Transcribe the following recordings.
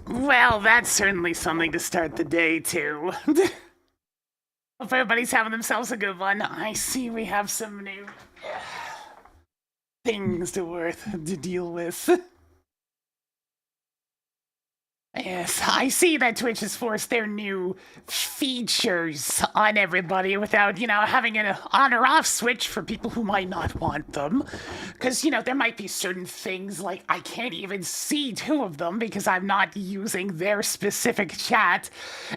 Well, that's certainly something to start the day, too. Hope everybody's having themselves a good one. I see we have some new things to deal with. Yes, I see that Twitch has forced their new features on everybody without, having an on or off switch for people who might not want them. Because, there might be certain things like I can't even see two of them because I'm not using their specific chat.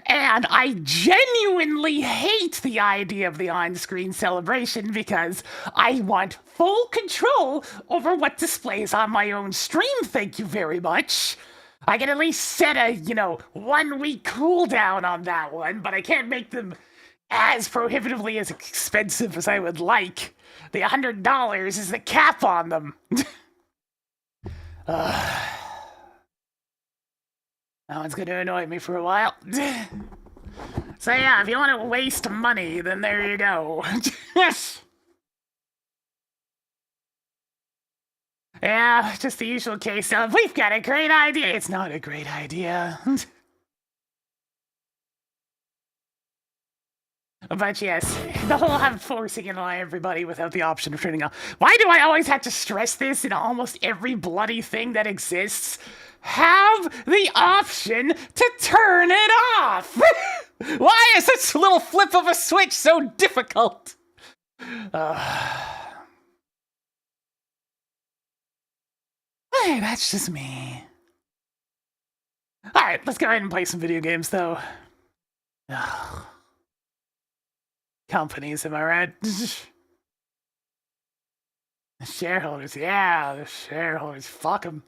And I genuinely hate the idea of the on-screen celebration because I want full control over what displays on my own stream, thank you very much. I can at least set a, 1 week cooldown on that one, but I can't make them as prohibitively as expensive as I would like. The $100 is the cap on them. That one's going to annoy me for a while. So yeah, if you want to waste money, then there you go. Yeah, just the usual case of, we've got a great idea. It's not a great idea. But yes, the whole forcing it on everybody without the option of turning off. Why do I always have to stress this in almost every bloody thing that exists? Have the option to turn it off! Why is this little flip of a switch so difficult? Hey, that's just me. Alright, let's go ahead and play some video games, though. Ugh. Companies, am I right? The shareholders, yeah, the shareholders, fuck them.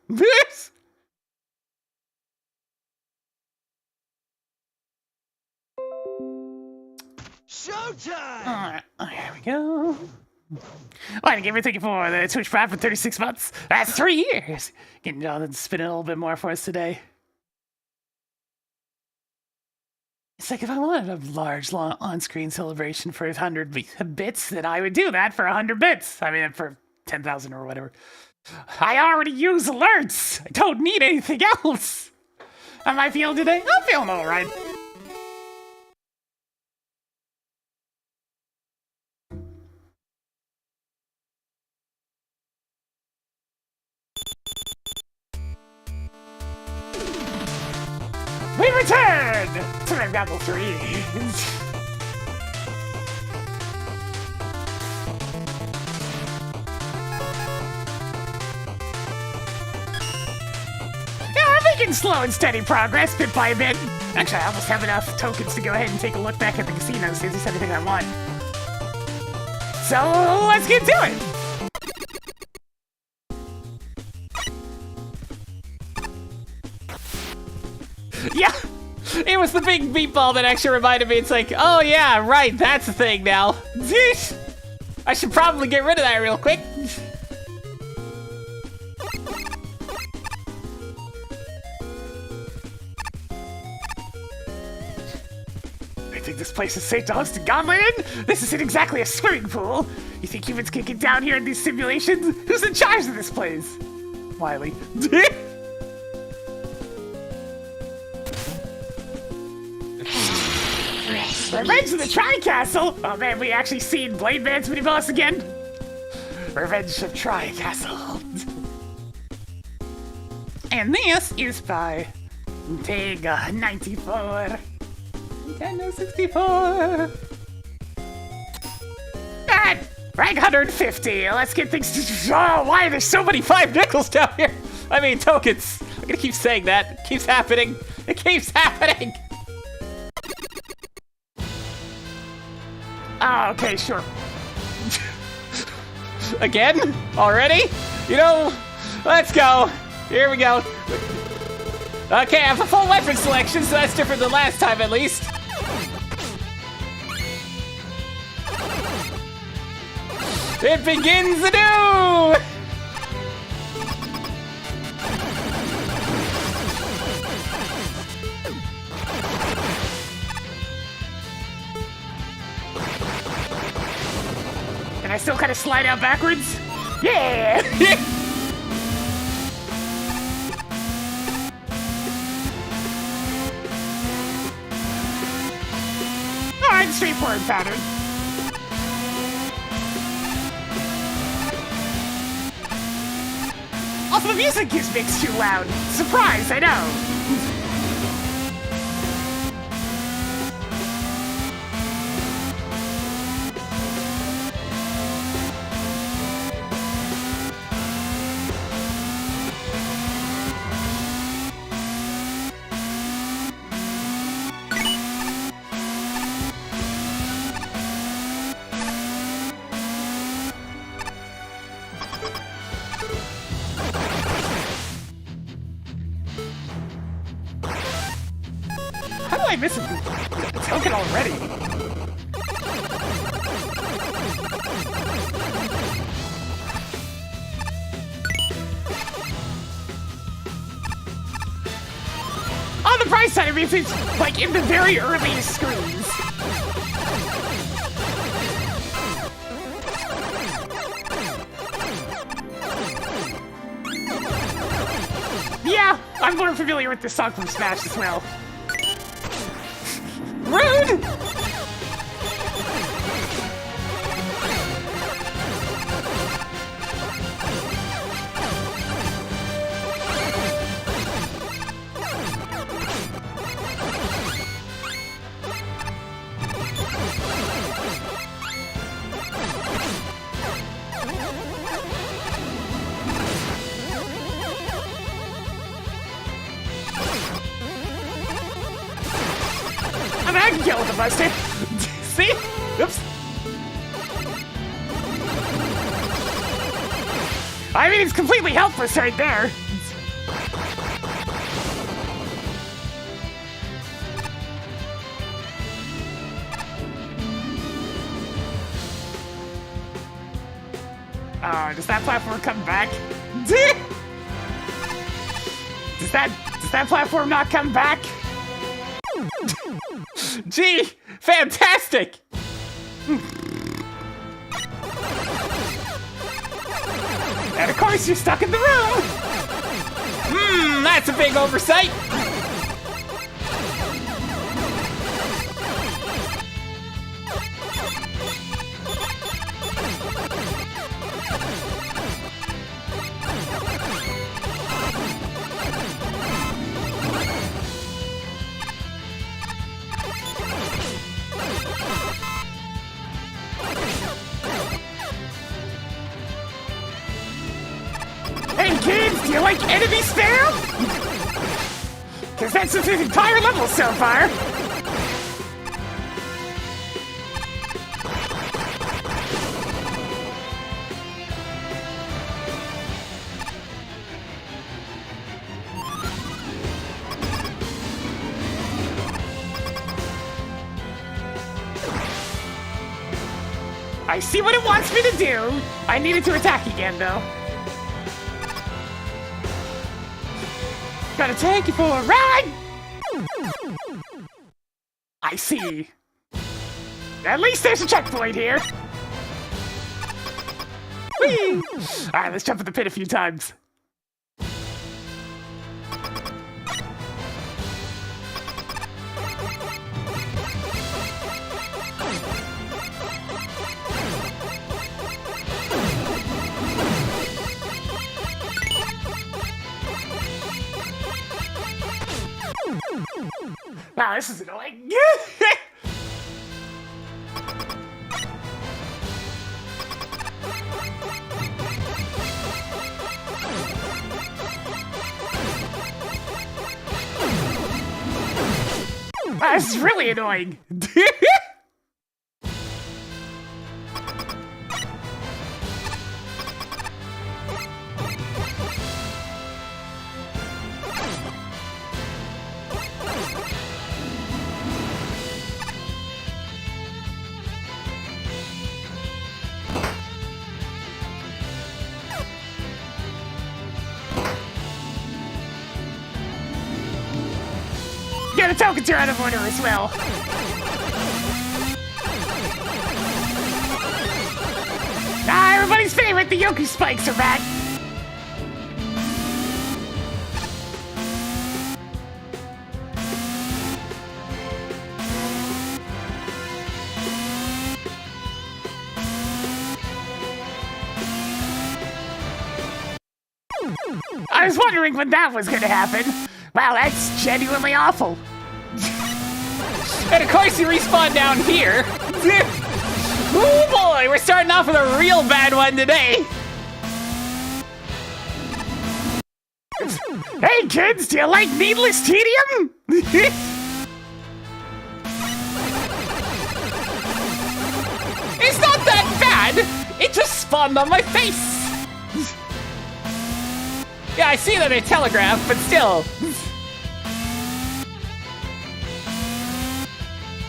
Showtime! Alright, here we go. Well, I give everything for the Twitch Prime for 36 months. That's 3 years. Getting Jonathan spinning a little bit more for us today. It's like if I wanted a large, long on-screen celebration for 100 bits, then I would do that for 100 bits. I mean, for 10,000 or whatever. I already use alerts. I don't need anything else. How am I feeling today? I'm feeling all right. We return to MAGMML3. Yeah, we're making slow and steady progress, bit by bit. Actually, I almost have enough tokens to go ahead and take a look back at the casino, see if there's anything I want. So, let's get to it! Yeah, it was the big meatball that actually reminded me. It's like, oh yeah, right, that's the thing now. I should probably get rid of that real quick. I think this place is safe to host a gauntlet in? This isn't exactly a swimming pool. You think humans can get down here in these simulations? Who's in charge of this place? Wiley. Revenge of the Tri-Castle! Oh man, we actually seen Blade Man's mini-boss again? Revenge of Tri-Castle. And this is by Tega 94. Nintendo 64. And rank 150. Let's get things to... Oh, why are there so many 5 nickels down here? I mean, tokens. I'm gonna keep saying that. It keeps happening. It keeps happening. Oh, okay, sure. Again? Already? Let's go. Here we go. Okay, I have a full weapon selection, so that's different than last time at least. It begins anew! Can I still kind of slide out backwards? Yeah! and straightforward pattern. Also, the music is mixed too loud. Surprise, I know. How do I miss a token already? On the bright side, it means it's like in the very earliest screens. Yeah, I'm more familiar with this song from Smash as well. Rude! I mean, I can kill with the buster. See? Oops. I mean, it's completely helpless right there. Oh, does that platform come back? Does that platform not come back? Gee, fantastic! And of course, you're stuck in the room! That's a big oversight! Hey kids, do you like enemy spam? Cause that's the entire level so far. I see what it wants me to do. I needed to attack again though. Gotta take you for a ride! I see. At least there's a checkpoint here. Whee! Alright, let's jump in the pit a few times. Wow, this is annoying. That's really annoying. Yeah, the tokens are out of order as well. Ah, everybody's favorite, the Yoku spikes are back. I was wondering when that was gonna happen. Wow, that's genuinely awful. And of course you respawn down here. Oh boy, we're starting off with a real bad one today. Hey kids, do you like needless tedium? It's not that bad. It just spawned on my face. Yeah, I see that in Telegraph, but still.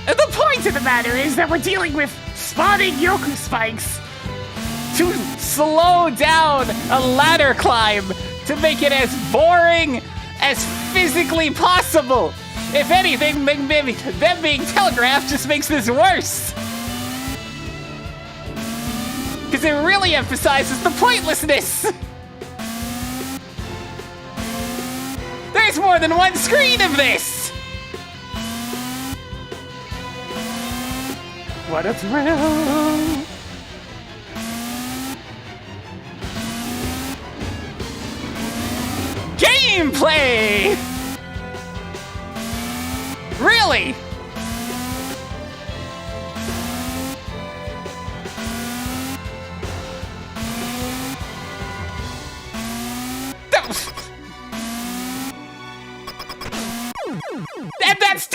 The point of the matter is that we're dealing with spawning Yoku spikes. To slow down a ladder climb to make it as boring as physically possible. If anything, maybe them being telegraphed just makes this worse. Because it really emphasizes the pointlessness. There's more than one screen of this. What a thrill. Gameplay! Really? And that's...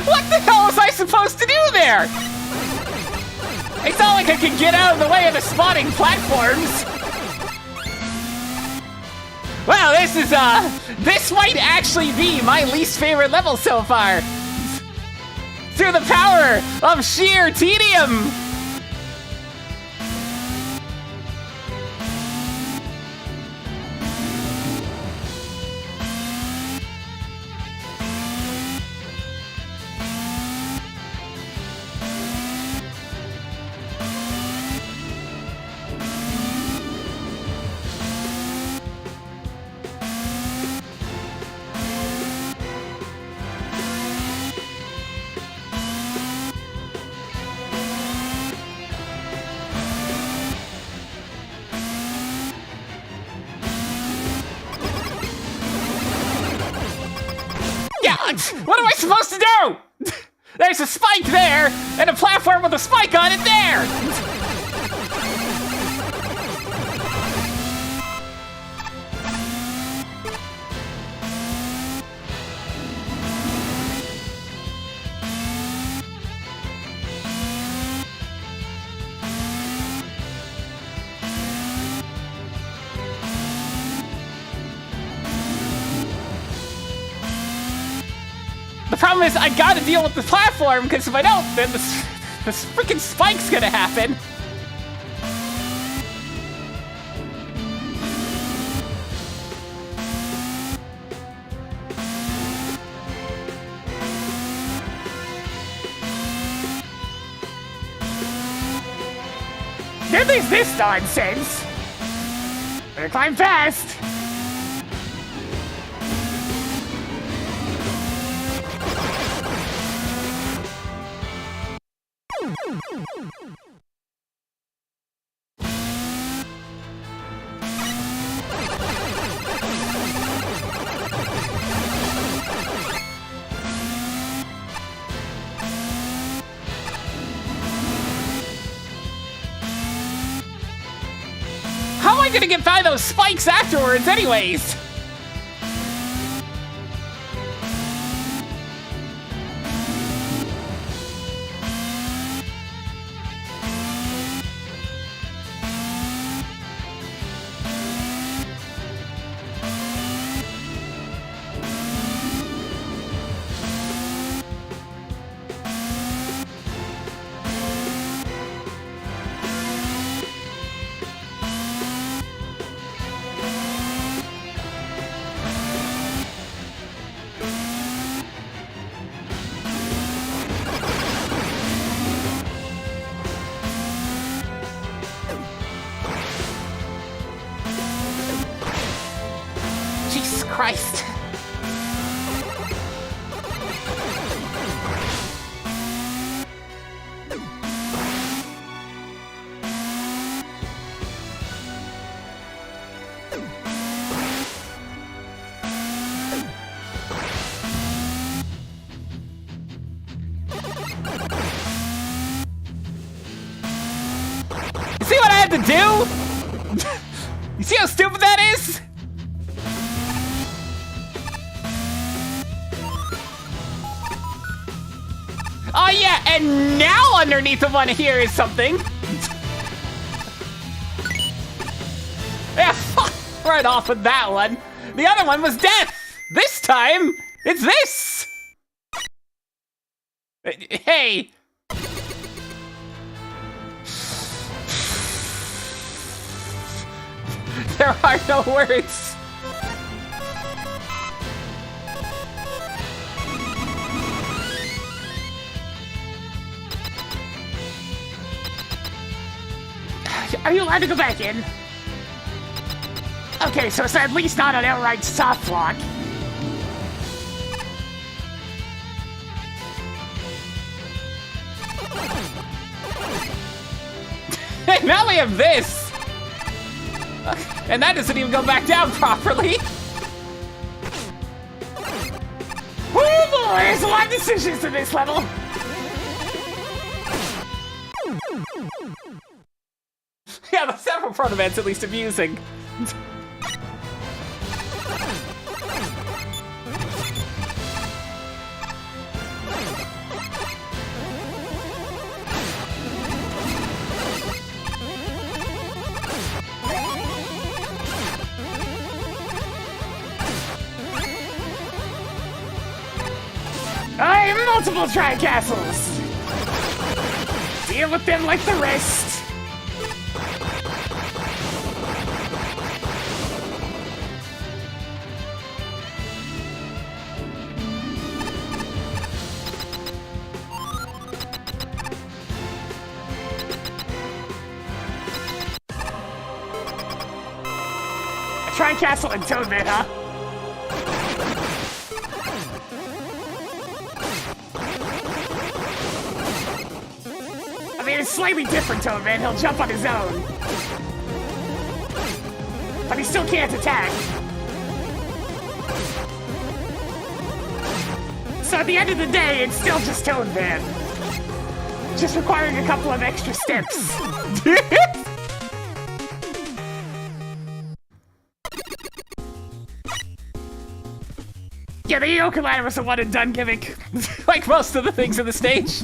What the hell was I supposed to do there? It's not like I could get out of the way of the spawning platforms. Wow, this might actually be my least favorite level so far. Through the power of sheer tedium. What am I supposed to do? There's a spike there, and a platform with a spike on it there! The problem is I gotta deal with the platform, because if I don't, then this freaking spike's gonna happen. Then there's this nonsense. Better climb fast. How am I gonna get by those spikes afterwards anyways? Jesus Christ. see what I had to do? You see how stupid that is? Oh yeah, and now underneath the one here is something. Yeah, fuck, right off with that one. The other one was death. This time, it's this. Hey. There are no words. Are you allowed to go back in? Okay, so it's at least not an outright soft lock. Now we have this! And that doesn't even go back down properly! Oh boy, there's a lot of decisions in this level! Yeah, the several front events at least amusing. I have multiple tri-castles! Deal with them like the rest! A tri-castle and Toad Man, huh? I mean, it's slightly different, Toad Man. He'll jump on his own. But he still can't attack. So at the end of the day, it's still just Toad Man. Just requiring a couple of extra steps. Yeah, the Yoka ladder was a one-and-done gimmick. Like most of the things in the stage.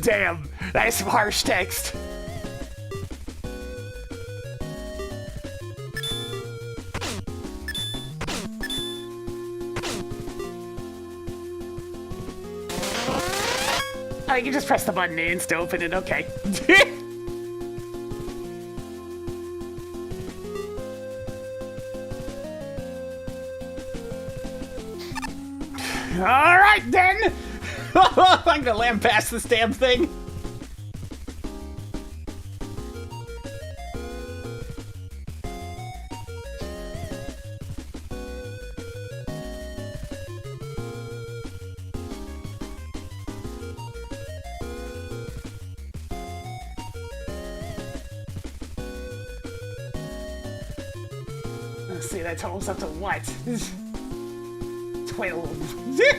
Damn, that is some harsh text. Oh, you can just press the button and to open it, okay. Alright then! I'm gonna lamb past this damn thing. Let's see, that totals up to what? 12.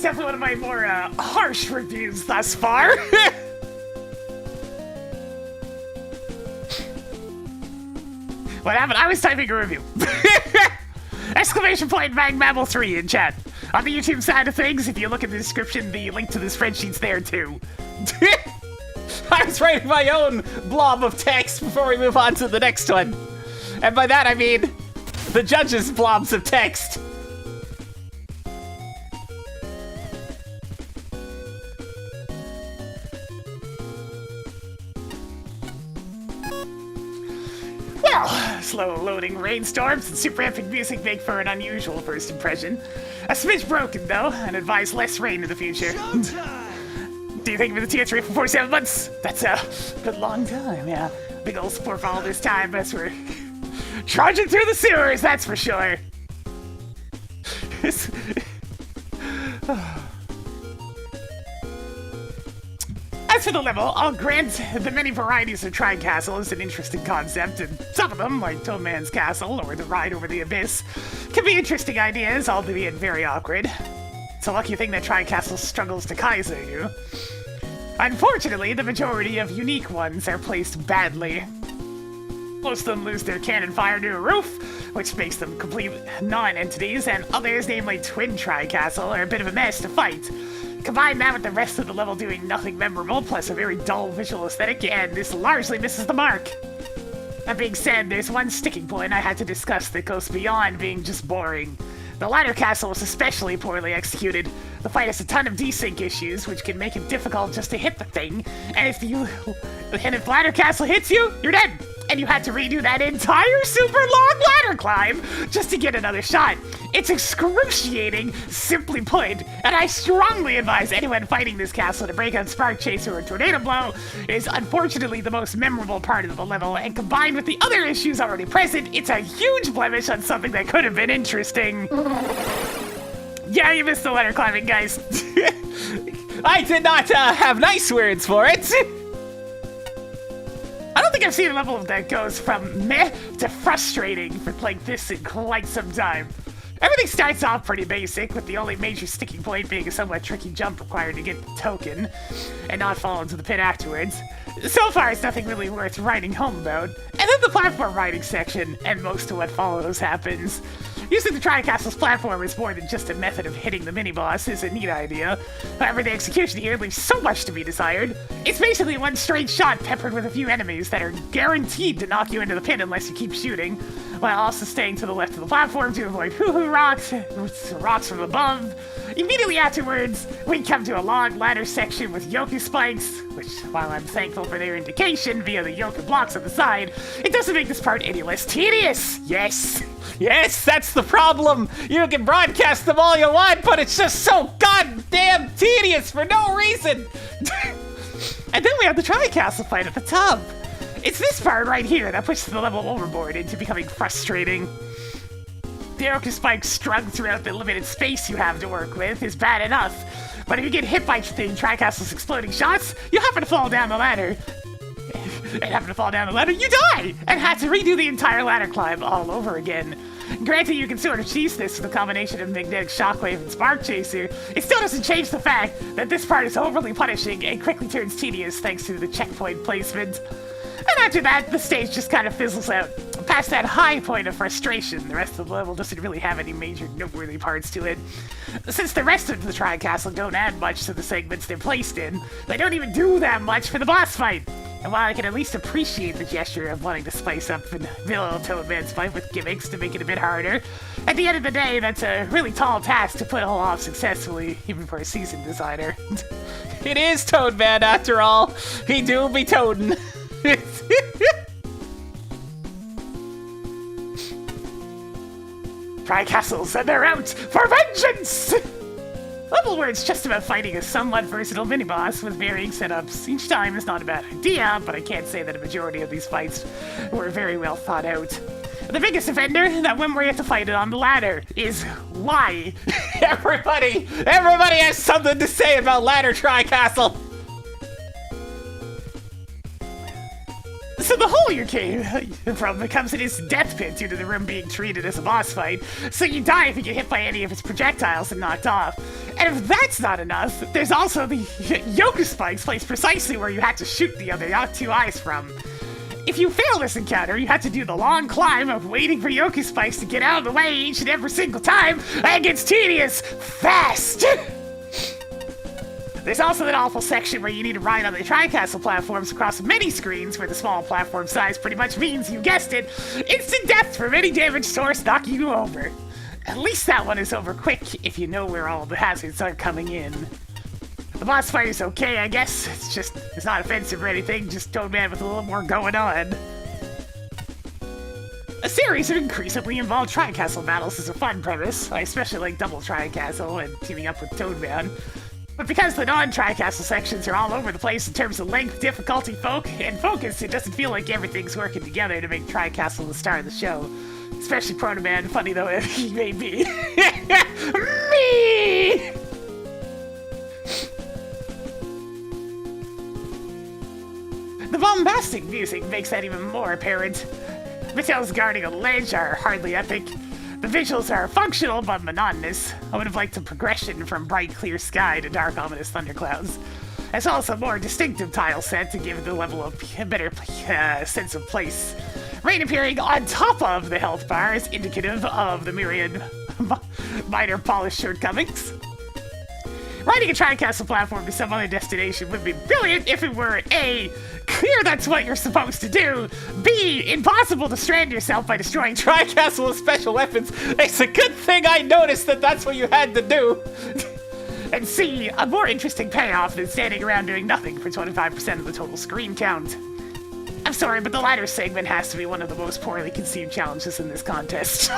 It's definitely one of my more harsh reviews thus far. What happened? I was typing a review. Exclamation point MAGMML3 in chat. On the YouTube side of things, if you look in the description, the link to the spreadsheet's there too. I was writing my own blob of text before we move on to the next one. And by that I mean the judge's blobs of text. Well, slow loading rainstorms and super epic music make for an unusual first impression. A smidge broken though, and advise less rain in the future. Do you think of the tier 3 for 47 months? That's a good long time, yeah. Big old support for all this time as we're trudging through the sewers, that's for sure. As for the level, I'll grant the many varieties of Tribe Castle is an interesting concept, and some of them, like Toadman's Castle or the Ride Over the Abyss, can be interesting ideas, albeit very awkward. It's a lucky thing that Tribe Castle struggles to Kaiser you. Unfortunately, the majority of unique ones are placed badly. Most of them lose their cannon fire to a roof, which makes them complete non-entities, and others, namely Twin Tri-Castle, are a bit of a mess to fight. Combine that with the rest of the level doing nothing memorable, plus a very dull visual aesthetic, and this largely misses the mark. That being said, there's one sticking point I had to discuss that goes beyond being just boring. The ladder castle was especially poorly executed. The fight has a ton of desync issues, which can make it difficult just to hit the thing, and if ladder castle hits you, you're dead! And you had to redo that entire super long ladder climb just to get another shot. It's excruciating, simply put, and I strongly advise anyone fighting this castle to break out Spark Chaser or Tornado Blow. It is unfortunately the most memorable part of the level, and combined with the other issues already present, it's a huge blemish on something that could have been interesting. Yeah, you missed the ladder climbing, guys. I did not have nice words for it. I don't think I've seen a level that goes from meh to frustrating for like this in quite some time. Everything starts off pretty basic, with the only major sticking point being a somewhat tricky jump required to get the token, and not fall into the pit afterwards. So far, it's nothing really worth writing home about. And then the platform riding section, and most of what follows happens. Using the Tri-Castle's platform is more than just a method of hitting the mini-boss is a neat idea. However, the execution here leaves so much to be desired. It's basically one straight shot peppered with a few enemies that are guaranteed to knock you into the pit unless you keep shooting, while also staying to the left of the platform to avoid hoo-hoo rocks from above. Immediately afterwards, we come to a long ladder section with yoku spikes, which, while I'm thankful for their indication via the yoku blocks on the side, it doesn't make this part any less tedious. Yes! Yes, that's the problem. You can broadcast them all you want, but it's just so goddamn tedious for no reason. And then we have the Tri-Castle fight at the top. It's this part right here that pushes the level overboard into becoming frustrating. The yoku spike strung throughout the limited space you have to work with is bad enough, but if you get hit by the Tri-Castle's exploding shots, you happen to fall down the ladder. You die! And have to redo the entire ladder climb all over again. Granted, you can sort of cheese this with a combination of Magnetic Shockwave and Spark Chaser. It still doesn't change the fact that this part is overly punishing and quickly turns tedious thanks to the checkpoint placement. And after that, the stage just kind of fizzles out. Past that high point of frustration, the rest of the level doesn't really have any major noteworthy parts to it. Since the rest of the Tri-Castle don't add much to the segments they're placed in, they don't even do that much for the boss fight. And while I can at least appreciate the gesture of wanting to spice up Vanilla Toadman's fight with gimmicks to make it a bit harder, at the end of the day, that's a really tall task to pull off successfully, even for a seasoned designer. It is Toadman after all. He do be toadin'. Tri-Castles and they're out for vengeance! Level where it's just about fighting a somewhat versatile mini-boss with varying setups. Each time is not a bad idea, but I can't say that a majority of these fights were very well thought out. The biggest offender, that when we have to fight it on the ladder, is why? Everybody has something to say about Ladder Tri-Castle. So the hole you came from becomes an instant death pit due to the room being treated as a boss fight, so you die if you get hit by any of its projectiles and knocked off. And if that's not enough, there's also the yoga spikes placed precisely where you had to shoot the other two eyes from. If you fail this encounter, you have to do the long climb of waiting for yoga spikes to get out of the way each and every single time, and it gets tedious fast! There's also that awful section where you need to ride on the Tri-Castle platforms across many screens where the small platform size pretty much means, you guessed it, instant death from any damage source knocking you over. At least that one is over quick if you know where all the hazards are coming in. The boss fight is okay, I guess. It's not offensive or anything, just Toad Man with a little more going on. A series of increasingly involved Tri-Castle battles is a fun premise. I especially like double Tri-Castle and teaming up with Toad Man. But because the non-Tri-Castle sections are all over the place in terms of length, difficulty, and focus, it doesn't feel like everything's working together to make Tri-Castle the star of the show. Especially Proto Man, funny though he may be. Me! The bombastic music makes that even more apparent. Battles guarding a ledge are hardly epic. The visuals are functional but monotonous. I would have liked a progression from bright clear sky to dark ominous thunderclouds. There's also a more distinctive tile set to give it the level of a better sense of place. Rain appearing on top of the health bar is indicative of the myriad minor polish shortcomings. Riding a Tri-Castle platform to some other destination would be brilliant if it were A, clear that's what you're supposed to do, B, impossible to strand yourself by destroying Tri-Castle with special weapons. It's a good thing I noticed that that's what you had to do. And C, a more interesting payoff than standing around doing nothing for 25% of the total screen count. I'm sorry, but the latter segment has to be one of the most poorly conceived challenges in this contest.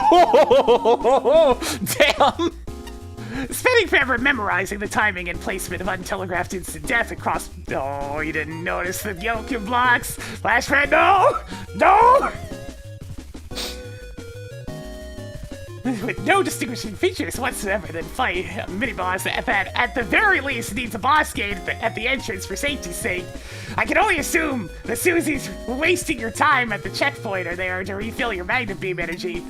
Damn! Spending forever memorizing the timing and placement of untelegraphed instant death across... Oh, you didn't notice the Yoku blocks? Flashback, no! No! With no distinguishing features whatsoever than fight a mini-boss that at the very least needs a boss gate at the entrance for safety's sake. I can only assume that Susie's wasting your time at the checkpoint or there to refill your magnet beam energy.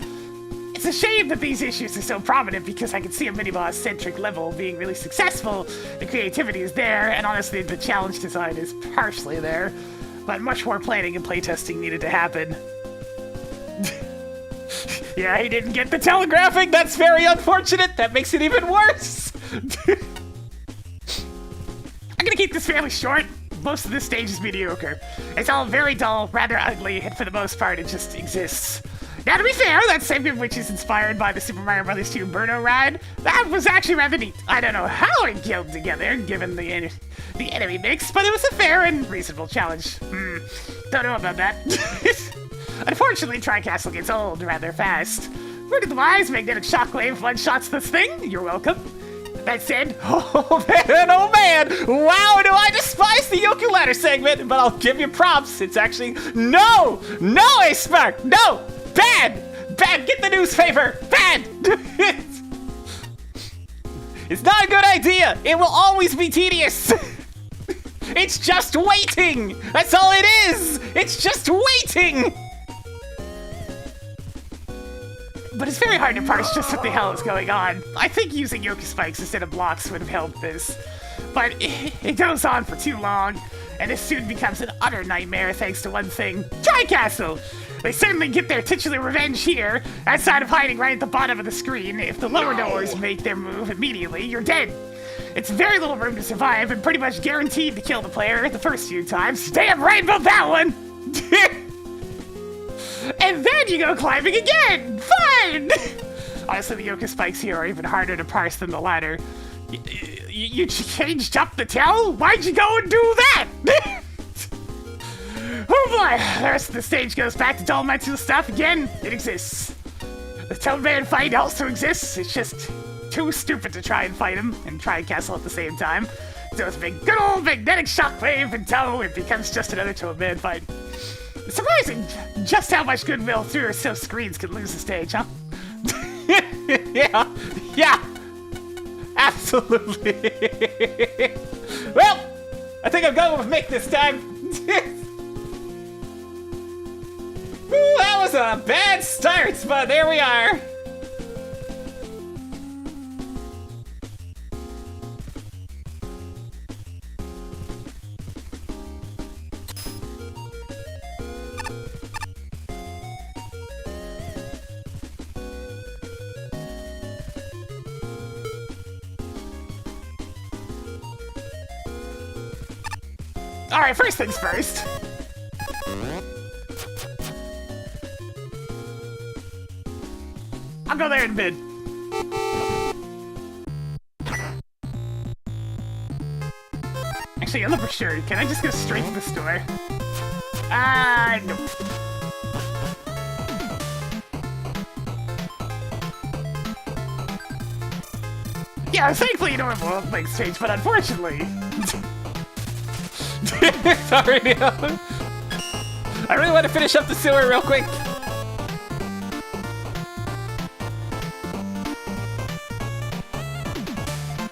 It's a shame that these issues are so prominent because I can see a mini-boss-centric level being really successful. The creativity is there, and honestly, the challenge design is partially there. But much more planning and playtesting needed to happen. Yeah, he didn't get the telegraphing. That's very unfortunate. That makes it even worse. I'm gonna keep this fairly short. Most of this stage is mediocre. It's all very dull, rather ugly, and for the most part, it just exists. Now, to be fair, that segment, which is inspired by the Super Mario Bros. 2 Burno ride, that was actually rather neat. I don't know how it gelled together, given the enemy mix, but it was a fair and reasonable challenge. Don't know about that. Unfortunately, Tri-Castle gets old rather fast. Rooted wise, magnetic shockwave one-shots this thing. You're welcome. That said, oh man, wow, do I despise the Yoku Ladder segment, but I'll give you props. It's actually, no, A-Spark, no, bad, get the newspaper, bad. It's not a good idea. It will always be tedious. It's just waiting. That's all it is. It's just waiting. But it's very hard to parse just what the hell is going on. I think using Yoku spikes instead of blocks would have helped this. But it goes on for too long, and it soon becomes an utter nightmare thanks to one thing, Tri-Castle! They certainly get their titular revenge here, outside of hiding right at the bottom of the screen. If the lower doors make their move immediately, you're dead. It's very little room to survive, and pretty much guaranteed to kill the player the first few times. Damn right about that one! And then you go climbing again! Fun! Honestly, the Yoku spikes here are even harder to parse than the ladder. You changed up the tell? Why'd you go and do that? Oh boy, the rest of the stage goes back to dimensional stuff again. It exists. The Toad Man fight also exists. It's just too stupid to try and fight him and try and castle at the same time. So it's a big, good old magnetic shockwave until it becomes just another Toad Man fight. It's surprising just how much goodwill through or so screens can lose the stage, huh? Yeah, absolutely. Well, I think I'm going with Mick this time. was a bad start, but there we are. Alright, first things first. I'll go there in a bit. Actually, I'm not for sure. Can I just go straight to the store? No. Yeah, thankfully you don't have a like stage, but unfortunately... Sorry, Neil. I really want to finish up the sewer real quick.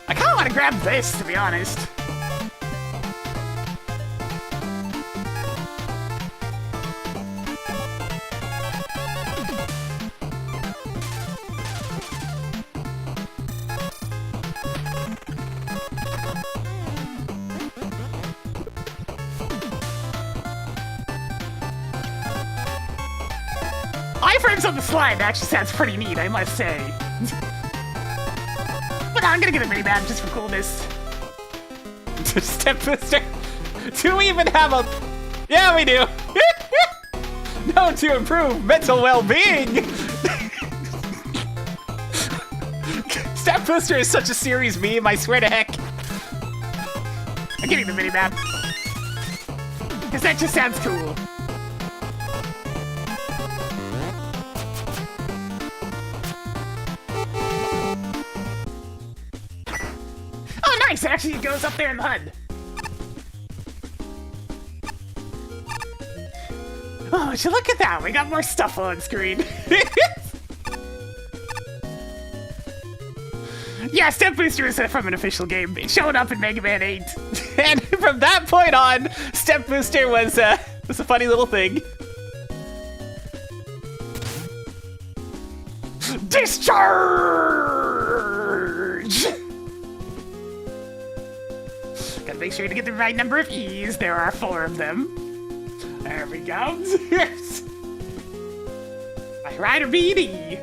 I kind of want to grab this, to be honest. Iframes on the slide actually sounds pretty neat, I must say. But I'm gonna get a mini-map just for coolness. Step Booster. Do we even have a... Yeah, we do. No, to improve mental well-being. Step Booster is such a series meme, I swear to heck. I'm getting the mini-map. Because that just sounds cool. Nice, it actually goes up there in the HUD. Oh, would you look at that? We got more stuff on screen. Yeah, Step Booster is from an official game. It showed up in Mega Man 8. And from that point on, Step Booster was a funny little thing. Discharge! Gotta make sure to get the right number of E's. There are 4 of them. There we go. I ride a BD.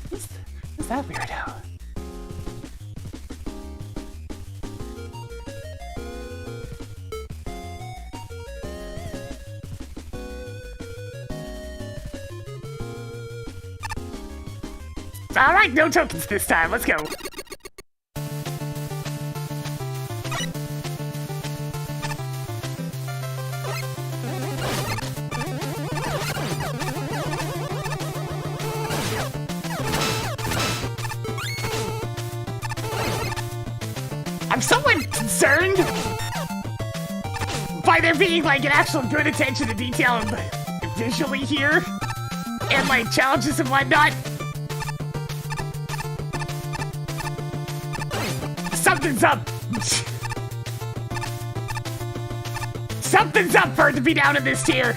What's that weirdo? Alright, no tokens this time. Let's go. I'm somewhat concerned by there being like an actual good attention to detail visually here and like challenges and whatnot. Something's up. Something's up for it to be down in this tier.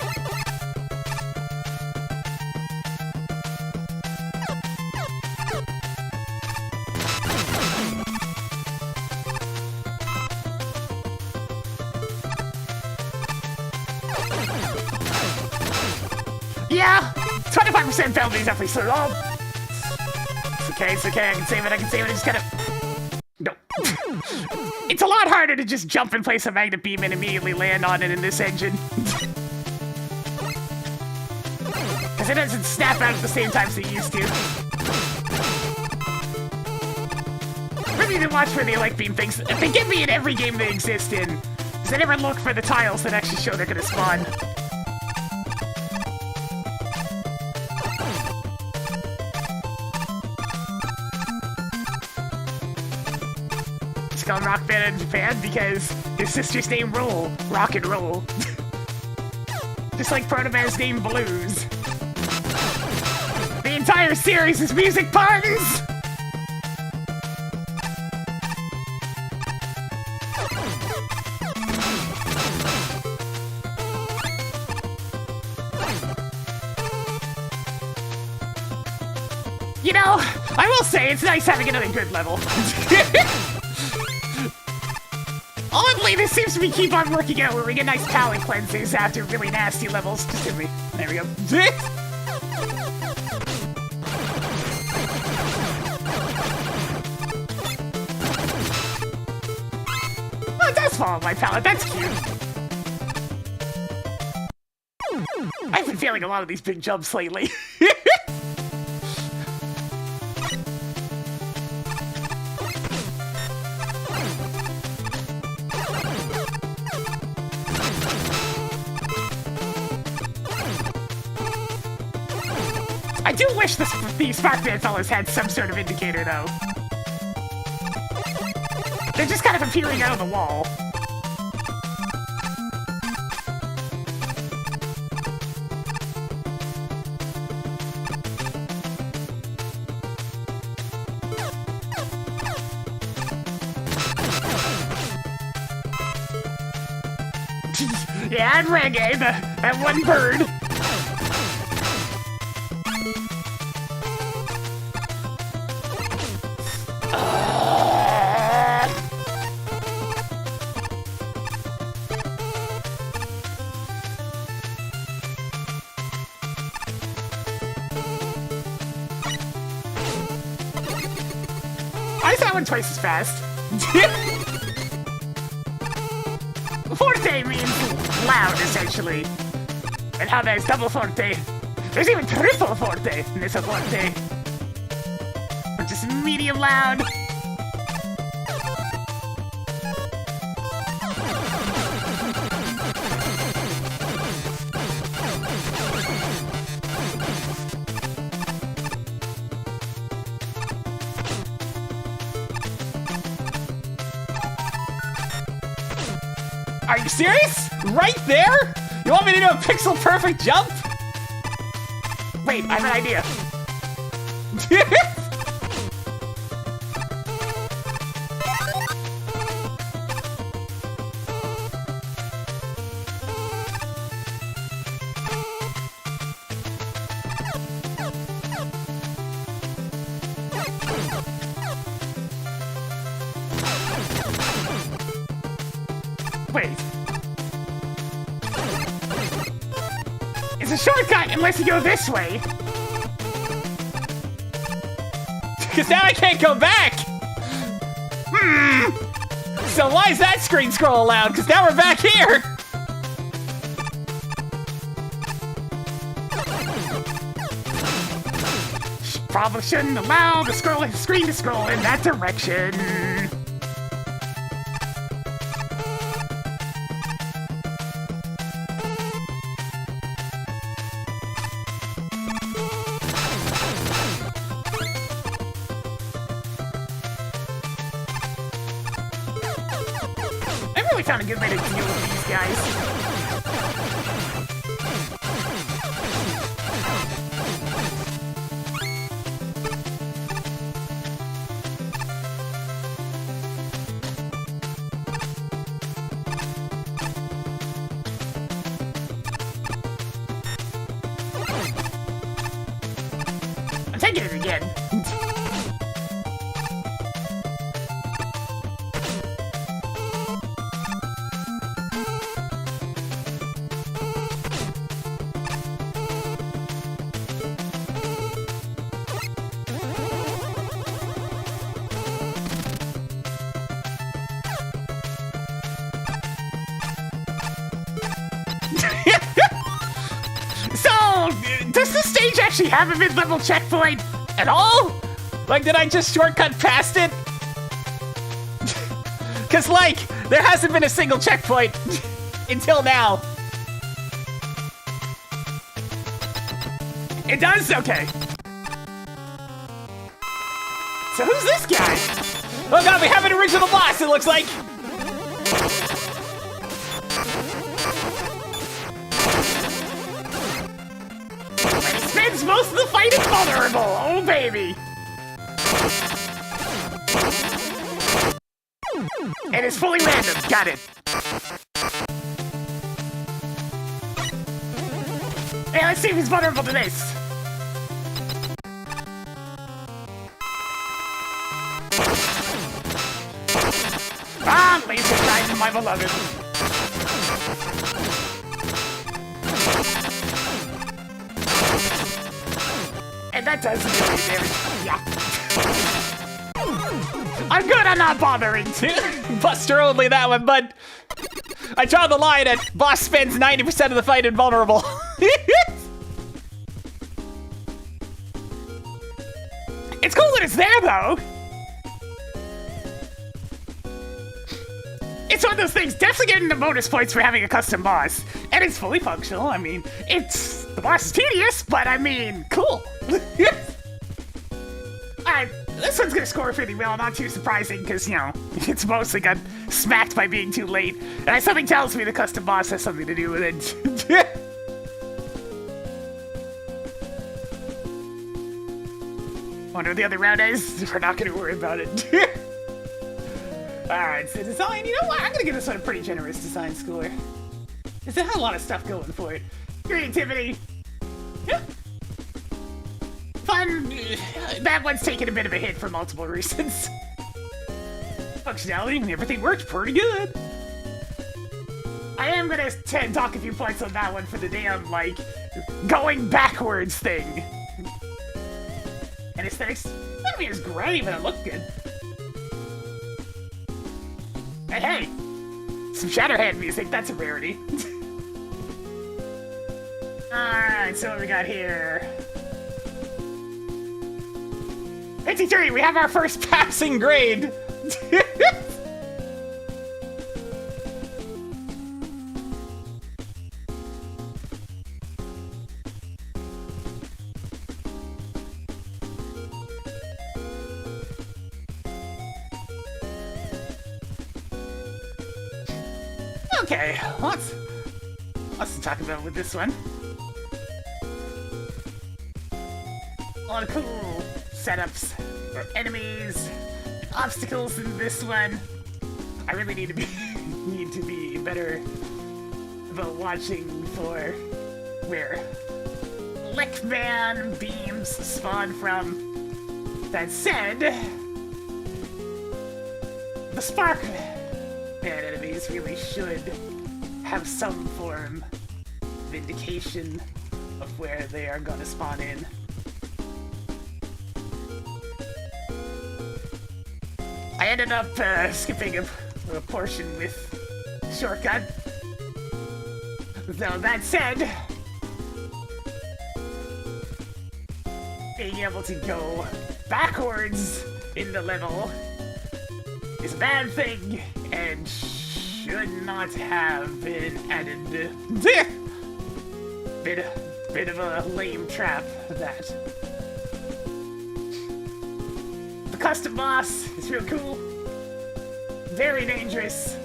Yeah, 25% penalty is definitely so low. It's okay, I can save it, I just gotta... No. It's a lot harder to just jump and place a magnet beam and immediately land on it in this engine. Because it doesn't snap out at the same time as it used to. Really need to watch for the elect beam things. They get me in every game they exist in. Because I never look for the tiles that actually show they're gonna spawn. Called Rock Band in Japan because his sister's name Rock and Roll. Just like Protoman's name Blues. The entire series is music puns! You know, I will say it's nice having another good level. Oddly, this seems to be keep on working out where we get nice palate cleansers after really nasty levels. Just give me. There we go. Oh, it does fall on my palate. That's cute. I've been feeling a lot of these big jumps lately. I do wish these Sparkman fellas had some sort of indicator, though. They're just kind of appearing out of the wall. Yeah, and reggae, that one bird. I saw one twice as fast. Forte means loud, essentially. And how there's double forte. There's even triple forte in this forte. Which is medium loud. Are you serious? Right there? You want me to do a pixel perfect jump? Wait, I have an idea. Wait. It's a shortcut unless you go this way. Because now I can't go back! So why is that screen scroll allowed? Because now we're back here! Probably shouldn't allow the screen to scroll in that direction. I really found a good way to deal with these guys. I'm taking it again. So, does this stage actually have a mid-level checkpoint at all? Like, did I just shortcut past it? Because, like, there hasn't been a single checkpoint until now. It does? Okay. So who's this guy? Oh god, we have an original boss, it looks like! He spends most of the fight invulnerable. Oh, baby. And it's fully random. Got it. Hey, let's see if he's vulnerable to this. Ah, laser time, my beloved. And that does really damage. Yeah. I'm good, I'm not bothering. Buster only that one, bud. I draw the line at boss spends 90% of the fight invulnerable. It's cool that it's there, though. It's one of those things, definitely getting the bonus points for having a custom boss. And it's fully functional. I mean, the boss is tedious, but I mean, cool. Alright, this one's gonna score pretty well, not too surprising, because, you know, it's mostly got smacked by being too late. And something tells me the custom boss has something to do with it. Wonder what the other round is? We're not gonna worry about it. Alright, so design, you know what? I'm gonna give this one a pretty generous design score. It had a lot of stuff going for it. Creativity. Yeah. Fun. That one's taken a bit of a hit for multiple reasons. Functionality and everything worked pretty good. I am gonna dock a few points on that one for the damn, like, going backwards thing. And aesthetics, I mean, it's great, but it looked good. And hey, some Shatterhand music, that's a rarity. Alright, so what we got here? 53, we have our first passing grade! Okay, lots to talk about with this one. A lot of cool setups for enemies, obstacles in this one. I really need to be better about watching for where Lickman beams spawn from. That said, the Spark Man enemies really should have some form of indication of where they are gonna spawn in. I ended up skipping a portion with shortcut. Though that said, being able to go backwards in the level is a bad thing and should not have been added. Bit of a lame trap, that. The custom boss is real cool, very dangerous,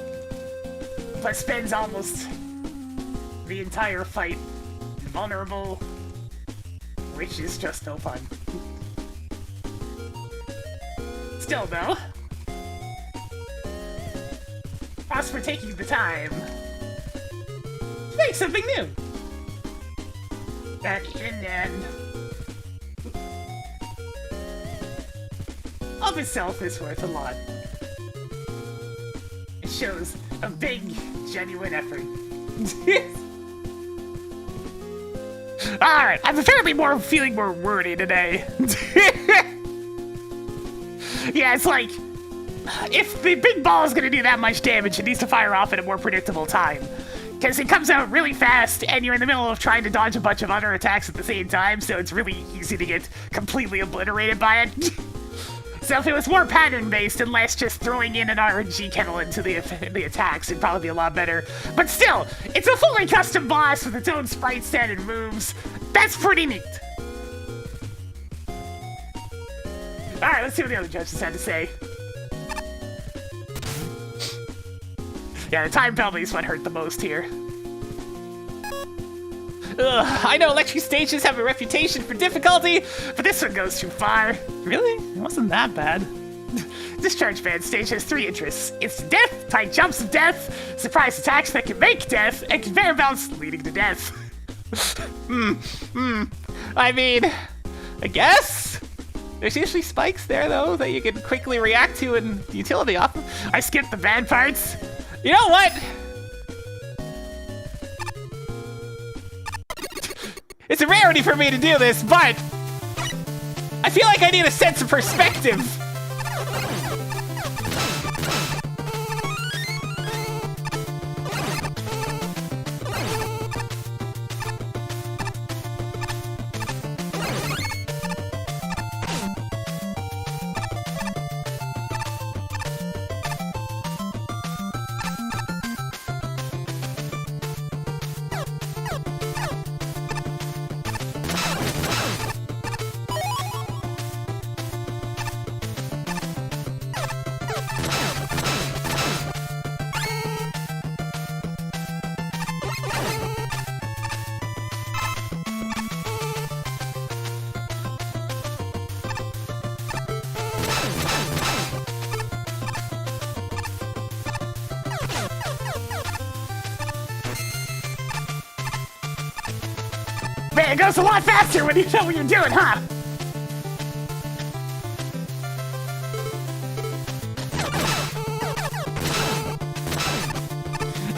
but spends almost the entire fight vulnerable, which is just no fun. Still though, props for taking the time to make something new. That in the end of itself is worth a lot. It shows a big, genuine effort. Alright, I'm apparently feeling more wordy today. Yeah, it's like, if the big ball is gonna do that much damage, it needs to fire off at a more predictable time. Because it comes out really fast, and you're in the middle of trying to dodge a bunch of other attacks at the same time, so it's really easy to get completely obliterated by it. So if it was more pattern-based and less just throwing in an RNG kettle into the attacks, it'd probably be a lot better. But still, it's a fully custom boss with its own sprite set and moves. That's pretty neat. Alright, let's see what the other judges had to say. Yeah, the time penalty is what hurt the most here. Ugh, I know electric stages have a reputation for difficulty, But this one goes too far. really? It wasn't that bad. Discharge Man stage has 3 interests. It's death, tight jumps of death, surprise attacks that can make death, and conveyor belts leading to death. I mean, I guess? There's usually spikes there, though, that you can quickly react to in utility off. I skipped the bad parts. You know what? It's a rarity for me to do this, but I feel like I need a sense of perspective. Man, it goes a lot faster when you know what you're doing, huh?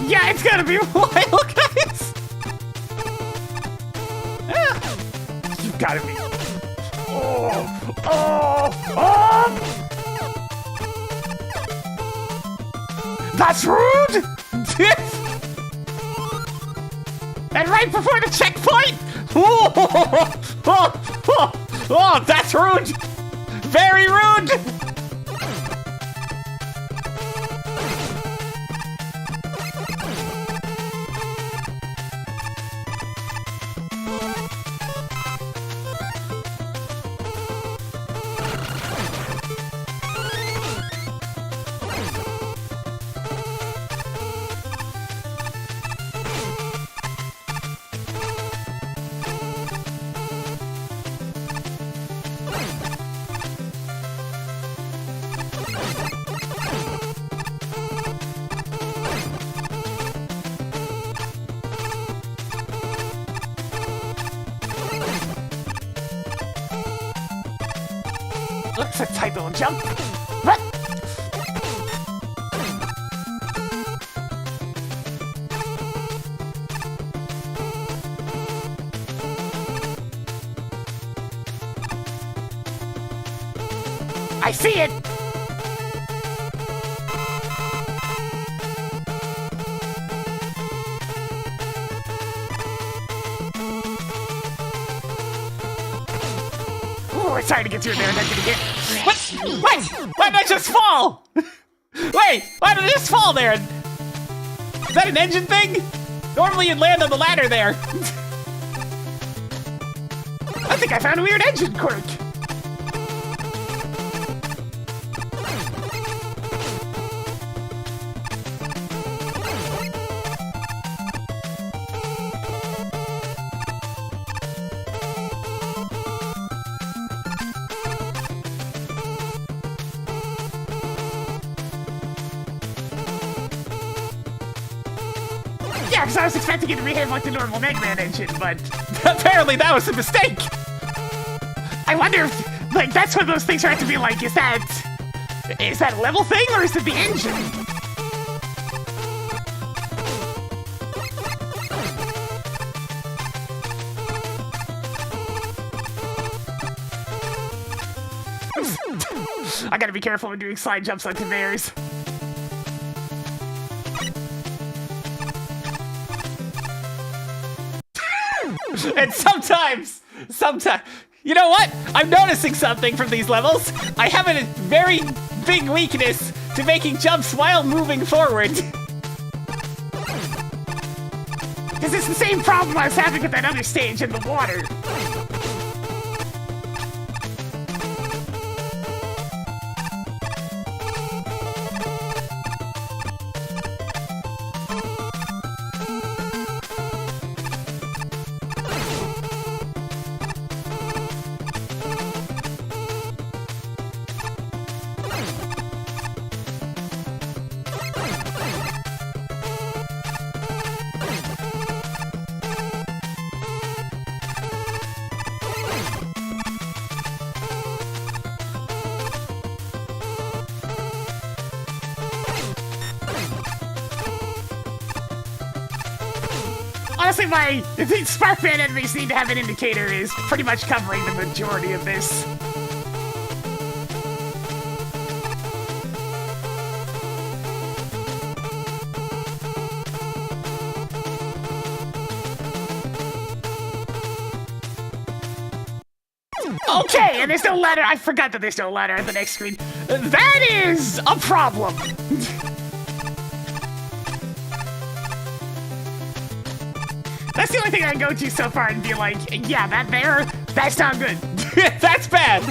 Yeah, it's gonna be wild, guys! You gotta be... Oh! That's rude! And right before the checkpoint! Oh, that's rude! Very rude! That's a tight little jump. What? I see it. Oh, it's hard to get through there. Not gonna get. What? Why did I just fall? Wait, why did I just fall there? Is that an engine thing? Normally you'd land on the ladder there. I think I found a weird engine quirk. Yeah, because I was expecting it to behave like the normal Mega Man engine, but Apparently that was a mistake. I wonder if, like, that's what those things have to be like. Is that a level thing, or is it the engine? I gotta be careful when doing slide jumps on conveyors. And sometimes, you know what? I'm noticing something from these levels. I have a very big weakness to making jumps while moving forward. Because it's the same problem I was having with that other stage in the water. Honestly, the Sparkman enemies need to have an indicator is pretty much covering the majority of this. Okay, and there's no ladder. I forgot that there's no ladder at the next screen. That is a problem. That's the only thing I can go to so far and be like, yeah, that's not good. That's bad.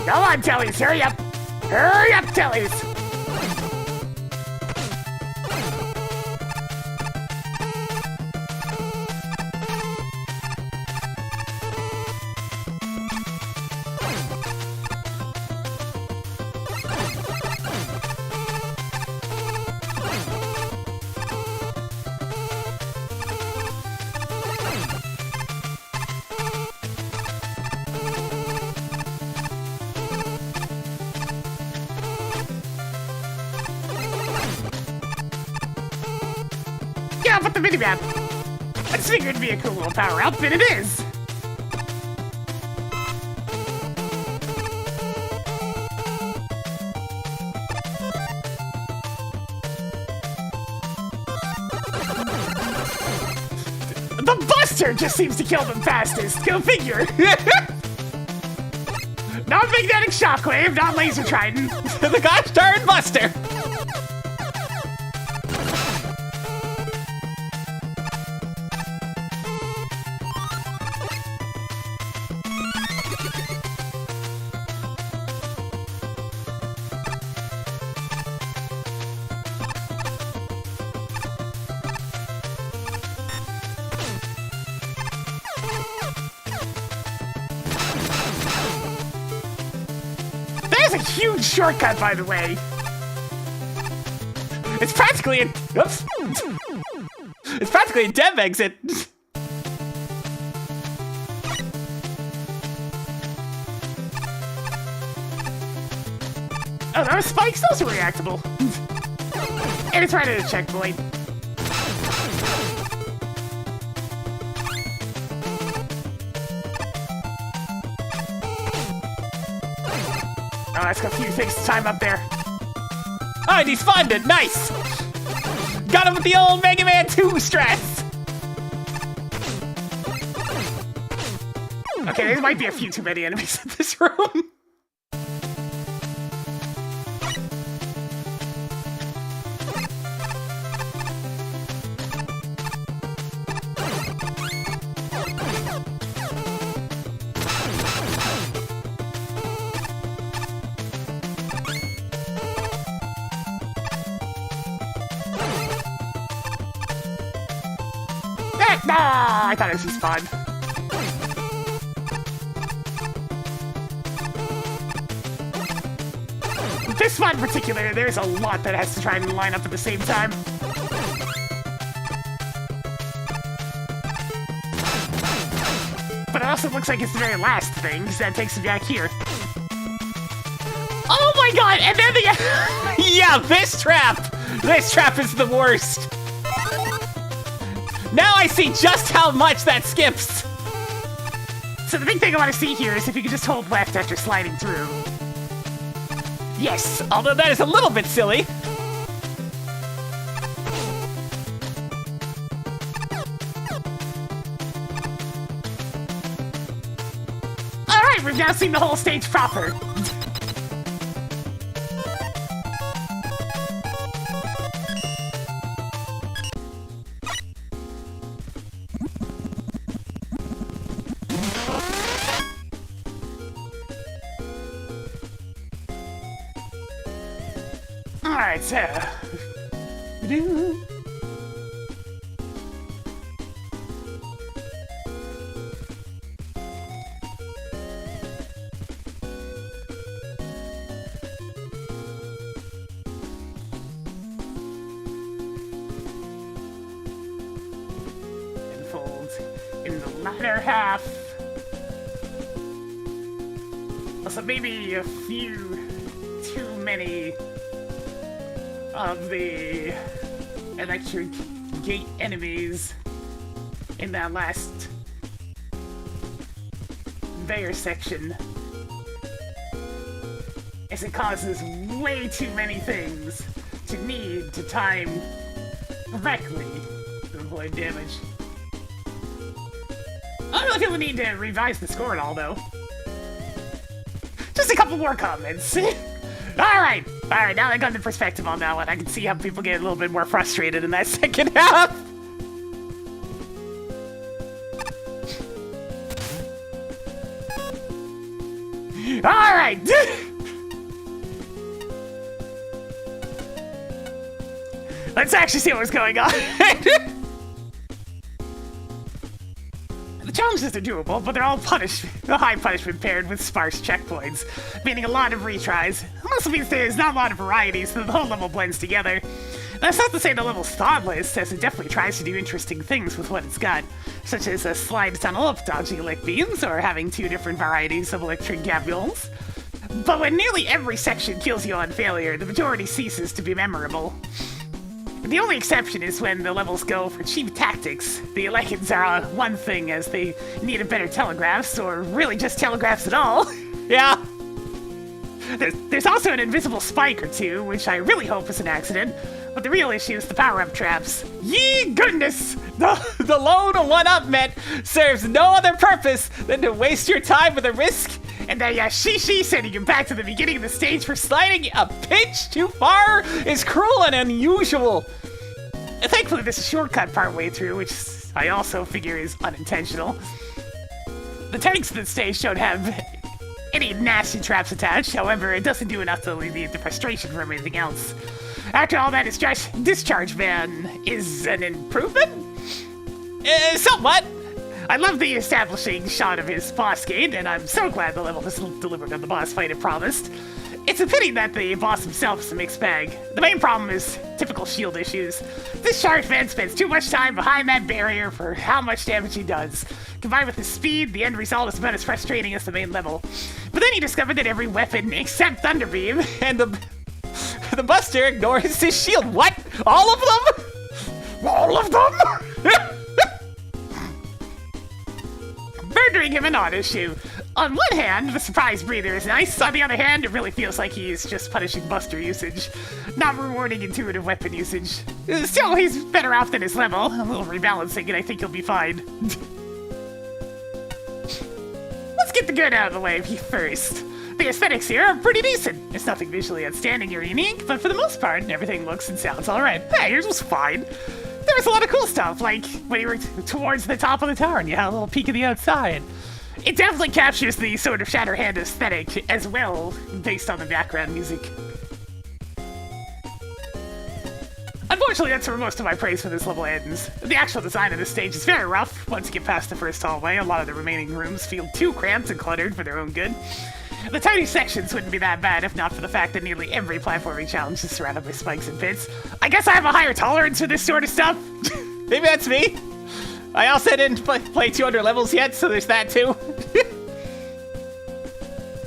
Come on, Tellies, hurry up! Hurry up, Tellies! Yeah, but the minimap. I just figured it'd be a cool little power-up, and it is! The Buster just seems to kill them fastest, go figure! Not Magnetic Shockwave, not Laser Trident. The gosh darn Buster. There's a huge shortcut, by the way. It's practically a... Oops. It's practically a dev exit. Oh, those spikes, those are reactable. And it's right at a checkpoint. Oh, that's got a few things to time up there. Oh, and he's funded. Nice. Got him with the old Mega Man 2 strats. Okay, there might be a few too many enemies in this room. Nah, I thought it was just fun. This one in particular, there's a lot that has to try and line up at the same time. But it also looks like it's the very last thing, because that takes me back here. Oh my god, and then the... Yeah, this trap! This trap is the worst. Now I see just how much that skips. So the big thing I want to see here is if you can just hold left after sliding through. Yes, although that is a little bit silly. Alright, we've now seen the whole stage proper. Alright, so... latter half. Also, maybe a few too many of the electric gate enemies in that last Bayer section, as it causes way too many things to need to time correctly to avoid damage. I don't really feel the need to revise the score at all, though. Just a couple more comments. Alright, now that I got the perspective on that one, I can see how people get a little bit more frustrated in that second half. Alright! Let's actually see what's going on. The challenges are doable, but they're all high punishment paired with sparse checkpoints, meaning a lot of retries. Also means there's not a lot of variety, so the whole level blends together. That's not to say the level's thoughtless, as it definitely tries to do interesting things with what it's got, such as a slide tunnel up dodging lick beams, or having 2 different varieties of electric gabules. But when nearly every section kills you on failure, the majority ceases to be memorable. The only exception is when the levels go for cheap tactics. The elections are one thing, as they need a better telegraphs, or really just telegraphs at all. Yeah. There's also an invisible spike or two, which I really hope is an accident. But the real issue is the power-up traps. Ye goodness! The lone 1-up met serves no other purpose than to waste your time with a risk And the Yashishi sending him back to the beginning of the stage for sliding a pitch too far is cruel and unusual. Thankfully, this is a shortcut partway through, which I also figure is unintentional. The tanks of the stage don't have any nasty traps attached, however, it doesn't do enough to alleviate the frustration from anything else. After all that, Discharge Man is an improvement? Somewhat. I love the establishing shot of his boss gate, and I'm so glad the level has delivered on the boss fight it promised. It's a pity that the boss himself is a mixed bag. The main problem is typical shield issues. Discharge Man spends too much time behind that barrier for how much damage he does. Combined with his speed, the end result is about as frustrating as the main level. But then he discovered that every weapon except Thunderbeam and the Buster ignores his shield. What? All of them? All of them? Murdering him an odd issue. On one hand, the surprise breather is nice. On the other hand, it really feels like he's just punishing Buster usage, not rewarding intuitive weapon usage. Still, he's better off than his level. A little rebalancing and I think he'll be fine. Let's get the good out of the way first. The aesthetics here are pretty decent. There's nothing visually outstanding or unique, but for the most part, everything looks and sounds alright. Hey, yours was fine. There was a lot of cool stuff, like when you were towards the top of the tower and you had a little peek of the outside. It definitely captures the sort of Shatterhand aesthetic as well, based on the background music. Unfortunately, that's where most of my praise for this level ends. The actual design of this stage is very rough. Once you get past the first hallway, a lot of the remaining rooms feel too cramped and cluttered for their own good. The tiny sections wouldn't be that bad if not for the fact that nearly every platforming challenge is surrounded by spikes and pits. I guess I have a higher tolerance for this sort of stuff. Maybe that's me. I also didn't play 200 levels yet, so there's that too.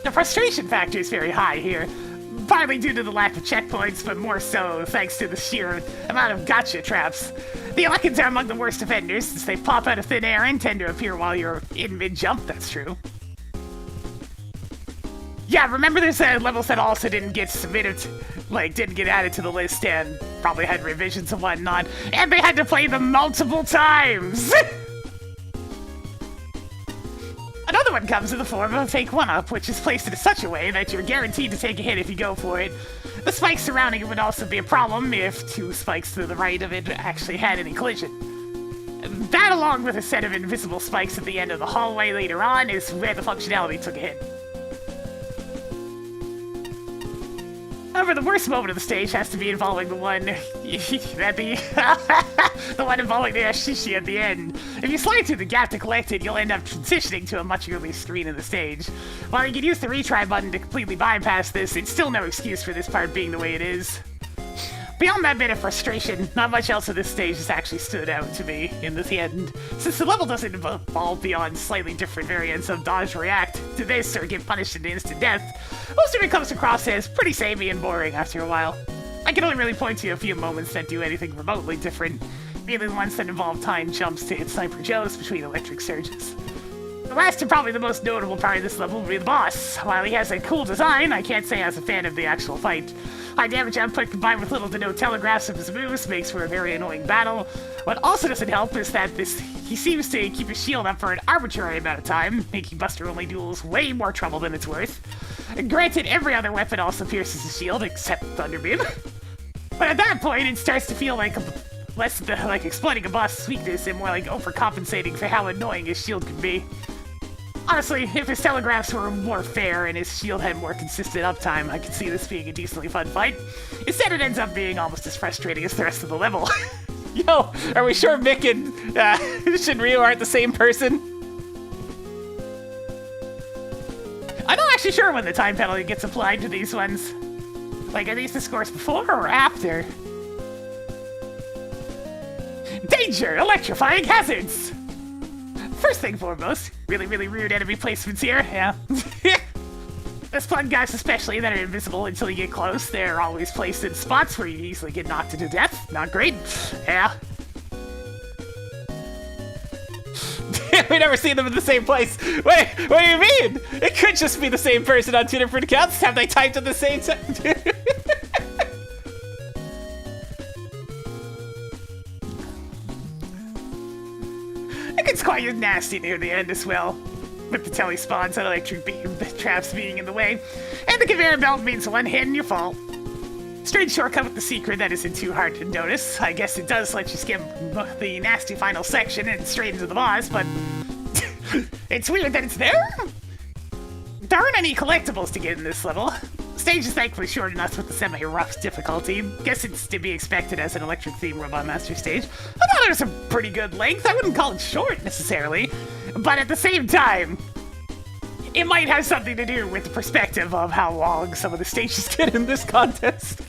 The frustration factor is very high here, partly due to the lack of checkpoints, but more so thanks to the sheer amount of gotcha traps. The Elections are among the worst offenders, since they pop out of thin air and tend to appear while you're in mid-jump, that's true. Yeah, remember there's levels that also didn't get submitted, didn't get added to the list and probably had revisions and whatnot, and they had to play them multiple times! Another one comes in the form of a fake 1-up, which is placed in such a way that you're guaranteed to take a hit if you go for it. The spikes surrounding it would also be a problem if 2 spikes to the right of it actually had any collision. That, along with a set of invisible spikes at the end of the hallway later on, is where the functionality took a hit. However, the worst moment of the stage has to be involving the one the one involving the Ashishi at the end. If you slide through the gap to collect it, you'll end up transitioning to a much earlier screen in the stage. While you can use the retry button to completely bypass this, it's still no excuse for this part being the way it is. Beyond that bit of frustration, not much else of this stage has actually stood out to me in the end. Since the level doesn't evolve beyond slightly different variants of dodge react to this or get punished into instant death, most of it comes across as pretty samey and boring after a while. I can only really point to a few moments that do anything remotely different, mainly the ones that involve time jumps to hit Sniper Joes between electric surges. The last and probably the most notable part of this level will be the boss. While he has a cool design, I can't say I was a fan of the actual fight. High damage output combined with little to no telegraphs of his moves makes for a very annoying battle. What also doesn't help is that he seems to keep his shield up for an arbitrary amount of time, making Buster-only duels way more trouble than it's worth. And granted, every other weapon also pierces his shield except Thunderbeam. But at that point, it starts to feel like less like exploiting a boss's weakness and more like overcompensating for how annoying his shield can be. Honestly, if his telegraphs were more fair and his shield had more consistent uptime, I could see this being a decently fun fight. Instead, it ends up being almost as frustrating as the rest of the level. Yo, are we sure Mick and Shinryu aren't the same person? I'm not actually sure when the time penalty gets applied to these ones. Like, are these the scores before or after? Danger! Electrifying hazards! First thing foremost, really rude enemy placements here, yeah. The Splunk guys especially that are invisible until you get close, they're always placed in spots where you easily get knocked into death. Not great, yeah. We never see them in the same place. Wait, what do you mean? It could just be the same person on two different accounts. Have they typed at the same time? It gets quite nasty near the end as well, with the telly spawns and electric beam traps being in the way, and the conveyor belt means one hit and you fall. Strange shortcut with the secret that isn't too hard to notice. I guess it does let you skim the nasty final section and straight into the boss, but it's weird that it's there? There aren't any collectibles to get in this level. Stage is thankfully short enough with the semi-rough difficulty. Guess it's to be expected as an electric theme Robot Master stage. I thought it was a pretty good length. I wouldn't call it short necessarily, but at the same time, it might have something to do with the perspective of how long some of the stages get in this contest.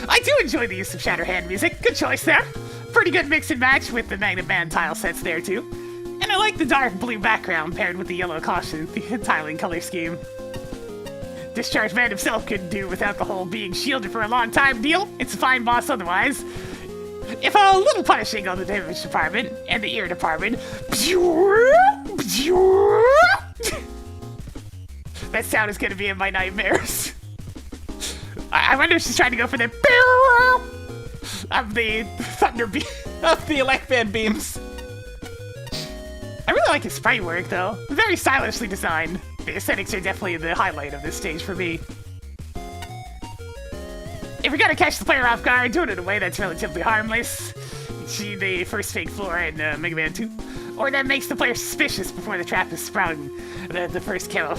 I do enjoy the use of Shatterhand music. Good choice there. Pretty good mix and match with the MAGMML3 tile sets there too. And I like the dark blue background paired with the yellow caution tiling color scheme. Discharge Man himself couldn't do without the whole being shielded for a long time deal. It's a fine boss otherwise. If a little punishing on the damage department and the ear department. That sound is gonna be in my nightmares. I wonder if she's trying to go for the of the thunder beam Of the elect band beams. I really like his sprite work though. Very stylishly designed. The aesthetics are definitely the highlight of this stage for me. If you're gonna catch the player off guard, do it in a way that's relatively harmless. See the first fake floor in Mega Man 2. Or that makes the player suspicious before the trap is sprung. The first kill.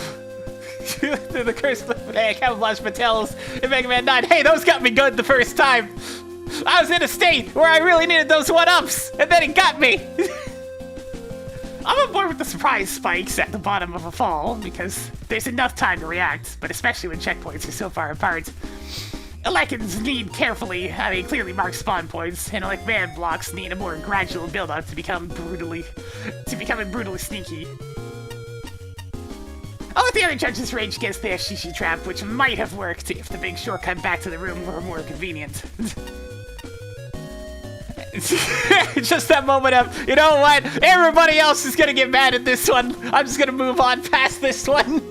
The curse camouflage patels in Mega Man 9. Hey, those got me good the first time. I was in a state where I really needed those one-ups, and then it got me. I'm on board with the surprise spikes at the bottom of a fall, because there's enough time to react, but especially when checkpoints are so far apart. Elections need clearly marked spawn points, and Elect Man blocks need a more gradual build-up to becoming brutally sneaky. I'll let the other judges rage against the Shishi trap, which might have worked if the big shortcut back to the room were more convenient. Just that moment of, you know what? Everybody else is gonna get mad at this one. I'm just gonna move on past this one.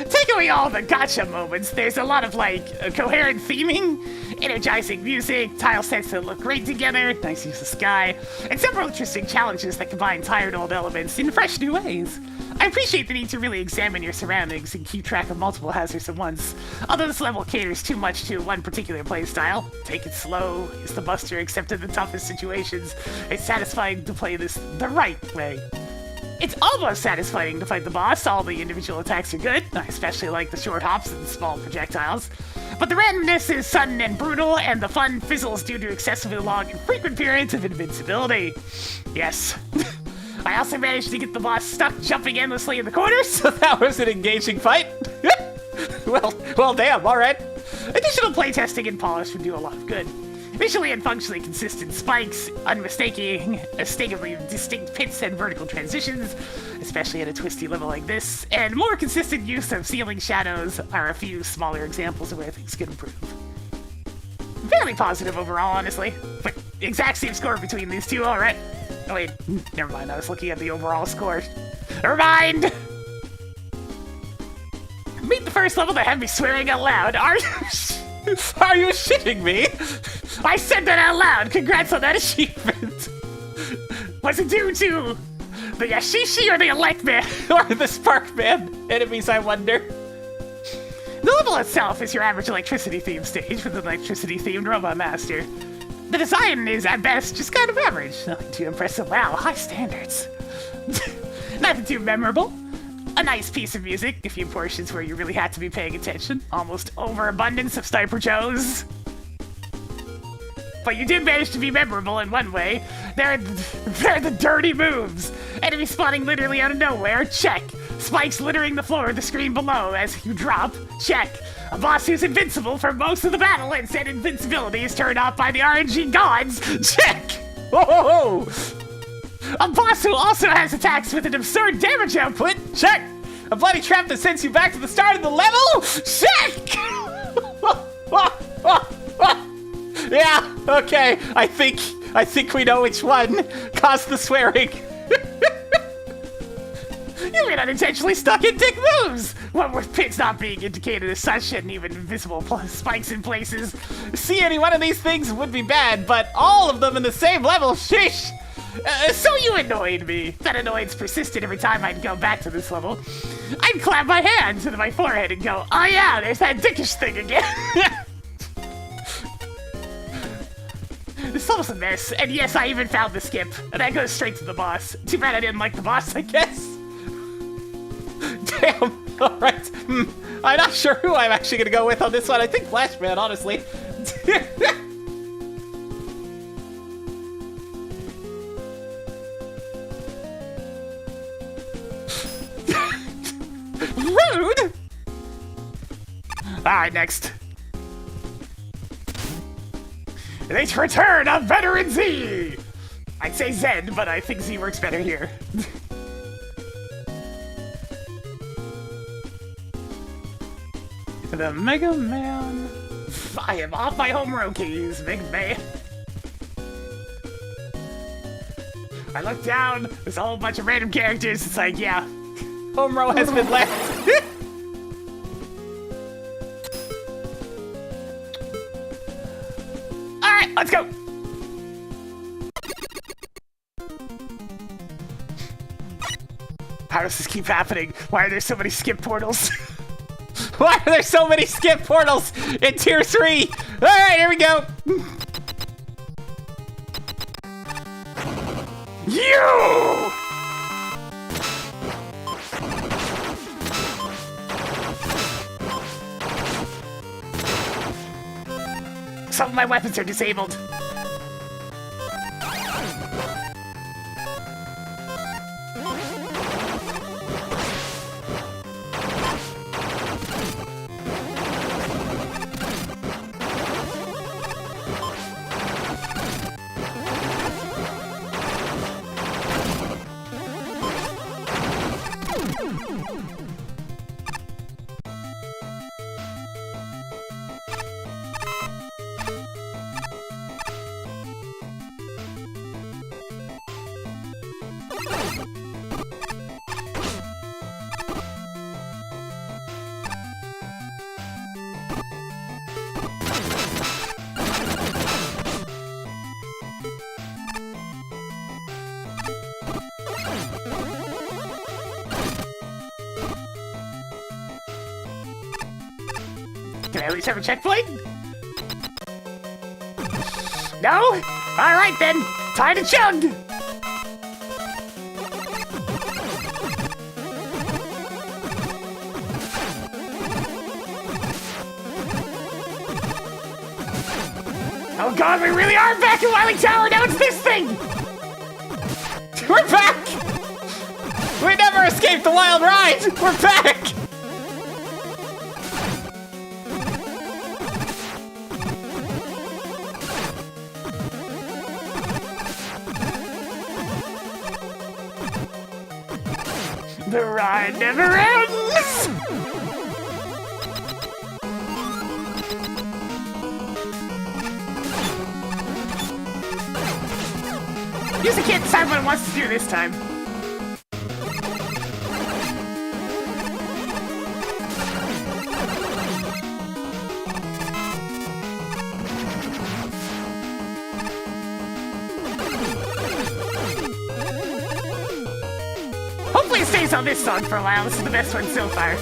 Take away all the gotcha moments. There's a lot of coherent theming, energizing music, tile sets that look great together, nice use of sky, and several interesting challenges that combine tired old elements in fresh new ways. I appreciate the need to really examine your surroundings and keep track of multiple hazards at once. Although this level caters too much to one particular playstyle, take it slow, use the buster except in the toughest situations. It's satisfying to play this the right way. It's almost satisfying to fight the boss. All the individual attacks are good. I especially like the short hops and small projectiles. But the randomness is sudden and brutal, and the fun fizzles due to excessively long and frequent periods of invincibility. Yes. I also managed to get the boss stuck jumping endlessly in the corners. So that was an engaging fight. Well, damn, all right. Additional playtesting and polish would do a lot of good. Visually and functionally consistent spikes, unmistakably distinct pits and vertical transitions, especially at a twisty level like this, and more consistent use of ceiling shadows are a few smaller examples of where things can improve. Fairly positive overall, honestly. But exact same score between these two, alright. Oh wait, never mind, I was looking at the overall score. Never mind! Meet the first level that had me swearing out loud. Are you shitting me? I said that out loud! Congrats on that achievement! Was it due to the Yashishi or the Elect Man? Or the Spark Man enemies, I wonder. The level itself is your average electricity-themed stage with an electricity-themed robot master. The design is, at best, just kind of average. Nothing too impressive. Wow, high standards. Nothing too memorable. A nice piece of music, a few portions where you really had to be paying attention. Almost overabundance of Sniper Joes. But you did manage to be memorable in one way. They're the dirty moves. Enemy spawning literally out of nowhere. Check. Spikes littering the floor of the screen below as you drop. Check. A boss who's invincible for most of the battle and said invincibility is turned off by the RNG gods. Check. Whoa! A boss who also has attacks with an absurd damage output. Check. A bloody trap that sends you back to the start of the level. Check. Yeah, okay. I think we know which one caused the swearing. You get unintentionally stuck in dick moves! What with pits not being indicated as such and even invisible spikes in places. See, any one of these things would be bad, but all of them in the same level, sheesh! So you annoyed me. That annoyance persisted every time I'd go back to this level. I'd clap my hand to my forehead and go, oh yeah, there's that dickish thing again. This level's a mess, and yes, I even found the skip, and that goes straight to the boss. Too bad I didn't like the boss, I guess. Damn, alright. I'm not sure who I'm actually gonna go with on this one. I think Flashman, honestly. Rude! Alright, next. It's return of Veteran Z! I'd say Zed, but I think Z works better here. The Mega Man. I am off my home row keys, big man. I look down, there's a whole bunch of random characters. It's like, yeah, Home row has been left. Alright, let's go. How does this keep happening? Why are there so many skip portals? Why are there so many skip portals in Tier 3? Alright, here we go. You! Some of my weapons are disabled. Can I at least have a checkpoint? No? Alright then, time to chug! Oh god, we really are back in Wily Tower, now it's this thing! We're back! We never escaped the wild ride! We're back! The ride never ends! Usually can't decide what it wants to do this time. Hopefully it stays on this song for a while. This is the best one so far.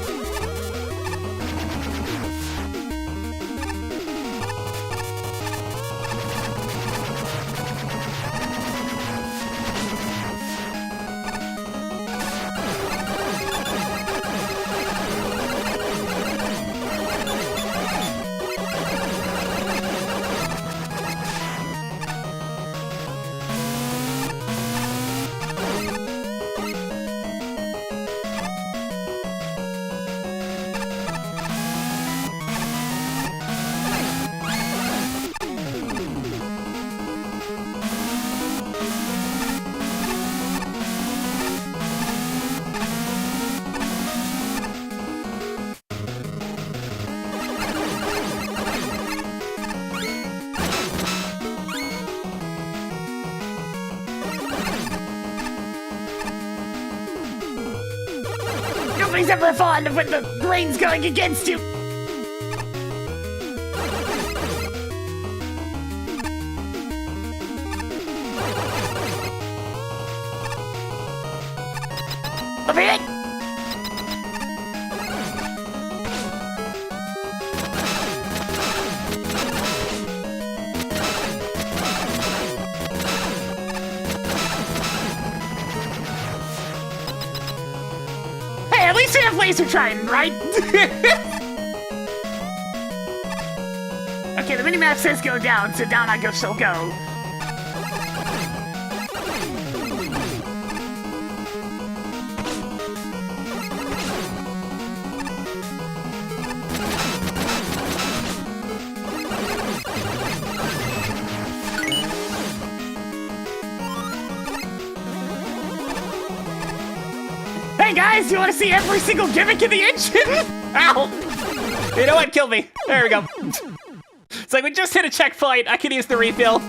Nobody's ever fond of when the rain's going against you. Over here. At least we have laser trident, right? Okay, the minimap says go down, so down I shall go. Hey guys, you want to see every single gimmick in the engine? Ow! You know what? Kill me. There we go. It's like we just hit a checkpoint. I can use the refill.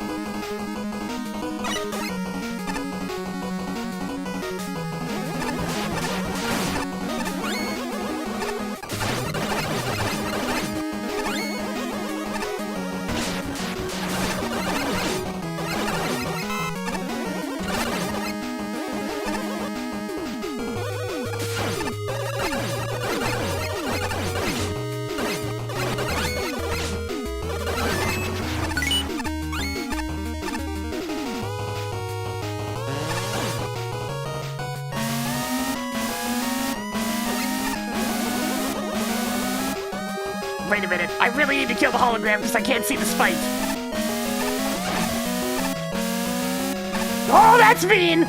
Wait a minute, I really need to kill the hologram because I can't see the spike. Oh, that's mean!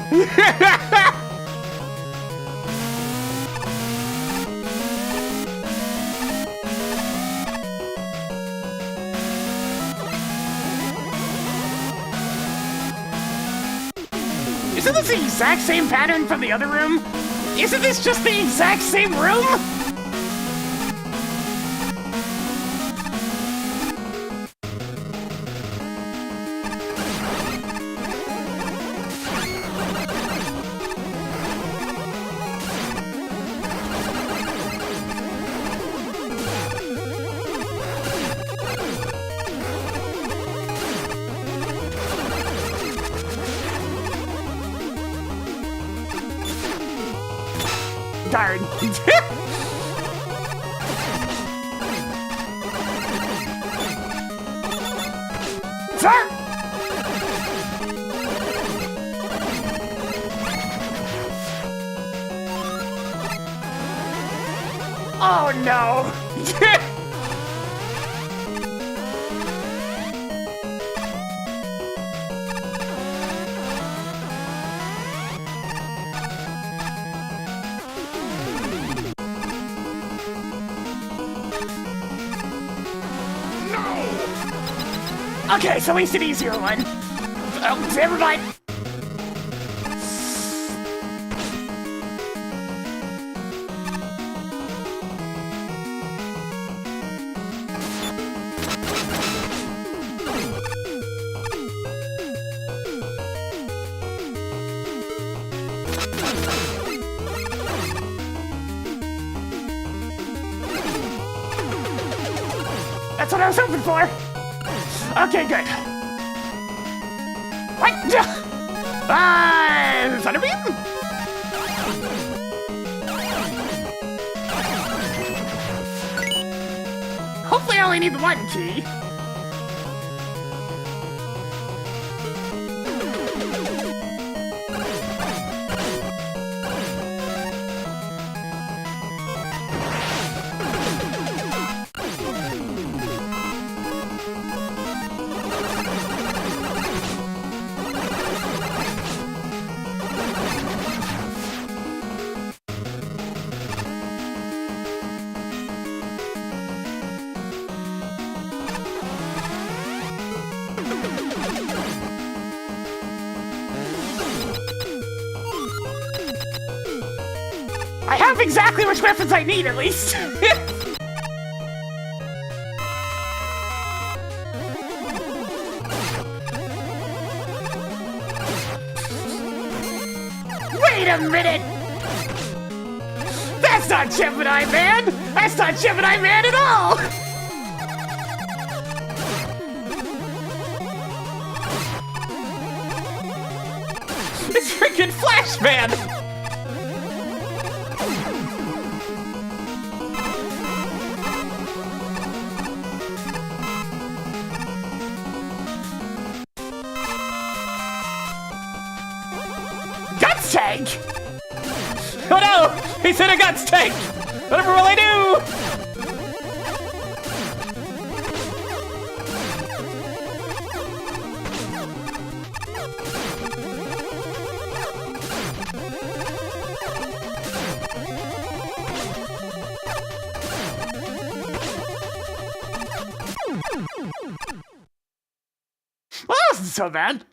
Isn't this the exact same pattern from the other room? Isn't this just the exact same room? Darn. Sir! Oh no! Okay, so at least an easier one. Oh, never mind. That's what I was hoping for. Okay, good. What? Thunder Beam? Hopefully I only need the one key. I have exactly which weapons I need, at least. Wait a minute! That's not Gemini Man! That's not Gemini Man at all! It's freaking Flash Man! Guts tank! Oh no! He's in a guts tank! Whatever will I do? Well, that wasn't so bad.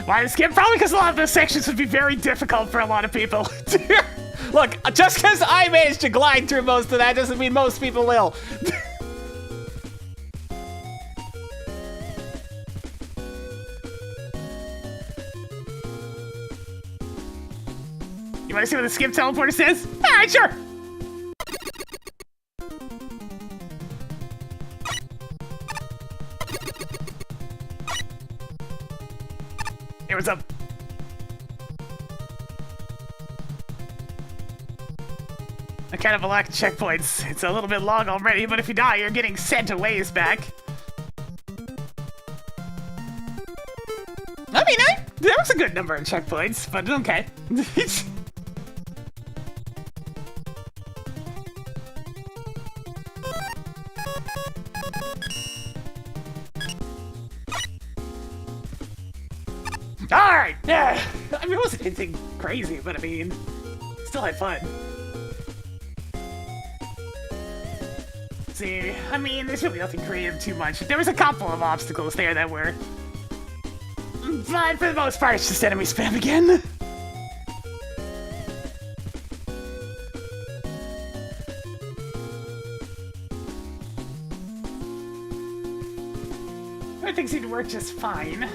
Why to skip? Probably because a lot of those sections would be very difficult for a lot of people. Look, just because I managed to glide through most of that doesn't mean most people will. You want to see what the skip teleporter says? Alright, sure! Hey, what's up? I kind of lack checkpoints. It's a little bit long already, but if you die, you're getting sent a ways back. I mean, there was a good number of checkpoints, but okay. Alright! Yeah. I mean, it wasn't anything crazy, but I mean, still had fun. See, I mean, there's really nothing creative too much. There was a couple of obstacles there that were... But for the most part, it's just enemy spam again. Everything seemed to work just fine.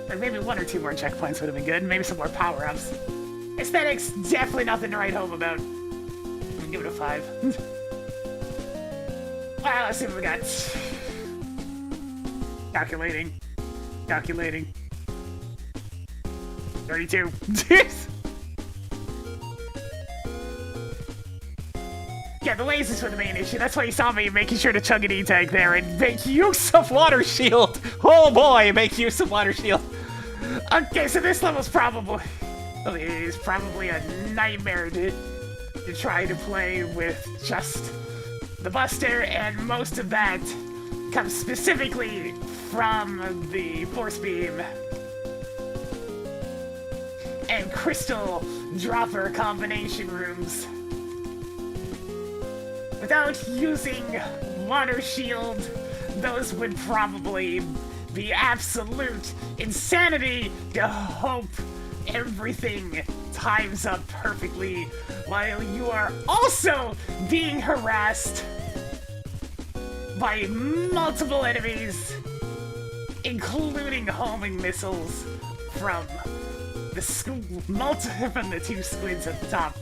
Or maybe one or two more checkpoints would have been good. Maybe some more power-ups. Aesthetics, definitely nothing to write home about. I'm gonna give it a 5. Well, let's see what we got. Calculating. Calculating. 32. Yeah, the lasers were the main issue. That's why you saw me making sure to chug an E-tank there and make use of water shield. Oh boy, make use of water shield. Okay, so this level's probably a nightmare to try to play with just the Buster, and most of that comes specifically from the Force Beam and Crystal Dropper combination rooms. Without using Water Shield, those would probably be absolute insanity to hope everything times up perfectly while you are also being harassed by multiple enemies, including homing missiles from from the two squids at the top.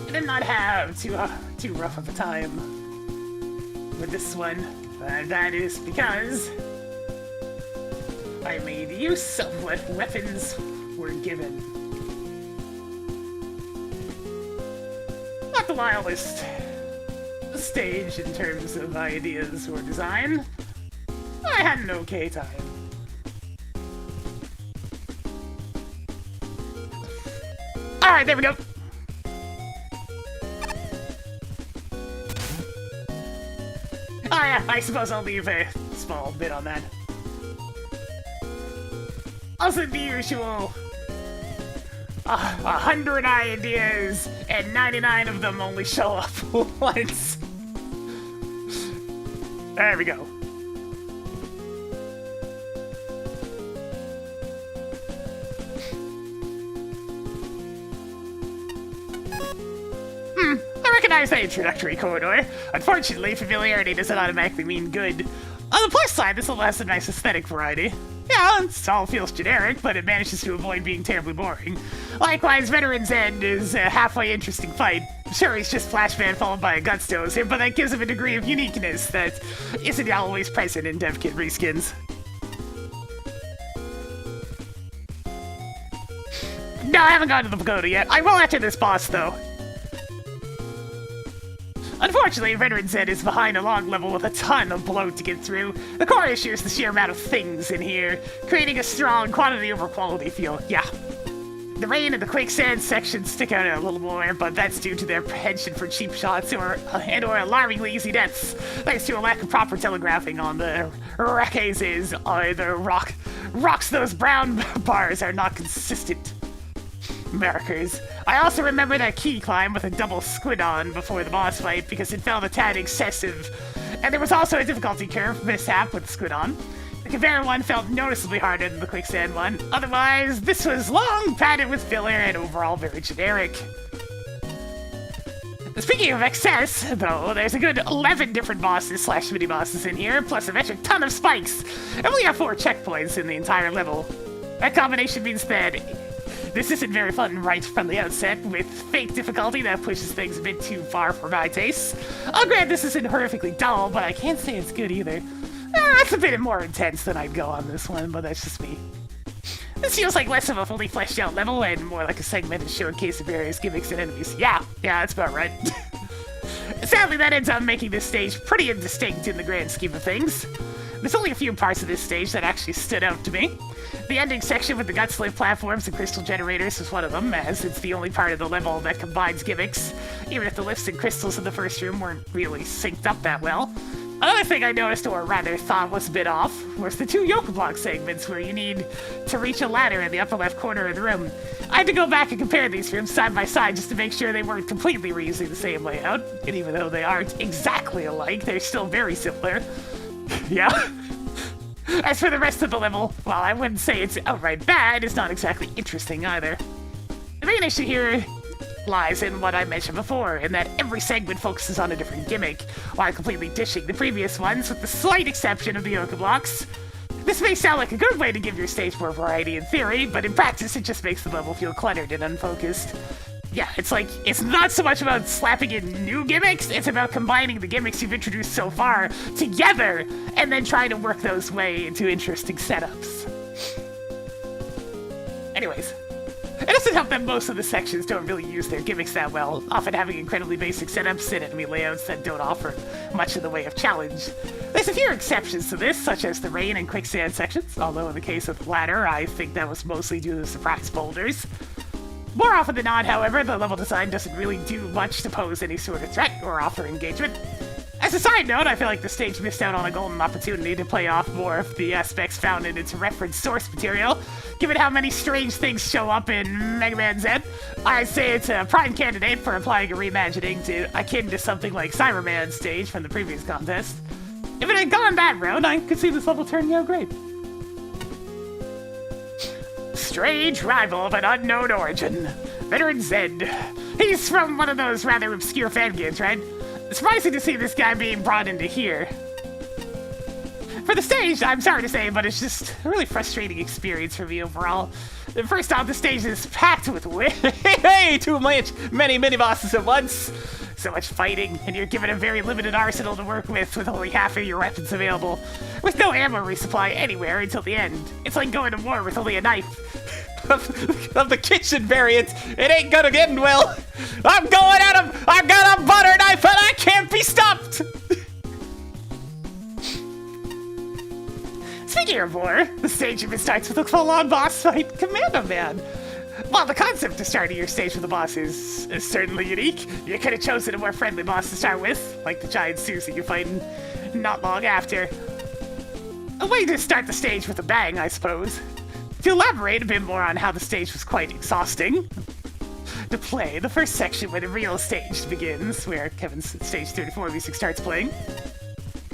I did not have too rough of a time with this one. That is because I made use of what weapons were given. Not the wildest stage in terms of ideas or design. I had an okay time. Alright, there we go. Oh yeah, I suppose I'll leave a small bit on that. Also the usual 100 ideas and 99 of them only show up once. There we go. I recognize the introductory corridor. Unfortunately, familiarity doesn't automatically mean good. On the plus side, this will has a nice aesthetic variety. Yeah, it all feels generic, but it manages to avoid being terribly boring. Likewise, Veteran's End is a halfway interesting fight. Sure, he's just Flashman followed by a Guts Dozer, but that gives him a degree of uniqueness that isn't always present in dev kit reskins. No, I haven't gotten to the pagoda yet. I will after this boss, though. Unfortunately, Veteran's End is behind a long level with a ton of bloat to get through. The core issue is the sheer amount of things in here, creating a strong quantity over quality feel. Yeah. The rain and the quicksand sections stick out a little more, but that's due to their penchant for cheap shots or alarmingly easy deaths, thanks to a lack of proper telegraphing on the cases. The rocks those brown bars are not consistent markers. I also remember that key climb with a double squid on before the boss fight because it felt a tad excessive. And there was also a difficulty curve mishap with the squid on. The conveyor one felt noticeably harder than the quicksand one. Otherwise, this was long, padded with filler, and overall very generic. Speaking of excess, though, there's a good 11 different bosses / mini-bosses in here, plus a metric ton of spikes. And we have 4 checkpoints in the entire level. That combination means that this isn't very fun right from the outset, with fake difficulty that pushes things a bit too far for my tastes. I'll grant this isn't horrifically dull, but I can't say it's good either. It's a bit more intense than I'd go on this one, but that's just me. This feels like less of a fully fleshed out level and more like a segmented showcase of various gimmicks and enemies. Yeah, that's about right. Sadly, that ends up making this stage pretty indistinct in the grand scheme of things. There's only a few parts of this stage that actually stood out to me. The ending section with the gut slave platforms and crystal generators was one of them, as it's the only part of the level that combines gimmicks, even if the lifts and crystals in the first room weren't really synced up that well. Another thing I noticed, or rather thought was a bit off, was the 2 yoke block segments where you need to reach a ladder in the upper left corner of the room. I had to go back and compare these rooms side by side just to make sure they weren't completely reusing the same layout, and even though they aren't exactly alike, they're still very similar. Yeah. As for the rest of the level, while I wouldn't say it's outright bad, it's not exactly interesting either. The main issue here lies in what I mentioned before, in that every segment focuses on a different gimmick, while completely dishing the previous ones, with the slight exception of the yoke blocks. This may sound like a good way to give your stage more variety in theory, but in practice it just makes the level feel cluttered and unfocused. Yeah, it's not so much about slapping in new gimmicks, it's about combining the gimmicks you've introduced so far together, and then trying to work those way into interesting setups. Anyways, it doesn't help that most of the sections don't really use their gimmicks that well, often having incredibly basic setups and enemy layouts that don't offer much in the way of challenge. There's a few exceptions to this, such as the rain and quicksand sections, although in the case of the latter, I think that was mostly due to surprise boulders. More often than not, however, the level design doesn't really do much to pose any sort of threat or offer engagement. As a side note, I feel like the stage missed out on a golden opportunity to play off more of the aspects found in its reference source material. Given how many strange things show up in Mega Man Z, I'd say it's a prime candidate for applying a reimagining to akin to something like Cyberman's stage from the previous contest. If it had gone that route, I could see this level turning out great. Strange rival of an unknown origin. Veteran Zed. He's from one of those rather obscure fan games, right? Surprising to see this guy being brought into here. For the stage, I'm sorry to say, but it's just a really frustrating experience for me overall. First off, the stage is packed with way too many mini-bosses at once. So much fighting, and you're given a very limited arsenal to work with only half of your weapons available, with no ammo resupply anywhere until the end. It's like going to war with only a knife. Of the kitchen variant, it ain't gonna end well. I'm going at him! I've got a butter knife and I can't be stopped! Speaking of war, the stage even starts with a full-on boss fight, Commando Man. While the concept of starting your stage with a boss is certainly unique, you could have chosen a more friendly boss to start with, like the giant Susie you fight not long after. A way to start the stage with a bang, I suppose. To elaborate a bit more on how the stage was quite exhausting, to play the first section where the real stage begins, where Kevin's stage 34 music starts playing,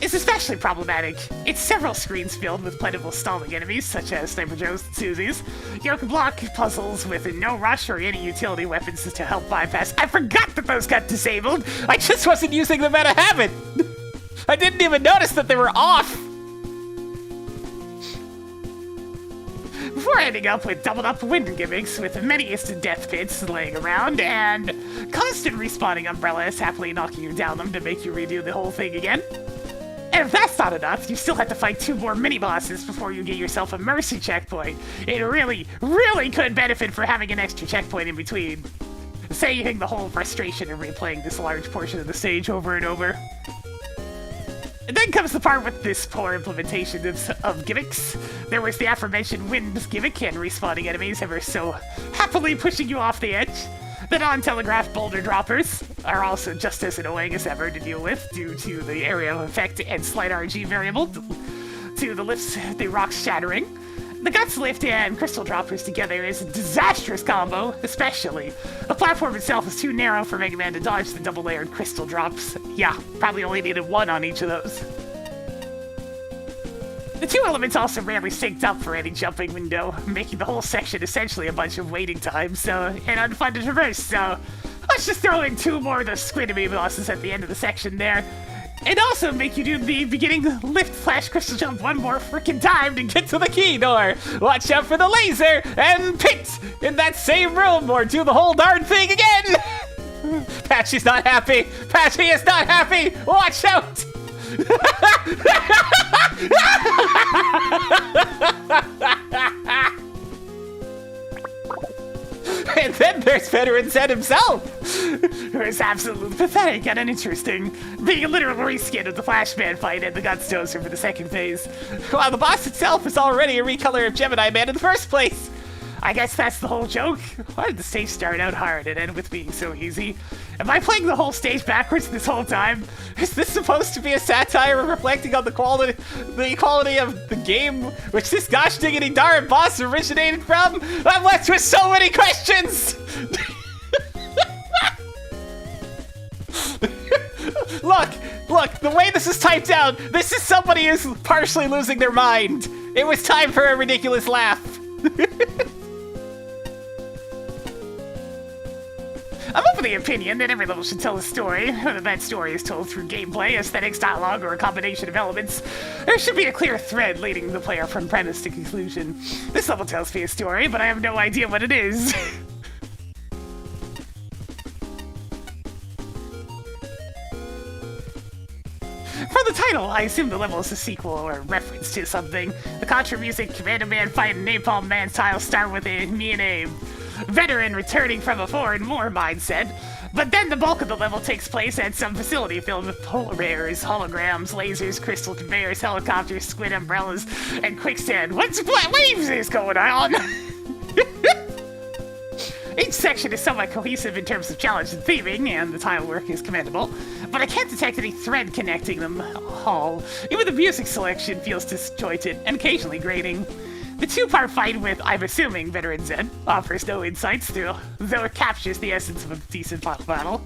is especially problematic. It's several screens filled with plentiful stalling enemies, such as Sniper Joe's and Susie's. You can block puzzles with no rush or any utility weapons to help bypass. I forgot that those got disabled! I just wasn't using them out of habit! I didn't even notice that they were off! Before ending up with doubled up wind gimmicks with many instant death pits laying around and constant respawning umbrellas happily knocking you down them to make you redo the whole thing again. And if that's not enough, you still have to fight 2 more mini-bosses before you get yourself a mercy checkpoint. It really could benefit for having an extra checkpoint in between, saving the whole frustration of replaying this large portion of the stage over and over. And then comes the part with this poor implementation of gimmicks. There was the aforementioned wind gimmick and respawning enemies ever so happily pushing you off the edge. The non-telegraphed boulder droppers are also just as annoying as ever to deal with due to the area of effect and slight RNG variable to the rocks shattering. The Guts Lift and Crystal Droppers together is a disastrous combo, especially. The platform itself is too narrow for Mega Man to dodge the double-layered crystal drops. Yeah, probably only needed 1 on each of those. The 2 elements also rarely synced up for any jumping window, making the whole section essentially a bunch of waiting time, and unfun to traverse, so let's just throw in 2 more of the Squidemy bosses at the end of the section there. And also make you do the beginning lift flash crystal jump 1 more freaking time to get to the key door. Watch out for the laser and pit in that same room or do the whole darn thing again. Patchy's not happy. Patchy is not happy. Watch out. And then there's Veteran Zed himself, who is absolutely pathetic and uninteresting, being a literal reskin of the Flashman fight and the Gunstoner for the second phase, while the boss itself is already a recolor of Gemini Man in the first place. I guess that's the whole joke. Why did the stage start out hard and end with being so easy? Am I playing the whole stage backwards this whole time? Is this supposed to be a satire reflecting on the quality of the game, which this gosh diggity darn boss originated from? I'm left with so many questions! Look, the way this is typed out, this is somebody who's partially losing their mind. It was time for a ridiculous laugh. I'm of the opinion that every level should tell a story, whether that story is told through gameplay, aesthetics, dialogue, or a combination of elements. There should be a clear thread leading the player from premise to conclusion. This level tells me a story, but I have no idea what it is. From the title, I assume the level is a sequel or reference to something. The Contra music, Commando Man fight, and Napalm Man style start with me and a veteran returning from a foreign war mindset, but then the bulk of the level takes place at some facility filled with polar bears, holograms, lasers, crystal conveyors, helicopters, squid umbrellas, and quicksand. What waves is going on? Each section is somewhat cohesive in terms of challenge and theming, and the tile work is commendable, but I can't detect any thread connecting them all. Even the music selection feels disjointed and occasionally grating. The 2-part fight with, I'm assuming, Veteran Zed offers no insights though it captures the essence of a decent final battle.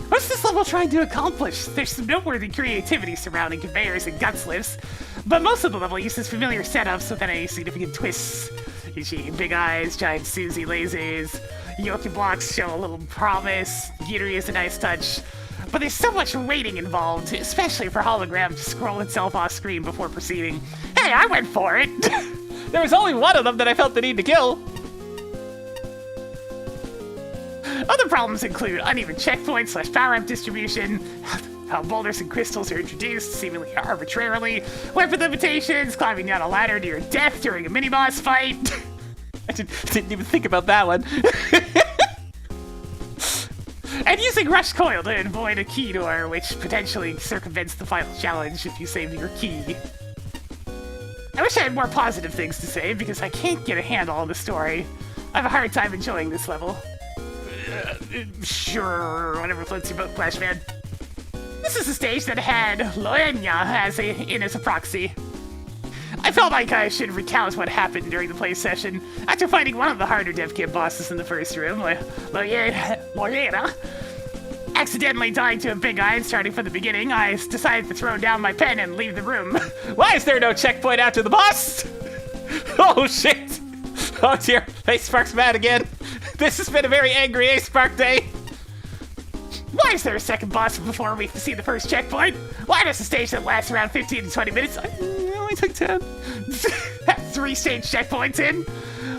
What's this level trying to accomplish? There's some noteworthy creativity surrounding conveyors and gut slips, but most of the level uses familiar setups without any significant twists. You see big eyes, giant Susie lasers, Yoki blocks show a little promise, Gittery is a nice touch, but there's so much waiting involved, especially for hologram to scroll itself off screen before proceeding. Hey, I went for it! There was only one of them that I felt the need to kill. Other problems include uneven checkpoints / power-up distribution, how boulders and crystals are introduced seemingly arbitrarily, weapon limitations, climbing down a ladder to your death during a mini-boss fight. I didn't even think about that one. And using Rush Coil to avoid a key door, which potentially circumvents the final challenge if you save your key. I wish I had more positive things to say, because I can't get a handle on the story. I have a hard time enjoying this level. Sure, whatever floats your boat, Flashman. This is a stage that had Loenya in as a proxy. I felt like I should recount what happened during the play session. After fighting one of the harder dev kit bosses in the first room, Loyena, accidentally dying to a big eye and starting from the beginning, I decided to throw down my pen and leave the room. Why is there no checkpoint after the boss? Oh shit! Oh dear, Ace Spark's mad again. This has been a very angry Ace Spark day. Why is there a second boss before we see the first checkpoint? Why does a stage that lasts around 15 to 20 minutes only took 10? Have 3 stage checkpoints in?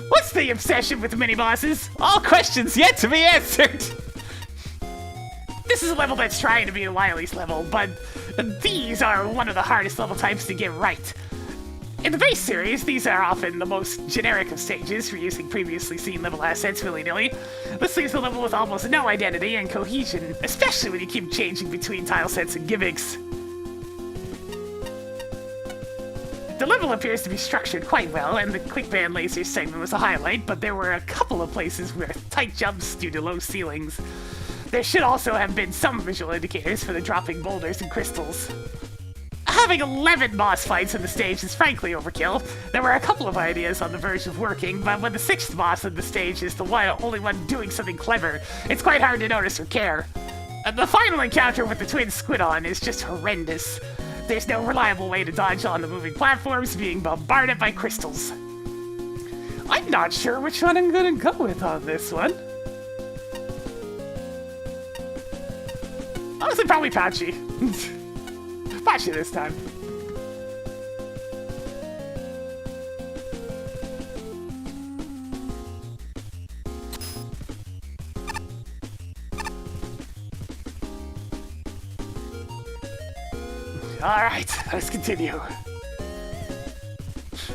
What's the obsession with the mini-bosses? All questions yet to be answered. This is a level that's trying to be a Wily's level, but these are one of the hardest level types to get right. In the base series, these are often the most generic of stages for using previously seen level assets willy-nilly. This leaves the level with almost no identity and cohesion, especially when you keep changing between tile sets and gimmicks. The level appears to be structured quite well, and the quick band laser segment was a highlight, but there were a couple of places with tight jumps due to low ceilings. There should also have been some visual indicators for the dropping boulders and crystals. Having 11 boss fights in the stage is frankly overkill. There were a couple of ideas on the verge of working, but when the 6th boss of the stage is the only one doing something clever, it's quite hard to notice or care. And the final encounter with the twin Squidon is just horrendous. There's no reliable way to dodge on the moving platforms, being bombarded by crystals. I'm not sure which one I'm gonna go with on this one. Honestly, probably Patchy. Patchy this time. Alright, let's continue.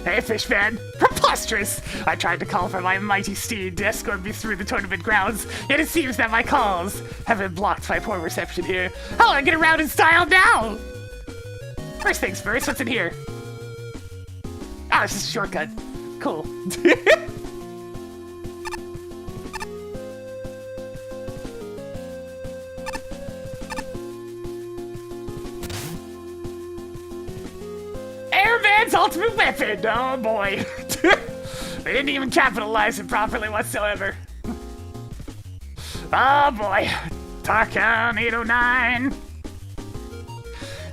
Hey, Fishman! Preposterous! I tried to call for my mighty steed to escort me through the tournament grounds, yet it seems that my calls have been blocked by poor reception here. How will I get around in style now? First things first, what's in here? Oh, it's just a shortcut. Cool. Airman's ultimate weapon! Oh boy. They didn't even capitalize it properly whatsoever. Oh boy. Tarkan 809.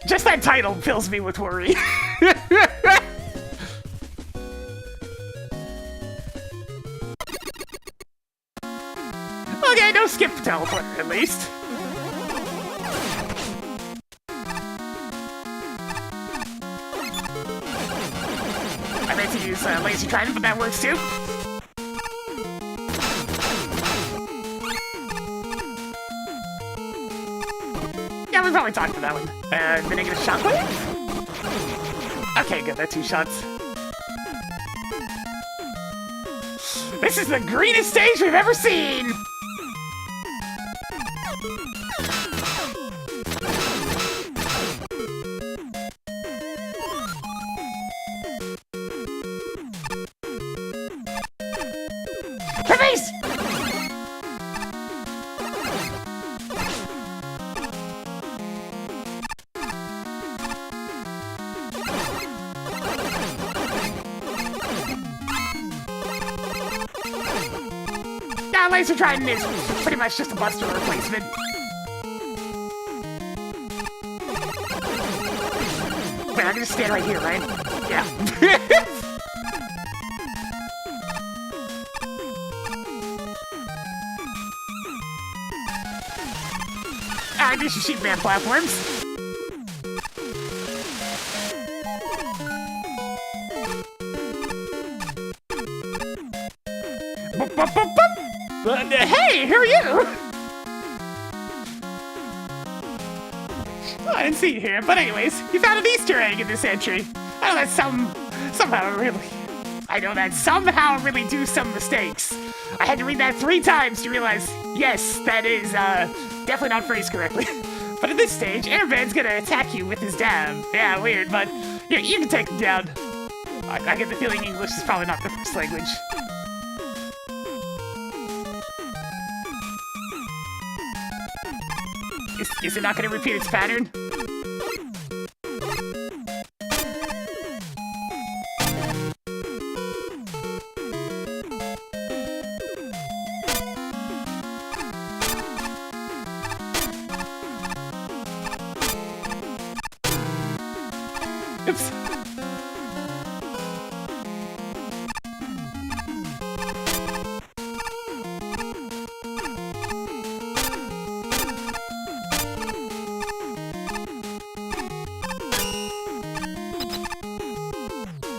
Just that title fills me with worry. Okay, no skip teleporter at least. I meant to use laser trident, but that works too. Yeah, we probably talked about that one. The negative shockwave? Okay, good, that's 2 shots. This is the greenest stage we've ever seen! Hermes! Now, laser trident is pretty much just a buster replacement. Wait, I'm gonna stand right here, right? Yeah. Alright, these are Sheepman platforms. Boop, boop, boop, boop. Hey, who are you? Oh, I didn't see you here, but anyways, you found an Easter egg in this entry. I know that somehow really do some mistakes. I had to read that 3 times to realize, yes, that is definitely not phrased correctly. But at this stage, Airman's gonna attack you with his dab. Yeah, weird, but yeah, you can take him down. I get the feeling English is probably not the first language. Is it not gonna repeat its pattern? Oops.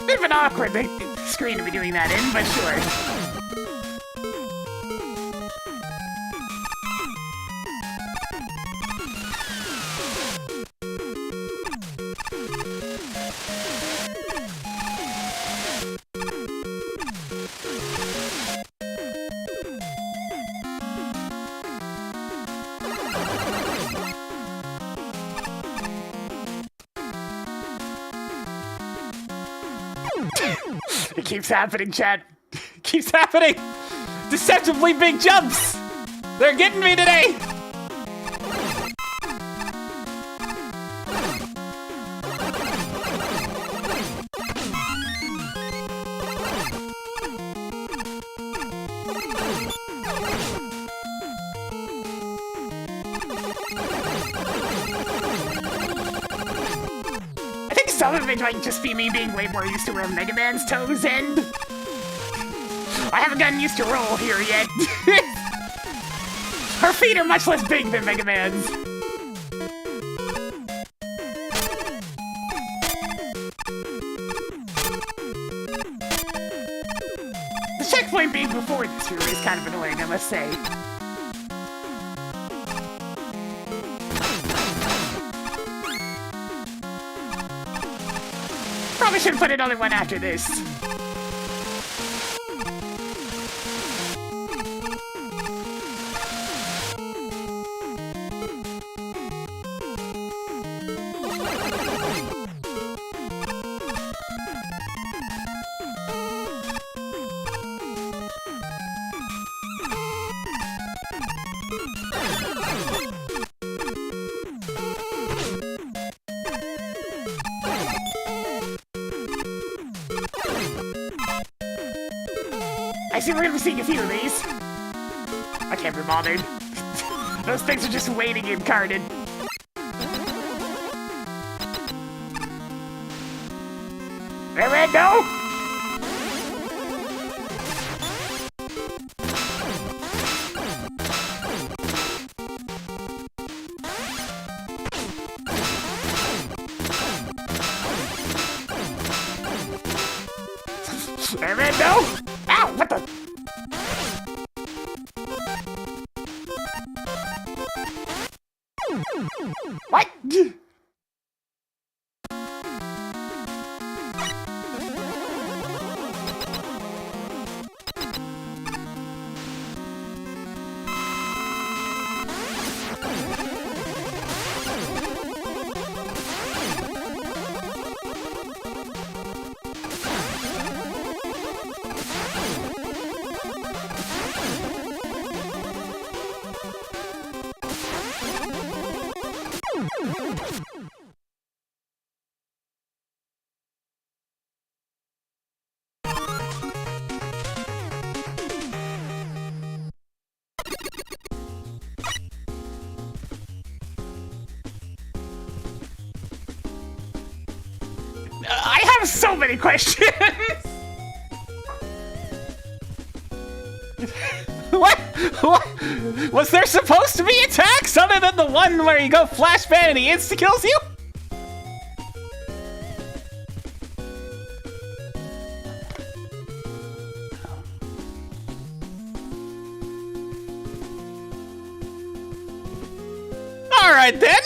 Bit of an awkward screen to be doing that in, but sure. It keeps happening, chat. It keeps happening. Deceptively big jumps. They're getting me today. Some of it might just be me being way more used to where Mega Man's toes end. I haven't gotten used to roll here yet. Her feet are much less big than Mega Man's. The checkpoint being before this room is kind of annoying, I must say. Probably should put another one after this. I see we're gonna be seeing a few of these. I can't be bothered. Those things are just waiting incarnate. There we go! There we go! Ow! What the? What? I have so many questions! What? Was there supposed to be attacks? tricks other than the one where you go flashbang and he insta-kills you? Alright then!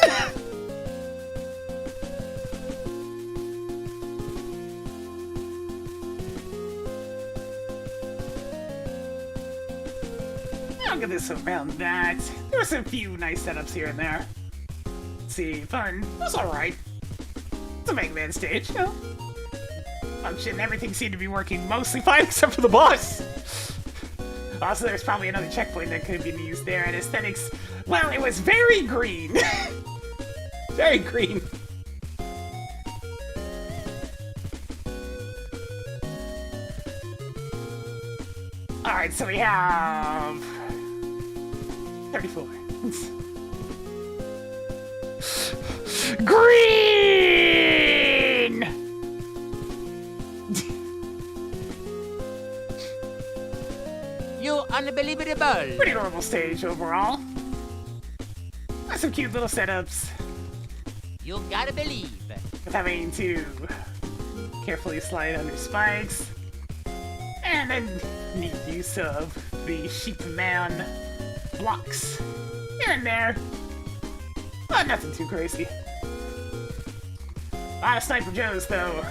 I'll get this around that. There were some few nice setups here and there. Let's see, fun. That's alright. It's a Mega Man stage, you know. Function, everything seemed to be working mostly fine except for the boss. Also, there's probably another checkpoint that could have been used there, and aesthetics, well, it was very green. Very green. Alright, so we have 34. Green! You unbelievable! Pretty normal stage overall. Got some cute little setups. You gotta believe. With having to carefully slide under spikes. And then neat use of the sheep man blocks here and there. But nothing too crazy. A lot of Sniper Joes though.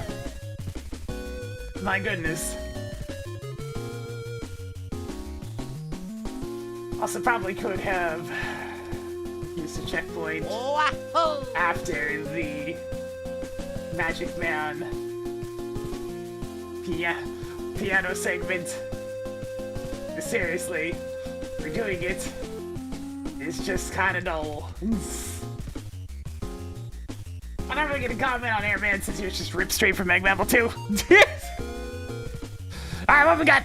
My goodness. Also probably could have used a checkpoint after the Magic Man piano segment. But seriously, redoing it is just kind of dull. I'm not really gonna comment on Airman since he was just ripped straight from MAGMML3. Alright, what we got?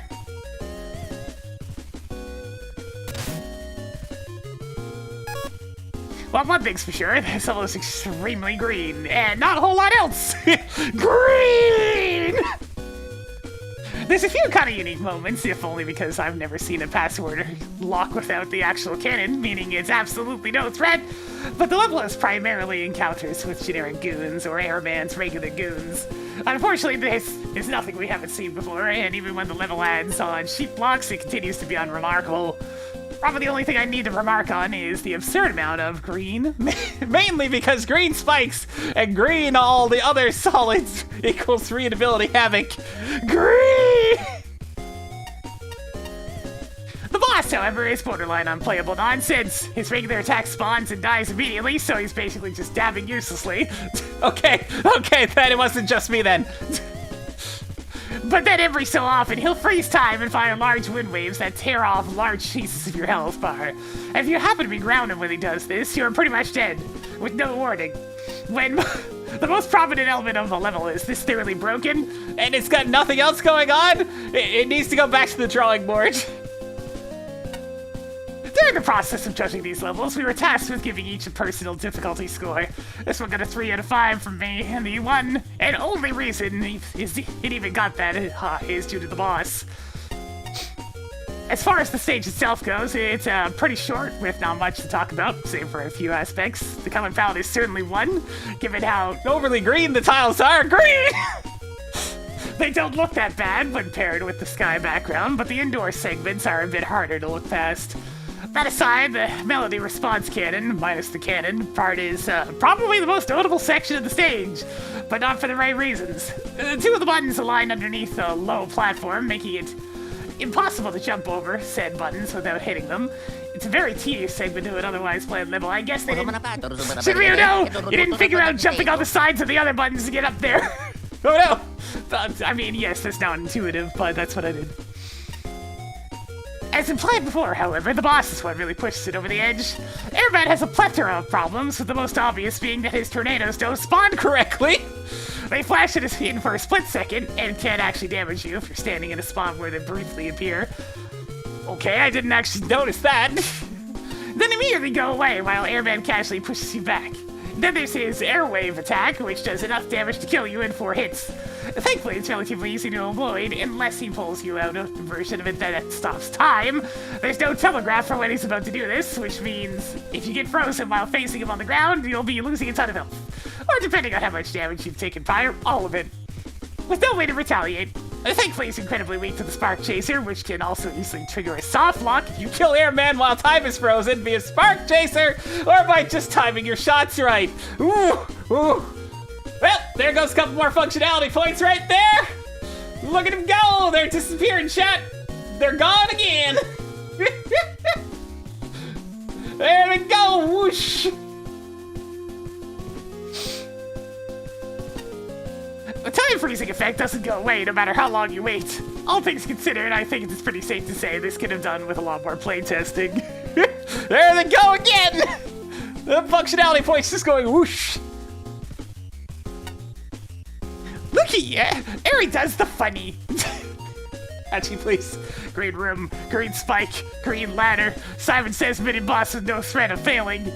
Well, one thing's for sure, this level is extremely green, and not a whole lot else! Green! There's a few kind of unique moments, if only because I've never seen a password lock without the actual cannon, meaning it's absolutely no threat. But the level is primarily encounters with generic goons or Airman's regular goons. Unfortunately, this is nothing we haven't seen before, and even when the level ends on sheep blocks, it continues to be unremarkable. Probably the only thing I need to remark on is the absurd amount of green. Mainly because green spikes and green all the other solids equals readability havoc. Green! The boss, however, is borderline unplayable nonsense. His regular attack spawns and dies immediately, so he's basically just dabbing uselessly. Okay, then it wasn't just me then. But then every so often, he'll freeze time and fire large wind waves that tear off large pieces of your health bar. And if you happen to be grounded when he does this, you're pretty much dead, with no warning. When the most prominent element of the level is this thoroughly broken, And it's got nothing else going on? It needs to go back to the drawing board. during the process of judging these levels, we were tasked with giving each a personal difficulty score. This one got a 3 out of 5 from me, and the one and only reason it even got that is due to the boss. As far as the stage itself goes, it's pretty short with not much to talk about, save for a few aspects. The color palette is certainly one, given how Overly green the tiles are. Green! they don't look that bad when paired with the sky background, but the indoor segments are a bit harder to look past. That aside, the melody response cannon, minus the cannon, part is probably the most notable section of the stage, but not for the right reasons. 2 of the buttons align underneath a low platform, making it impossible to jump over said buttons without hitting them. It's a very tedious segment to an otherwise planned level. I guess they didn't... Shiryu, no! You didn't figure out jumping on the sides of the other buttons to get up there! Oh no! I mean, yes, that's not intuitive, but that's what I did. As implied before, however, the boss is what really pushes it over the edge. Airman has a plethora of problems, with the most obvious being that his tornadoes don't spawn correctly. They flash at his feet for a split second, and can actually damage you if you're standing in a spot where they briefly appear. Okay, I didn't actually notice that. Then immediately go away while Airman casually pushes you back. Then there's his airwave attack, which does enough damage to kill you in 4 hits. Thankfully, it's relatively easy to avoid unless he pulls you out a version of it that stops time. There's no telegraph for when he's about to do this, which means if you get frozen while facing him on the ground, you'll be losing a ton of health. Or depending on how much damage you've taken prior, all of it. With no way to retaliate. Thankfully, he's incredibly weak to the Spark Chaser, which can also easily trigger a soft lock if you Kill Airman while time is frozen via Spark Chaser, or by just timing your shots right. Ooh, ooh. Well, there goes a couple more functionality points right there. Look at him go. They're disappearing, chat. They're gone again. There we go. Whoosh. The time freezing effect doesn't go away no matter how long you wait. All things considered, I think it's pretty safe to say this could have done with a lot more playtesting. There they go again. The functionality points just going whoosh. Looky, Eri does the funny. Actually, please. Green room, green spike, green ladder. Simon says mini boss with no threat of failing.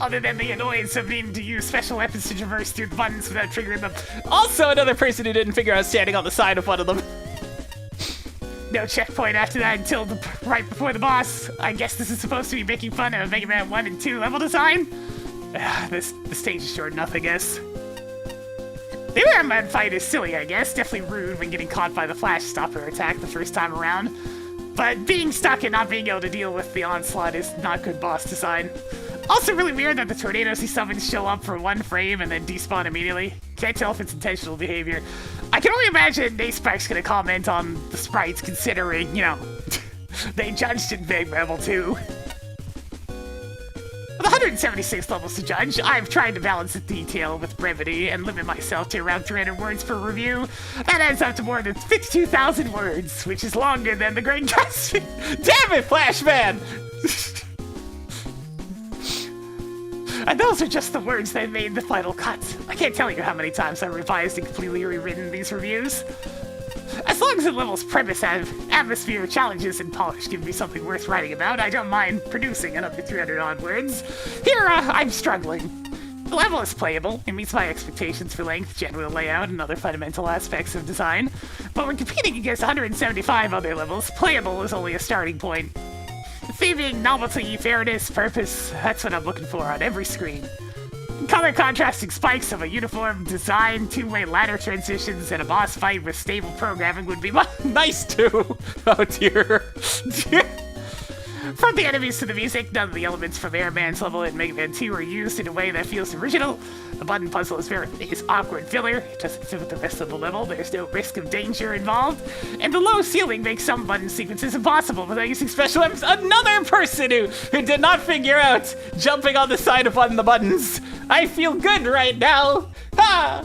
Other than the annoyance of needing to use special weapons to traverse through the buttons without triggering them. Also, another person who didn't figure out standing on the side of one of them. No checkpoint after that until right before the boss. I guess this is supposed to be making fun of Mega Man 1 and 2 level design. The stage is short enough, I guess. The Airman fight is silly, I guess. Definitely rude when getting caught by the flash stopper attack the first time around. But being stuck and not being able to deal with the onslaught is not good boss design. Also really weird that the tornadoes he summons show up for 1 frame and then despawn immediately. Can't tell if it's intentional behavior. I can only imagine NaSpec's gonna comment on the sprites considering, you know, they judged in MAGMML3. With 176 levels to judge, I've tried to balance the detail with brevity and limit myself to around 300 words per review. That adds up to more than 52,000 words, which is longer than the Great Gatsby. Damn it, Flashman! And those are just the words that made the final cut. I can't tell you how many times I've revised and completely rewritten these reviews. As long as the level's premise have atmosphere, challenges, and polish give me something worth writing about, I don't mind producing another 300 odd words. Here, I'm struggling. The level is playable. It meets my expectations for length, general layout, and other fundamental aspects of design. But when competing against 175 other levels, playable is only a starting point. Theming, novelty, fairness, purpose, that's what I'm looking for on every screen. Color contrasting spikes of a uniform design, 2-way ladder transitions, and a boss fight with stable programming would be Nice too. Oh dear. From the enemies to the music, none of the elements from Airman's level in Mega Man 2 are used in a way that feels original. The button puzzle is awkward filler. It doesn't fit with the rest of the level. There's no risk of danger involved. And the low ceiling makes some button sequences impossible without using special weapons. Another person who did not figure out jumping on the side of one of the buttons. I feel good right now. Ah!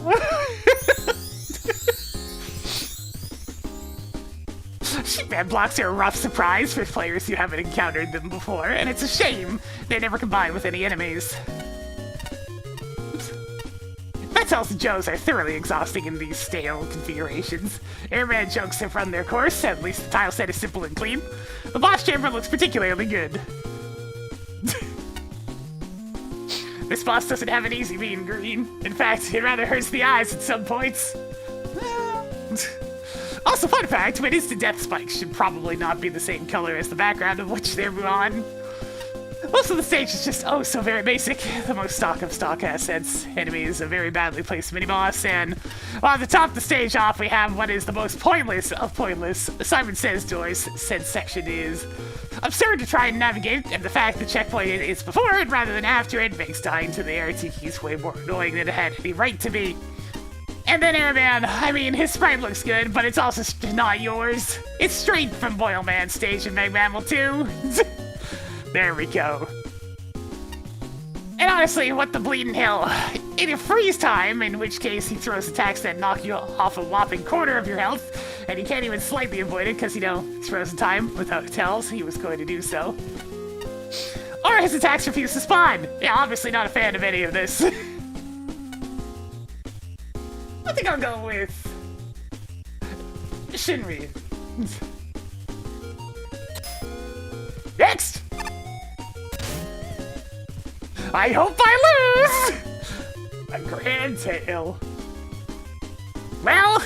Sheepman blocks are a rough surprise for players who haven't encountered them before, and it's a shame they never combine with any enemies. Metals and Joes are thoroughly exhausting in these stale configurations. Airman jokes have run their course, at least the tile set is simple and clean. The boss chamber looks particularly good. This boss doesn't have an easy being green. In fact, it rather hurts the eyes at some points. Also, fun fact, when instant death spikes should probably not be the same color as the background of which they're on. Most of the stage is just oh so very basic. The most stock of stock assets. Enemy is a very badly placed mini-boss, and well, to top the stage off, we have what is the most pointless of pointless. Simon Says Doors said section is absurd to try and navigate, and the fact the checkpoint is before it rather than after it makes dying to the ART keys way more annoying than it had any right to be. And then Airman, I mean, his sprite looks good, but it's also not yours. It's straight from Boilman's stage in MAGMML3. There we go. And honestly, what the bleeding hell? In a freeze time, in which case he throws attacks that knock you off a whopping quarter of your health, and you can't even slightly avoid it because, you know, it's frozen time without tells he was going to do so. Or his attacks refuse to spawn. Yeah, obviously not a fan of any of this. I think I'll go with Shinri. Next! I hope I lose! A grand tale. Well,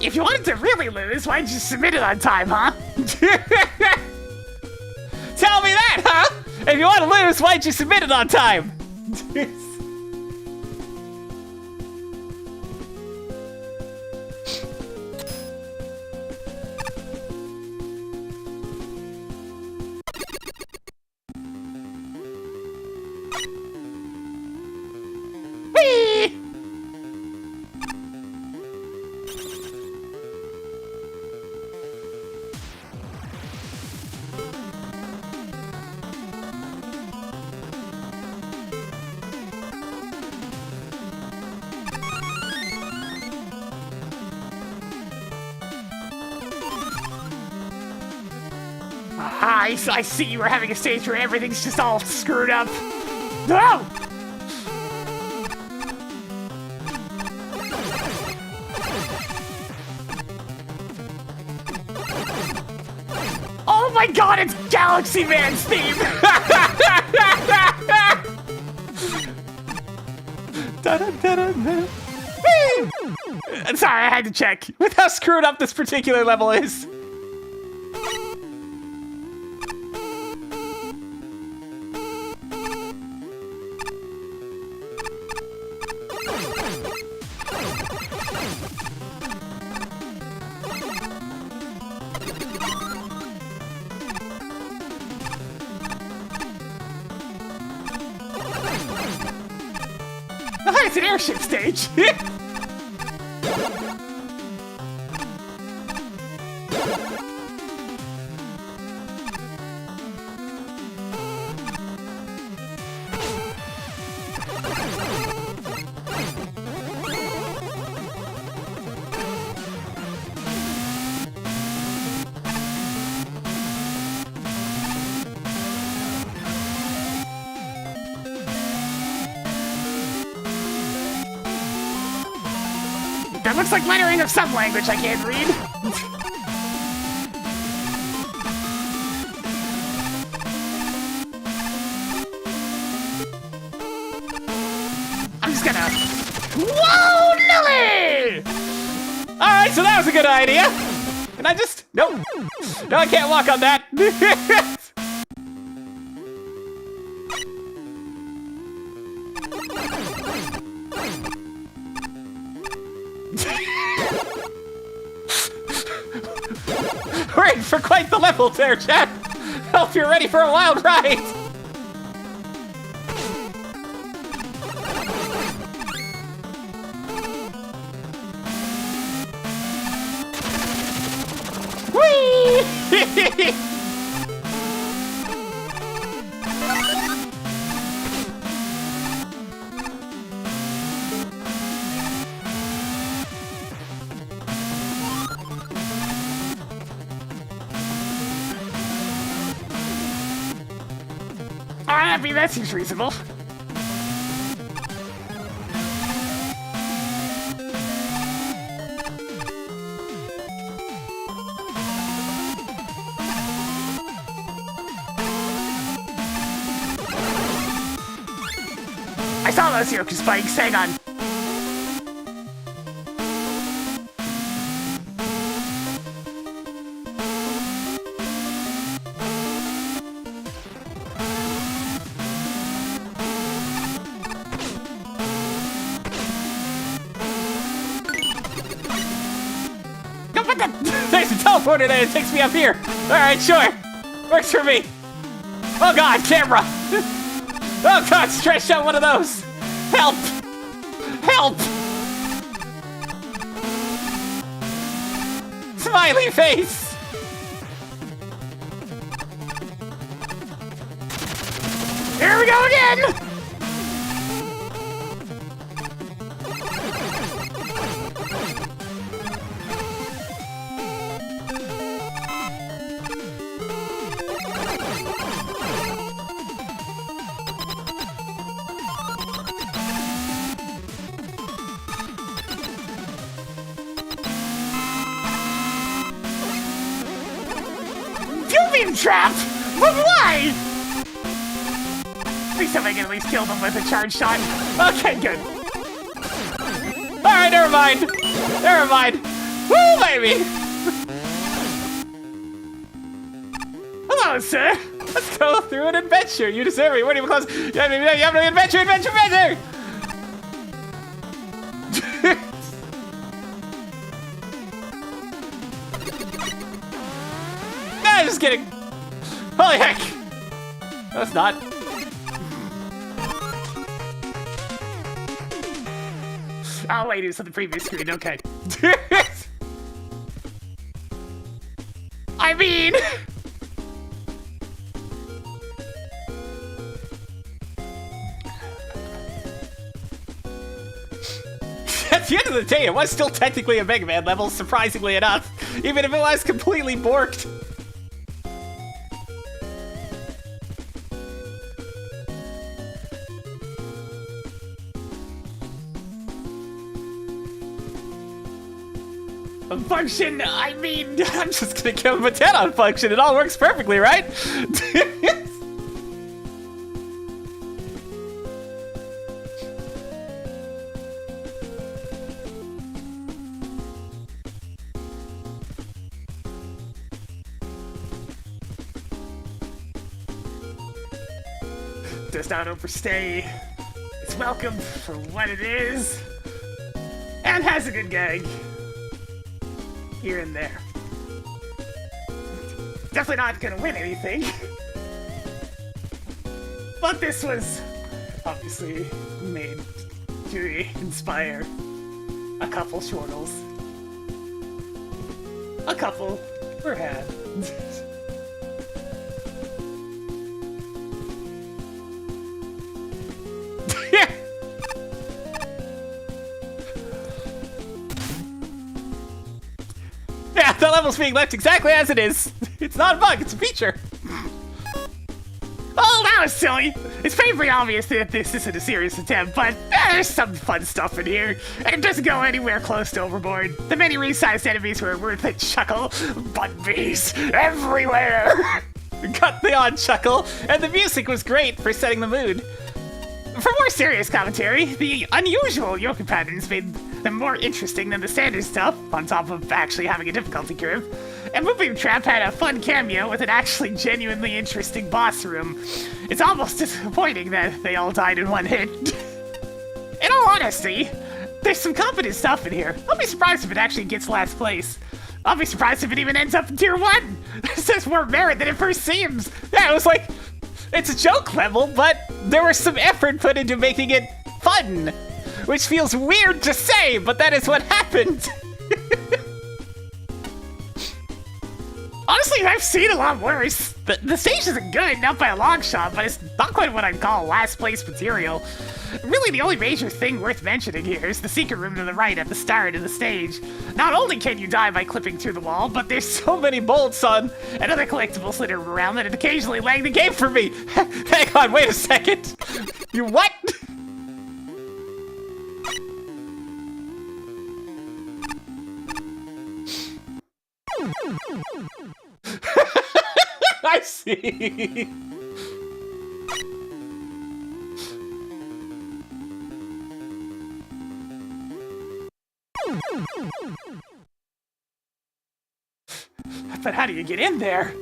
if you wanted to really lose, why'd you submit it on time, huh? Tell me that, huh? If you want to lose, why'd you submit it on time? Whee! I see you were having a stage where everything's just all screwed up. No! Oh my god, it's Galaxy Man's theme! Sorry, I had to check. With how screwed up this particular level is. Oh, it's an airship stage. That looks like lettering of some language I can't read. I'm just gonna... Whoa, Lily! Alright, so that was a good idea. Can I just... Nope. No, I can't walk on that. We're in for quite the level there, chat. Hope you're ready for a wild ride. Whee! I mean, that seems reasonable. I saw those Yoku spikes, hang on. There's a teleporter there that takes me up here. Alright, sure. Works for me. Oh god, camera. Oh god, stretched out one of those. Help. Help. Smiley face. Here we go again! You've been trapped! But why? Please tell me I can at least kill them with a charge shot. Okay, good. Alright, never mind. Never mind. Woo, baby! Hello, sir. Let's go through an adventure. You deserve it. What are you close? You have an adventure, adventure, adventure! Nah, just kidding. Holy heck. That's not. Oh, wait, it's on the previous screen. Okay. I mean... At the end of the day, it was still technically a Mega Man level, surprisingly enough, even if it was completely borked. Function, I mean... I'm just gonna give him a 10 on function. It all works perfectly, right? Does not overstay. It's welcome for what it is. And has a good gag. Here and there. Definitely not gonna win anything. But this was obviously made to inspire a couple shortles. A couple were had. Yeah, the level's being left exactly as it is. It's not a bug, it's a feature. Oh, that was silly. It's painfully obvious that this isn't a serious attempt, but there's some fun stuff in here. And it doesn't go anywhere close to overboard. The many resized enemies were worth a chuckle, but bees everywhere. Got the odd chuckle, and the music was great for setting the mood. For more serious commentary, the unusual yoga patterns made them more interesting than the standard stuff, on top of actually having a difficulty curve. And Moving Trap had a fun cameo with an actually genuinely interesting boss room. It's almost disappointing that they all died in one hit. In all honesty, there's some competent stuff in here. I'll be surprised if it actually gets last place. I'll be surprised if it even ends up in Tier 1! This has more merit than it first seems! Yeah, it was like, it's a joke level, but there was some effort put into making it fun. Which feels weird to say, but that is what happened. Honestly, I've seen a lot worse. The stage isn't good, not by a long shot, but it's not quite what I'd call last place material. Really, the only major thing worth mentioning here is the secret room to the right at the start of the stage. Not only can you die by clipping through the wall, but there's so many bolts on and other collectibles littered around that it occasionally lag the game for me. Hang on, wait a second. You what? I see. But how do you get in there?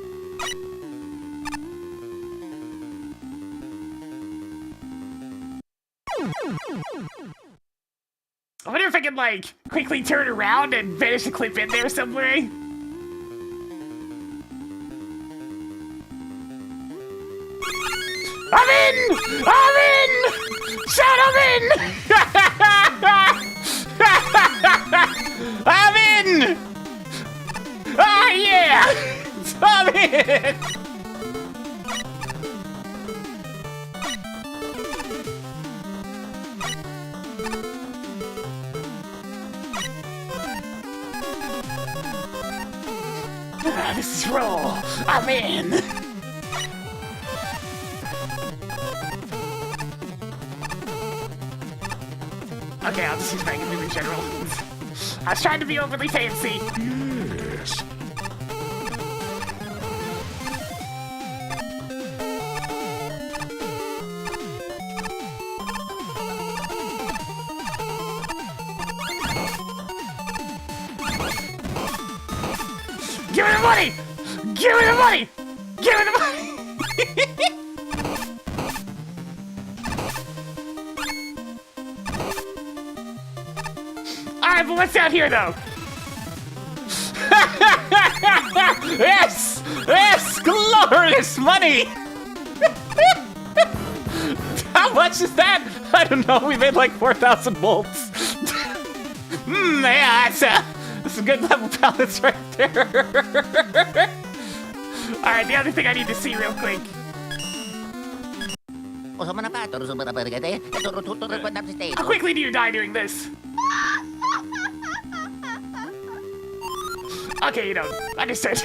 I wonder if I can, like, quickly turn around and finish the clip in there somewhere. I'm in! I'm in! Shout, I'm in! I'm in! Ah, yeah! I'm in! Ah, this is roll. I'm in. Okay, I'll just use MAGMML in general. I was trying to be overly fancy. Yes. the money! Give me the money! Give me the money! Alright, but what's out here, though? Yes! Yes! Glorious money! How much is that? I don't know, we made like 4,000 bolts. Yeah, that's a good level balance right there. Alright, the other thing I need to see real quick. How quickly do you die doing this? Okay, you don't. Understood.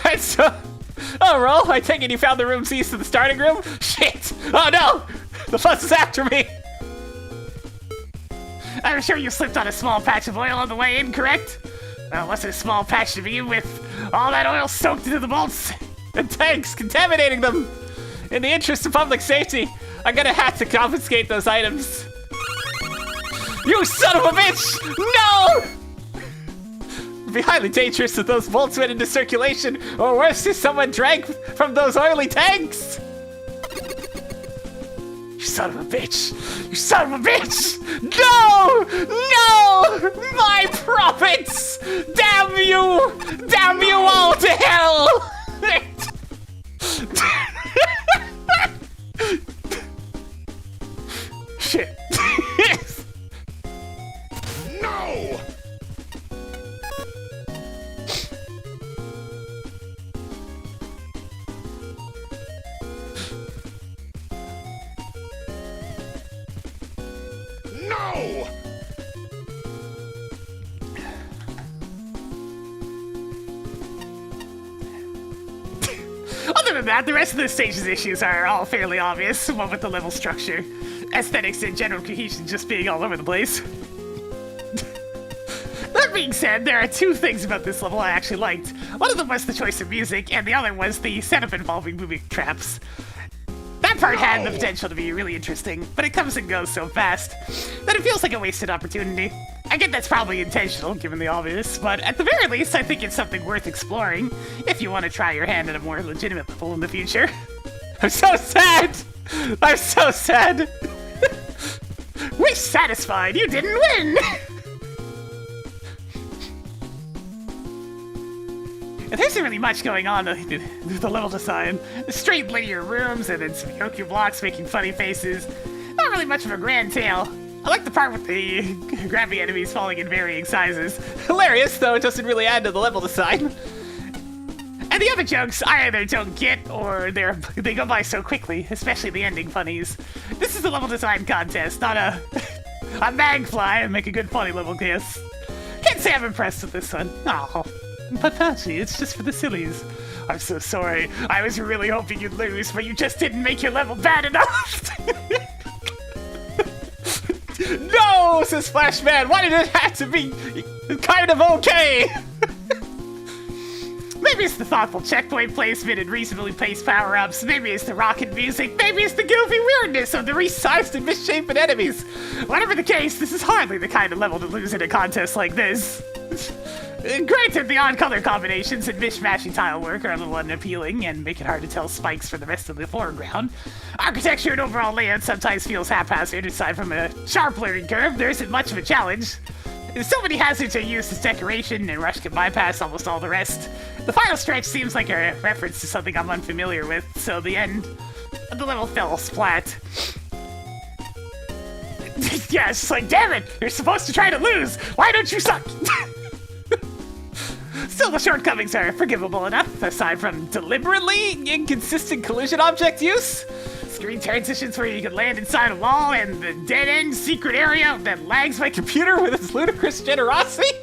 Hey, so... Oh, Roll, I take it you found the rooms east of the starting room? Shit! Oh no! The fuss is after me! I'm sure you slipped on a small patch of oil on the way in, correct? Well, it wasn't a small patch to begin with. All that oil soaked into the bolts. And tanks, contaminating them! In the interest of public safety, I'm gonna have to confiscate those items. You son of a bitch! No! It'd be highly dangerous if those bolts went into circulation, or worse, if someone drank from those oily tanks! You son of a bitch! You son of a bitch! No! No! My profits! Damn you! Damn you all to hell! Shit. No! No! Other than that, the rest of the stage's issues are all fairly obvious, one with the level structure, aesthetics, and general cohesion just being all over the place. That being said, there are two things about this level I actually liked. One of them was the choice of music, and the other was the setup involving moving traps. That part had the potential to be really interesting, but it comes and goes so fast that it feels like a wasted opportunity. I get that's probably intentional, given the obvious, but at the very least, I think it's something worth exploring if you want to try your hand at a more legitimate level in the future. I'm so sad! I'm so sad! Wish satisfied, you didn't win! There isn't really much going on with the level design. Straight linear rooms and then some Yoku blocks making funny faces. Not really much of a grand tale. I like the part with the grabbing enemies falling in varying sizes. Hilarious, though it doesn't really add to the level design. And the other jokes I either don't get or they go by so quickly, especially the ending funnies. This is a level design contest, not a magfly and make a good funny level guess. Can't say I'm impressed with this one. Oh. But Patchy, it's just for the sillies. I'm so sorry. I was really hoping you'd lose, but you just didn't make your level bad enough. No, says Flashman. Why did it have to be kind of okay? Maybe it's the thoughtful checkpoint placement and reasonably paced power-ups. Maybe it's the rocket music. Maybe it's the goofy weirdness of the resized and misshapen enemies. Whatever the case, this is hardly the kind of level to lose in a contest like this. Granted, the odd color combinations and mishmashy tile work are a little unappealing and make it hard to tell spikes from the rest of the foreground. Architecture and overall layout sometimes feels haphazard. Aside from a sharp learning curve, there isn't much of a challenge. So many hazards are used as decoration, and Rush can bypass almost all the rest. The final stretch seems like a reference to something I'm unfamiliar with, so the end of the level fell splat. Yeah, it's just like, damn it! You're supposed to try to lose! Why don't you suck? Still, the shortcomings are forgivable enough, aside from deliberately inconsistent collision object use. Screen transitions where you can land inside a wall, and the dead-end secret area that lags my computer with its ludicrous generosity.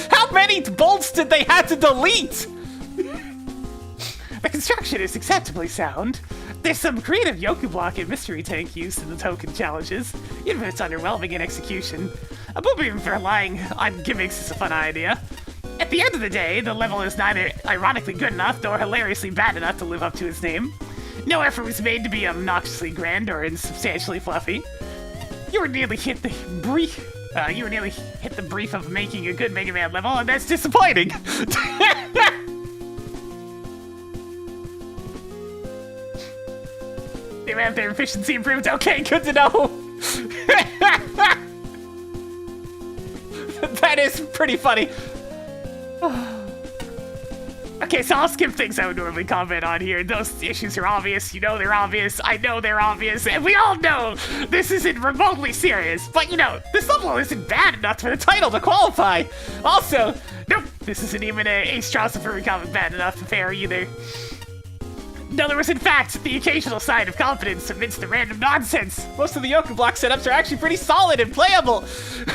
How many bolts did they have to delete? The construction is acceptably sound. There's some creative Yoku block and mystery tank use in the token challenges, even if it's underwhelming in execution. A booby for relying on gimmicks is a fun idea. At the end of the day, the level is neither ironically good enough nor hilariously bad enough to live up to its name. No effort was made to be obnoxiously grand or insubstantially fluffy. You were nearly hit the You nearly hit the brief of making a good Mega Man level, and that's disappointing. They have their efficiency improved. Okay, good to know. That is pretty funny. Okay, so I'll skip things I would normally comment on here. Those issues are obvious. You know they're obvious. I know they're obvious. And we all know this isn't remotely serious. But, you know, this level isn't bad enough for the title to qualify. Also, nope, this isn't even a Strassenberg comic bad enough to fare either. No, there was, in fact, the occasional sign of confidence amidst the random nonsense. Most of the Yoku block setups are actually pretty solid and playable,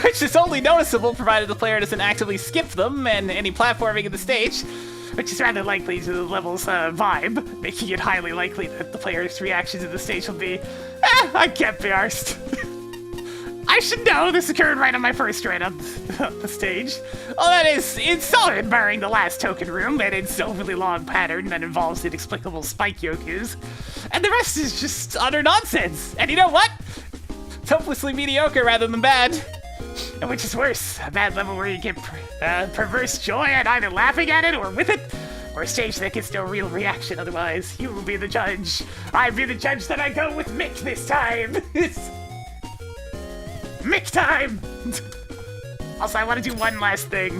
which is only noticeable provided the player doesn't actively skip them and any platforming in the stage. Which is rather likely to the level's vibe, making it highly likely that the player's reaction to the stage will be, I can't be arsed. I should know this occurred right on my first run on the stage. Well, that is, it's solid barring the last token room and its overly long pattern that involves inexplicable spike yokus. And the rest is just utter nonsense. And you know what? It's hopelessly mediocre rather than bad. And which is worse, a bad level where you get perverse joy at either laughing at it or with it, or a stage that gets no real reaction otherwise. You will be the judge. I be the judge that I go with Mick this time. It's Mick time! Also, I want to do one last thing.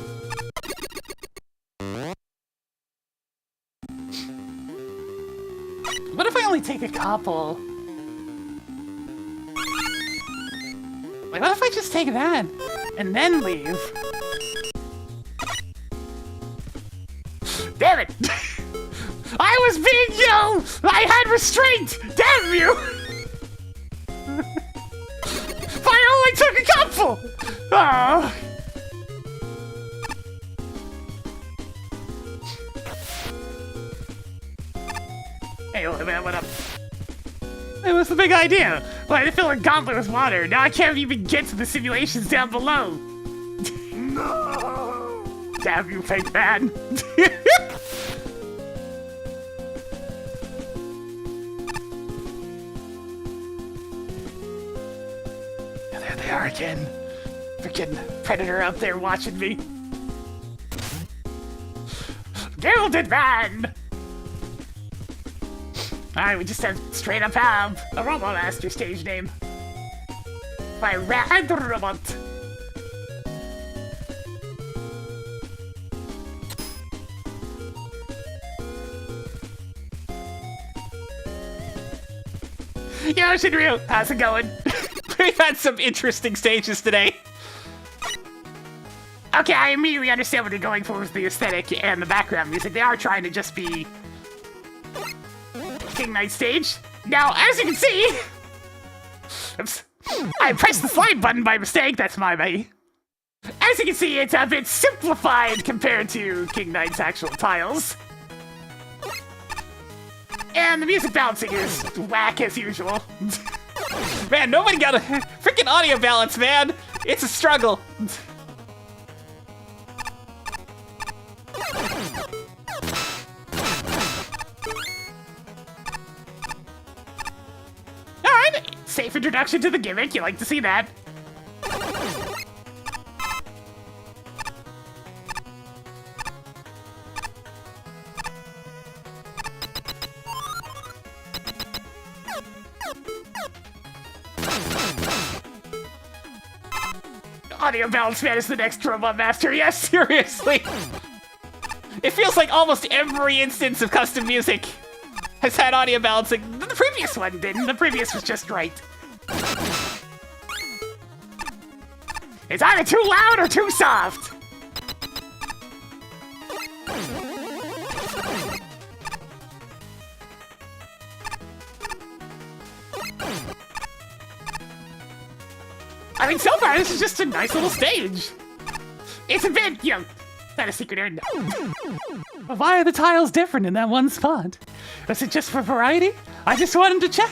What if I only take a couple? Like, what if I just take that and then leave? Damn it! I was being you! I had restraint! Damn you! I only took a couple! Oh. Hey, old man, what up? Hey, what's the big idea? Well, I fill a gauntlet with water. Now I can't even get to the simulations down below. No! Damn you, fake man. There they are again. Freaking predator out there watching me. Gilded Man! Alright, we just have straight up have a Robot Master stage name. By Rad Robot. Yo, Shinryu, how's it going? We've had some interesting stages today. Okay, I immediately understand what they're going for with the aesthetic and the background music. They are trying to just be King Knight stage. Now, as you can see, oops, I pressed the slide button by mistake. That's my bad. As you can see, it's a bit simplified compared to King Knight's actual tiles. And the music balancing is whack as usual. Man, nobody got a freaking audio balance, man. It's a struggle. Alright, safe introduction to the gimmick. You like to see that. Audio Balance Man is the next Robot Master. Yes, seriously. It feels like almost every instance of custom music has had audio balancing. The previous one didn't. The previous was just right. It's either too loud or too soft. I mean, so far, this is just a nice little stage. It's a bit, you know, not a secret area. But why are the tiles different in that one spot? Was it just for variety? I just wanted to check.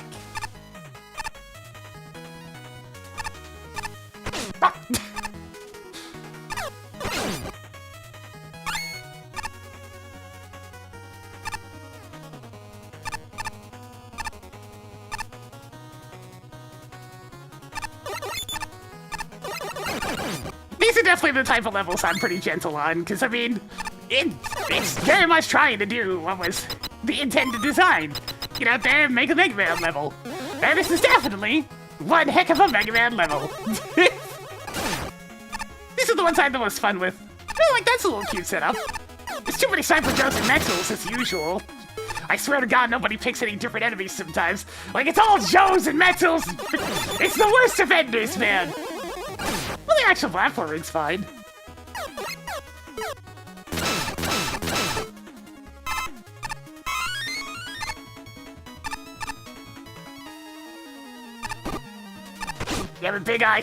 definitely the type of levels I'm pretty gentle on, because, I mean, it's very much trying to do what was the intended design. Get out there and make a Mega Man level. And this is definitely one heck of a Mega Man level. These are the ones I had the most fun with. I feel like that's a little cute setup. There's too many Cyber Joes and Metals as usual. I swear to God, nobody picks any different enemies sometimes. Like, it's all Joes and Metals. It's the worst offenders, man. Well, the actual platforming's fine. You have a big eye.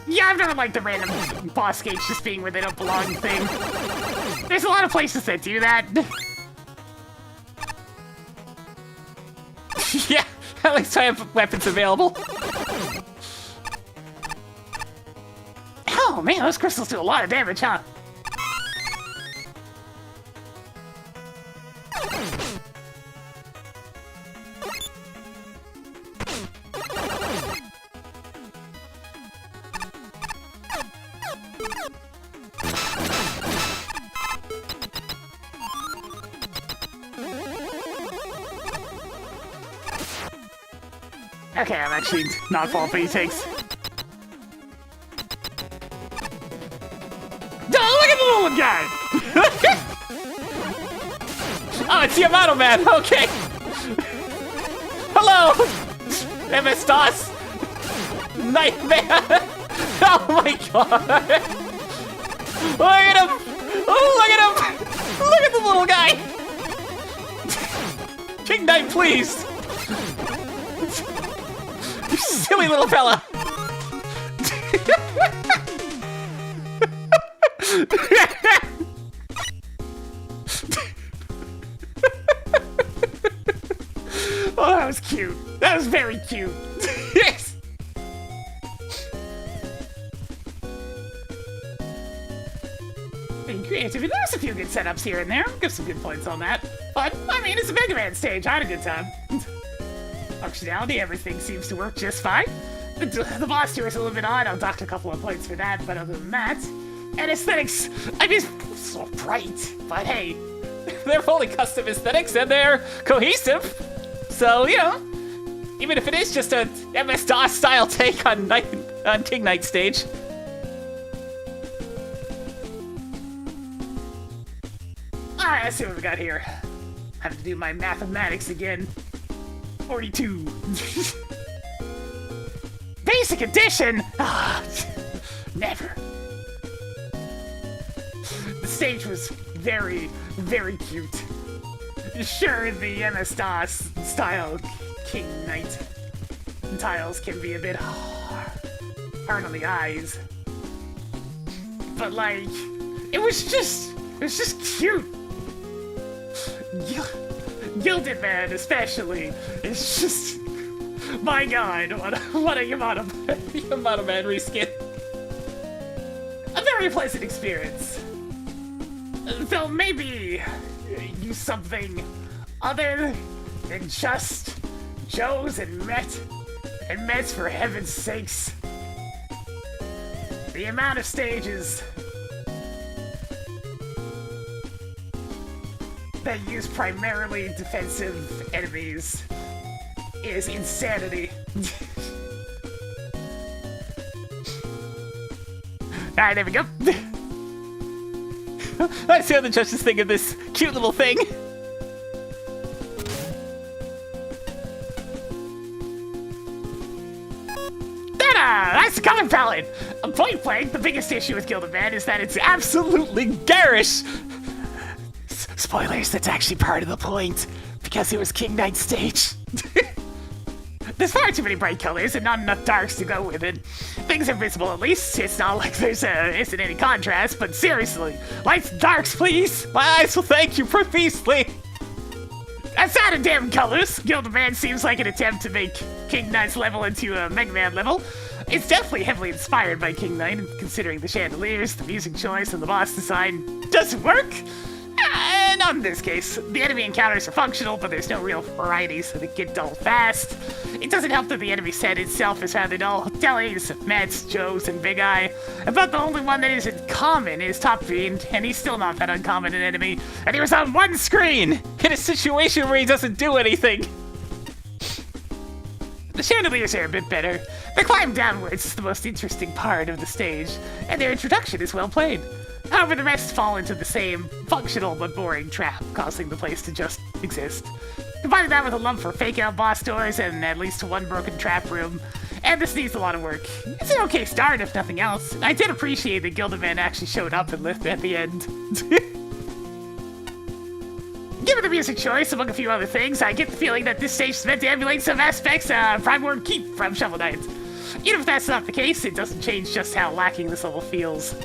Yeah, I've never liked the random boss gates just being where they don't belong thing. There's a lot of places that do that. Yeah, at least I have weapons available. Oh man, those crystals do a lot of damage, huh? Okay, I'm actually not falling for these takes. Oh, look at the little guy! Oh, it's Yamato Man. Okay. Hello, MS-DOS Nightmare. Oh my God. Look at him. Oh, look at him. Look at the little guy. King Knight, please. You silly little fella. Oh, that was cute. That was very cute. Yes. And creativity. There's a few good setups here and there. I'll give some good points on that. But, I mean, it's a Mega Man stage. I had a good time. Functionality, everything seems to work just fine. The boss tour is a little bit odd. I'll dock a couple of points for that, but other than that, and aesthetics, I mean, it's so bright. But hey, They're fully custom aesthetics and they're cohesive. So, you know, even if it is just a MS-DOS style take on King Knight stage. alright, let's see what we got here. Have to do my mathematics again. 42. Basic Edition? Ah, never. The stage was very, very cute. Sure, the MS-DOS style King Knight tiles can be a bit hard on the eyes. But like, it was just cute. Gilded Man especially. It's just, my God, what a Yamato Man reskin. A very pleasant experience. Though maybe use something other than just Joes and Mets for heaven's sakes. The amount of stages that use primarily defensive enemies is insanity. Alright, there we go. Let's see how the judges think of this cute little thing. That's the color palette! Point blank, the biggest issue with Gilded Man is that it's Absolutely garish. spoilers, that's actually part of the point, because it was King Knight's stage. There's far too many bright colors and not enough darks to go with it. Things are visible at least. It's not like there's isn't any contrast, but seriously, lights and darks, please. My eyes will thank you profusely. Outside of damn colors, Gilderman seems like an attempt to make King Knight's level into a Mega Man level. It's definitely heavily inspired by King Knight, considering the chandeliers, the music choice, and the boss design. Does it work? Not in this case. The enemy encounters are functional, but there's no real variety, so they get dull fast. It doesn't help that the enemy set itself is rather dull. Dellys, Mets, Joes, and Big Eye. About the only one that isn't common is Top Fiend, and he's still not that uncommon an enemy. And he was on one screen! In a situation where he doesn't do anything. The chandeliers are a bit better. The climb downwards is the most interesting part of the stage, and their introduction is well played. However, the rest fall into the same functional but boring trap, causing the place to just exist. Combining that with a lump for fake-out boss doors and at least one broken trap room, and this needs a lot of work. It's an okay start, if nothing else. I did appreciate that Gilderman actually showed up and lived at the end. Given the music choice, among a few other things, I get the feeling that this stage is meant to emulate some aspects of Primordial Keep from Shovel Knight. Even if that's not the case, it doesn't change just how lacking this level feels.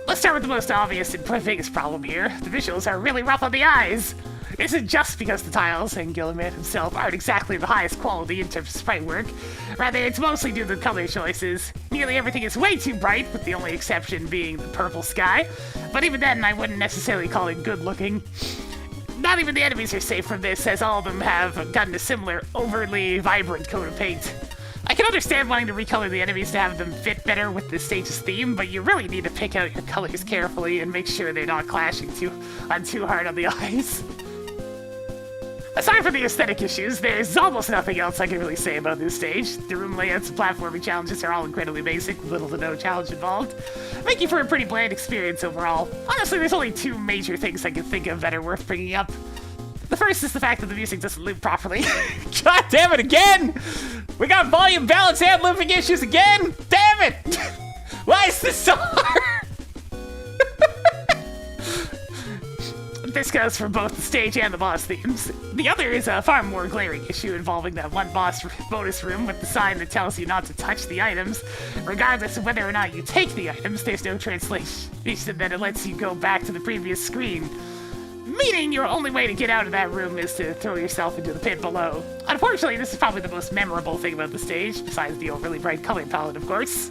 Let's start with the most obvious and biggest problem here. The visuals are really rough on the eyes. It isn't just because the tiles and Gilderman himself aren't exactly the highest quality in terms of sprite work. Rather, it's mostly due to the color choices. Nearly everything is way too bright, with the only exception being the purple sky. But even then, I wouldn't necessarily call it good looking. Not even the enemies are safe from this, as all of them have gotten a similar, overly vibrant coat of paint. I can understand wanting to recolor the enemies to have them fit better with the stage's theme, but you really need to pick out your colors carefully and make sure they're not clashing too hard on the eyes. Aside from the aesthetic issues, there's almost nothing else I can really say about this stage. The room layouts and platforming challenges are all incredibly basic, with little to no challenge involved, making for a pretty bland experience overall. Honestly, there's only two major things I can think of that are worth bringing up. The first is the fact that the music doesn't loop properly. God damn it again! We got volume, balance, and looping issues again! Damn it! Why is this so hard? This goes for both the stage and the boss themes. The other is a far more glaring issue involving that one boss bonus room with the sign that tells you not to touch the items. Regardless of whether or not you take the items, there's no translation that it lets you go back to the previous screen. Meaning your only way to get out of that room is to throw yourself into the pit below. Unfortunately, this is probably the most memorable thing about the stage, besides the overly bright color palette, of course.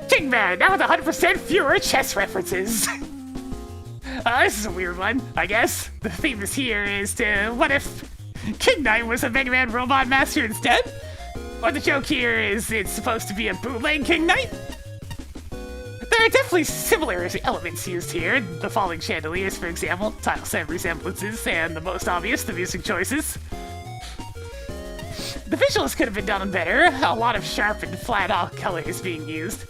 King Man, now with 100% fewer chess references. This is a weird one, I guess. The theme this here is to, what if King Knight was a Mega Man Robot Master instead? Or the joke here is it's supposed to be a bootleg King Knight? There are definitely similar elements used here. The falling chandeliers, for example, tile set resemblances, and the most obvious, the music choices. The visuals could have been done better. A lot of sharp and flat colors being used.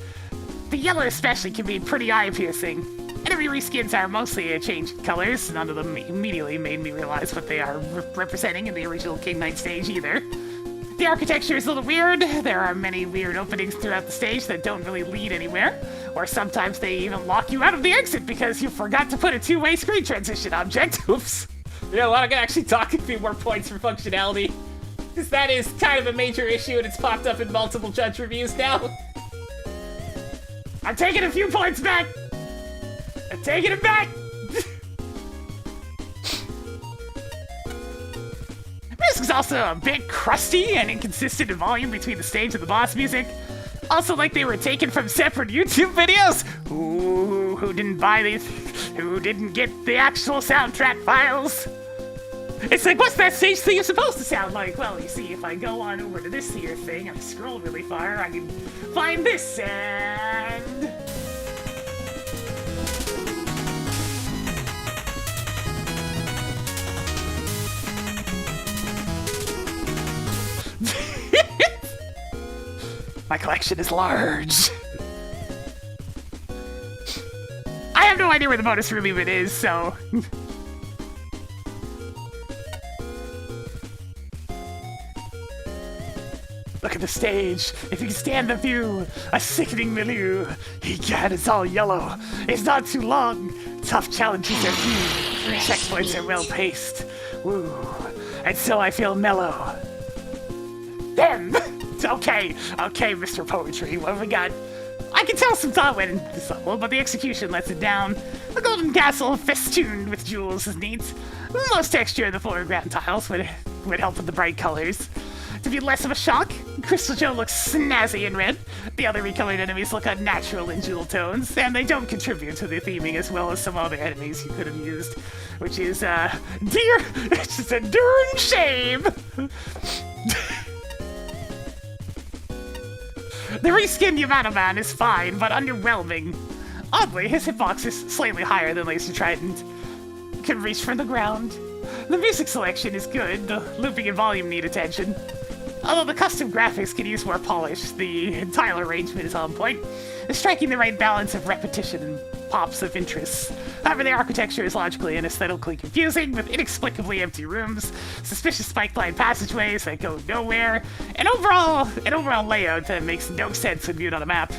The yellow especially can be pretty eye-piercing. Enemy reskins are mostly a change in colors. None of them immediately made me realize what they are representing in the original King Knight stage either. The architecture is a little weird. There are many weird openings throughout the stage that don't really lead anywhere. Or sometimes they even lock you out of the exit because you forgot to put a two-way screen transition object. Oops. You know what, I'm gonna actually talk a few more points for functionality. Because that is kind of a major issue and it's popped up in multiple judge reviews now. I'm taking a few points back! I'm taking it back! Music's also a bit crusty and inconsistent in volume between the stage and the boss music. Also, like they were taken from separate YouTube videos. Ooh, who didn't buy these? Who didn't get the actual soundtrack files? It's like, what's that stage theme supposed to sound like? Well, you see, if I go on over to this here thing and I scroll really far, I can find this and... My collection is large. I have no idea where the bonus room even is, so... Look at the stage. If you can stand the view, a sickening milieu. Egad, it's all yellow. It's not too long. Tough challenges are few. Checkpoints are well paced. Woo. And so I feel mellow. Them! Okay, Mr. Poetry, what have we got? I can tell some thought went into this level, but the execution lets it down. The golden castle festooned with jewels is neat. Most texture of the foreground tiles would help with the bright colors. To be less of a shock, Crystal Joe looks snazzy in red. The other recolored enemies look unnatural in jewel tones, and they don't contribute to the theming as well as some other enemies you could have used, which is, it's just a darn shame. The reskinned Yamada Man is fine, but underwhelming. Oddly, his hitbox is slightly higher than Laser Trident. Can reach from the ground. The music selection is good, the looping and volume need attention. Although the custom graphics can use more polish, the tile arrangement is on point, striking the right balance of repetition and pops of interest. However, the architecture is logically and aesthetically confusing, with inexplicably empty rooms, suspicious spike-line passageways that go nowhere, and overall layout that makes no sense when viewed on a map.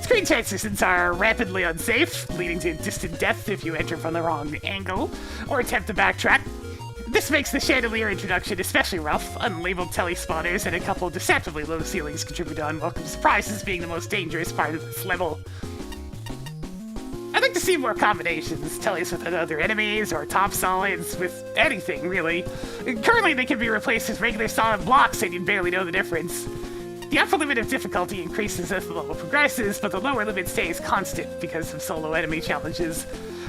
Screen transitions are rapidly unsafe, leading to distant death if you enter from the wrong angle, or attempt to backtrack. This makes the chandelier introduction especially rough. Unlabeled telespotters and a couple of deceptively low ceilings contribute to unwelcome surprises being the most dangerous part of this level. I'd like to see more combinations, tellies with other enemies, or top solids with anything, really. Currently they can be replaced with regular solid blocks and you'd barely know the difference. The upper limit of difficulty increases as the level progresses, but the lower limit stays constant because of solo enemy challenges.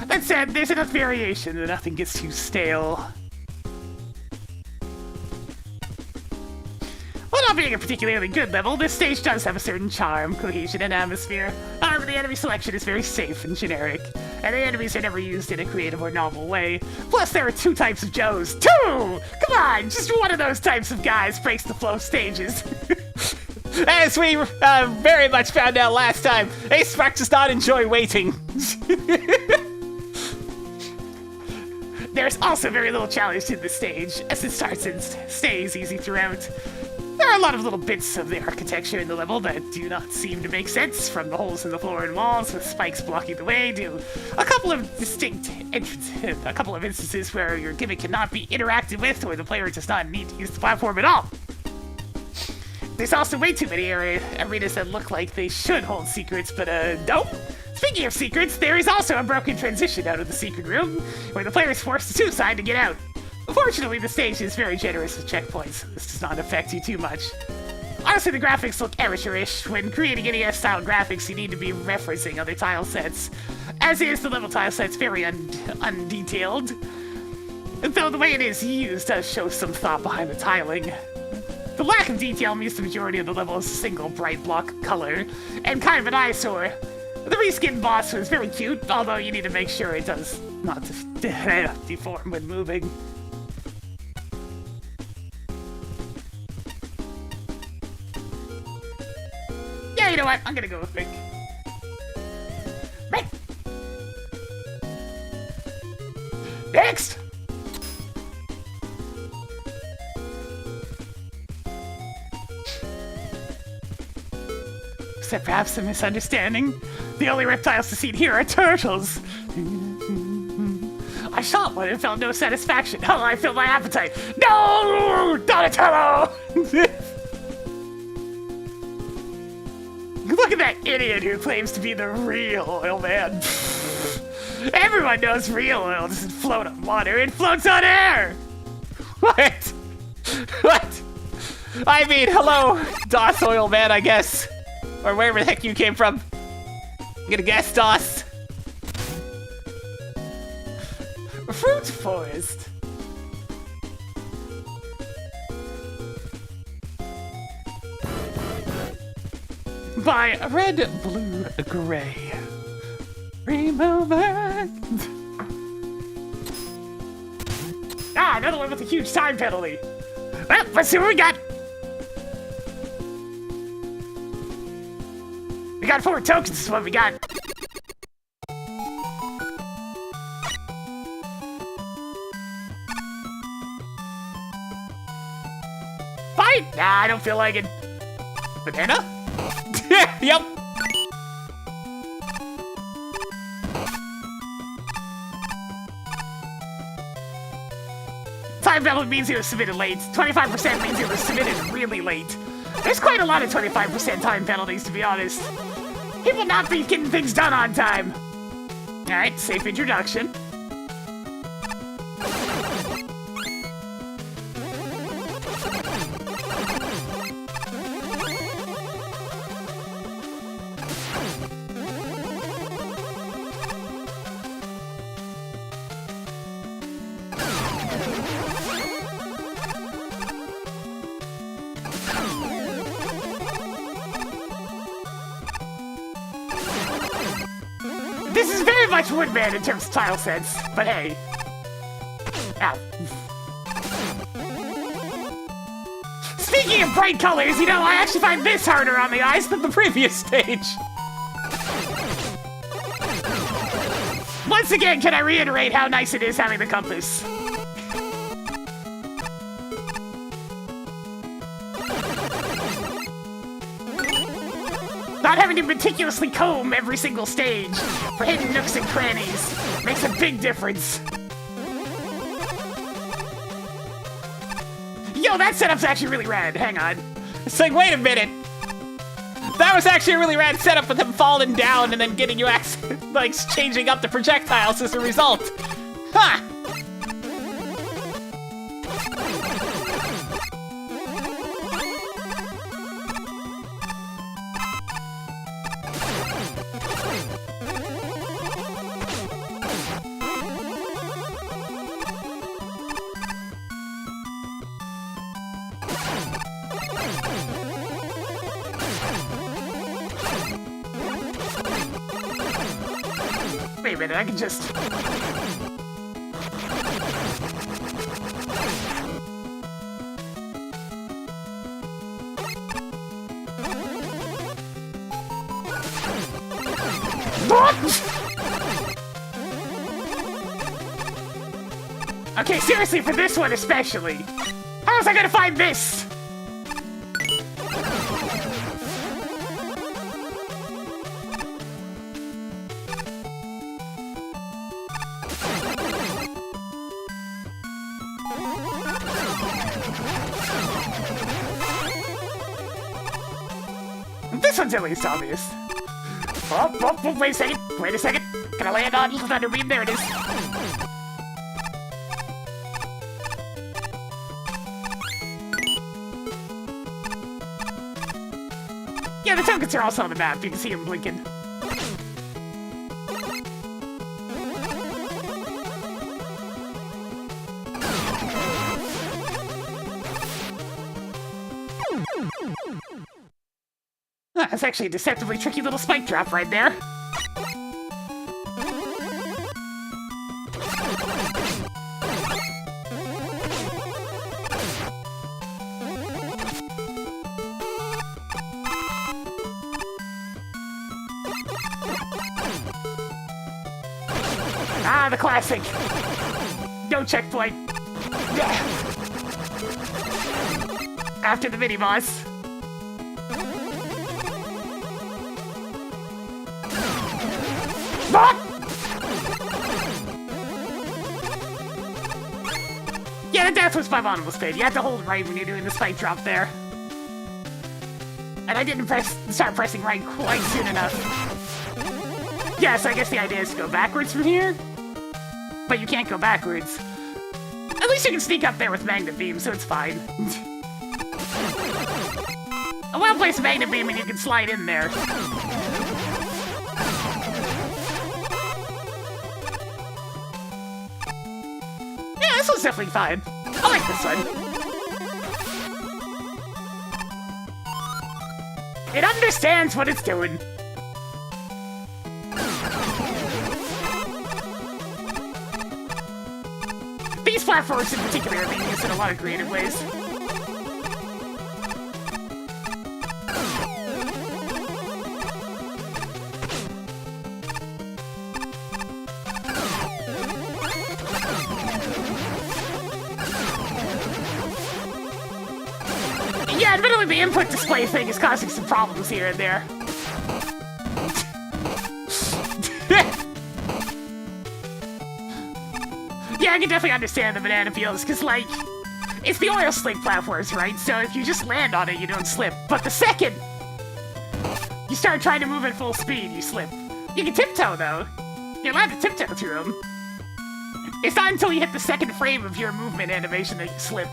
That said, there's enough variation that nothing gets too stale. While not being a particularly good level, this stage does have a certain charm, cohesion, and atmosphere. However, the enemy selection is very safe and generic, and the enemies are never used in a creative or novel way. Plus, there are 2 types of Joes. 2! Come on, just one of those types of guys breaks the flow of stages. As we very much found out last time, Ace Spark does not enjoy waiting. There's also very little challenge to this stage, as it starts and stays easy throughout. There are a lot of little bits of the architecture in the level that do not seem to make sense, from the holes in the floor and walls with spikes blocking the way to a couple of instances where your gimmick cannot be interacted with or the player does not need to use the platform at all. There's also way too many arenas that look like they should hold secrets, but don't. Speaking of secrets, there is also a broken transition out of the secret room, where the player is forced to suicide to get out. Fortunately, the stage is very generous with checkpoints, so this does not affect you too much. Honestly, the graphics look amateurish. When creating NES-style graphics, you need to be referencing other tile sets. As is, the level tile set's very undetailed. Though the way it is used does show some thought behind the tiling. The lack of detail means the majority of the level is a single bright block of color, and kind of an eyesore. The reskinned boss was very cute, although you need to make sure it does not deform when moving. Yeah, you know what? I'm gonna go with Pink. Right. Next! Is that perhaps a misunderstanding? The only reptiles to see here are turtles. I shot one and felt no satisfaction. Oh, I feel my appetite. No! Donatello! Look at that idiot who claims to be the real oil man. Everyone knows real oil doesn't float on water, it floats on air! What? What? I mean, hello, DOS Oil Man, I guess. Or wherever the heck you came from. I'm gonna guess DOS. Fruit forest. By red, blue, gray. Remove it. Ah, another one with a huge time penalty. Well, let's see what we got. We got 4 tokens, is what we got. Fight! Nah, I don't feel like it. Banana? Yep. Time penalty means it was submitted late. 25% means it was submitted really late. There's quite a lot of 25% time penalties, to be honest. People not be getting things done on time. Alright, safe introduction. This is very much Woodman in terms of tile sets, but hey. Ow. Speaking of bright colors, you know, I actually find this harder on the eyes than the previous stage. Once again, can I reiterate how nice it is having the compass? Not having to meticulously comb every single stage for hidden nooks and crannies makes a big difference. Yo, that setup's actually really rad. Hang on. It's like, wait a minute. That was actually a really rad setup with him falling down and then getting you like changing up the projectiles as a result. Ha! Wait a minute, I can just... Okay, seriously, for this one especially. How was I gonna find this? This one's at least obvious. Oh, wait a second. Wait a second. Can I land on Thunder Beam? There it is. Yeah, the tokens are also on the map. You can see them blinking. That's actually a deceptively tricky little spike drop right there. Ah, the classic. No checkpoint. After the mini-boss. Yeah, the death was my bottomless pit. You have to hold right when you're doing the spike drop there. And I didn't start pressing right quite soon enough. Yeah, so I guess the idea is to go backwards from here. But you can't go backwards. At least you can sneak up there with Magnet Beam, so it's fine. A well-placed Magnet Beam and you can slide in there. This one's definitely fine. I like this one. It understands what it's doing. These platforms in particular are being used in a lot of creative ways. Yeah, admittedly the input display thing is causing some problems here and there. Yeah, I can definitely understand the banana peels, because, like, It's the oil slick platforms, right? So if you just land on it, you don't slip. But the second you start trying to move at full speed, you slip. You can tiptoe, though. You're allowed to tiptoe through them. It's not until you hit the second frame of your movement animation that you slip.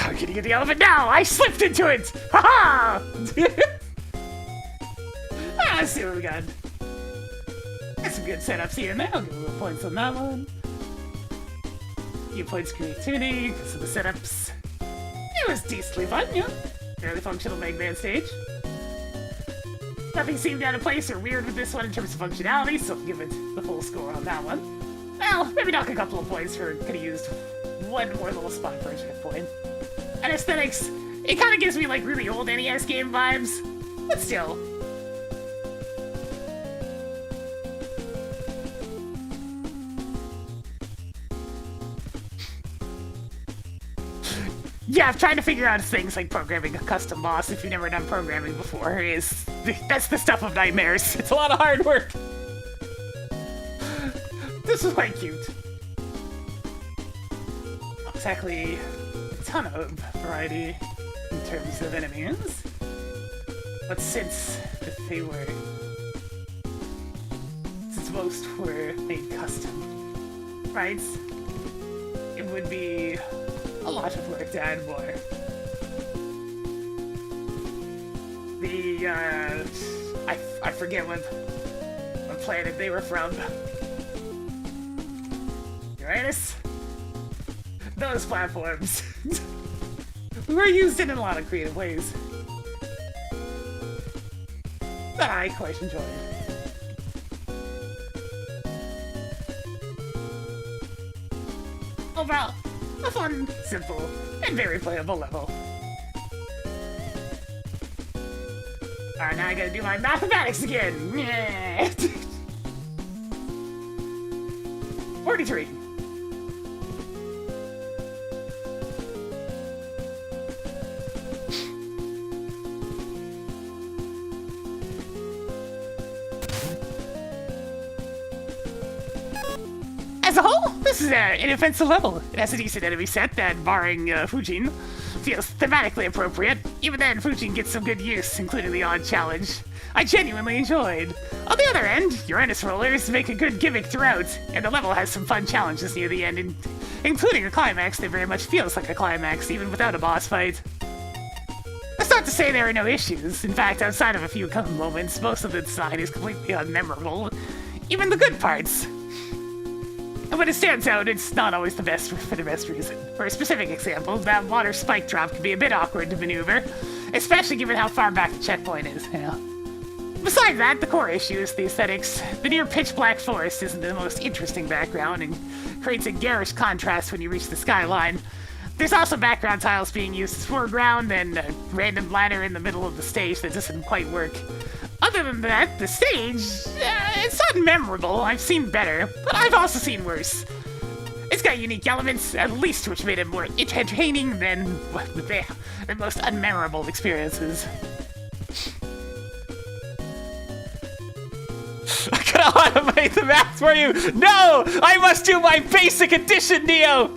I'm gonna get the elephant now! I slipped into it! Ha-ha! Let's see what we got. Got some good setups here now. I'll give a little points on that one. Few points creativity, because of the setups. It was decently fun, yeah. Fairly functional MAGMML stage. Nothing seemed out of place or weird with this one in terms of functionality, so I'll give it the full score on that one. Well, maybe knock a couple of points for could have used one more little spot for a checkpoint. And aesthetics, it kind of gives me like really old NES game vibes, but still. Yeah, trying to figure out things like programming a custom boss if you've never done programming before that's the stuff of nightmares. It's a lot of hard work. This is quite cute. Not exactly a ton of variety in terms of enemies, but since most were made custom, right? It would be a lot of work to add more. I forget what planet they were from. Uranus? Those platforms were used in a lot of creative ways that I quite enjoyed. Overall, a fun, simple, and very playable level. Alright, now I gotta do my mathematics again! 43. As a whole, this is an inoffensive level. It has a decent enemy set that, barring Fujin, feels thematically appropriate. Even then, Fujin gets some good use, including the odd challenge I genuinely enjoyed. On the other end, Uranus rollers make a good gimmick throughout, and the level has some fun challenges near the end, including a climax that very much feels like a climax, even without a boss fight. That's not to say there are no issues. In fact, outside of a few moments, most of the design is completely unmemorable, even the good parts. And when it stands out, it's not always the best for the best reason. For a specific example, that water spike drop can be a bit awkward to maneuver, especially given how far back the checkpoint is, you know. Besides that, the core issue is the aesthetics. The near pitch-black forest isn't the most interesting background and creates a garish contrast when you reach the skyline. There's also background tiles being used as foreground and a random ladder in the middle of the stage that doesn't quite work. Other than that, the stage, it's not memorable. I've seen better, but I've also seen worse. It's got unique elements, at least which made it more entertaining than the most unmemorable experiences. Can I automate the math for you? No! I must do my basic addition, Neo!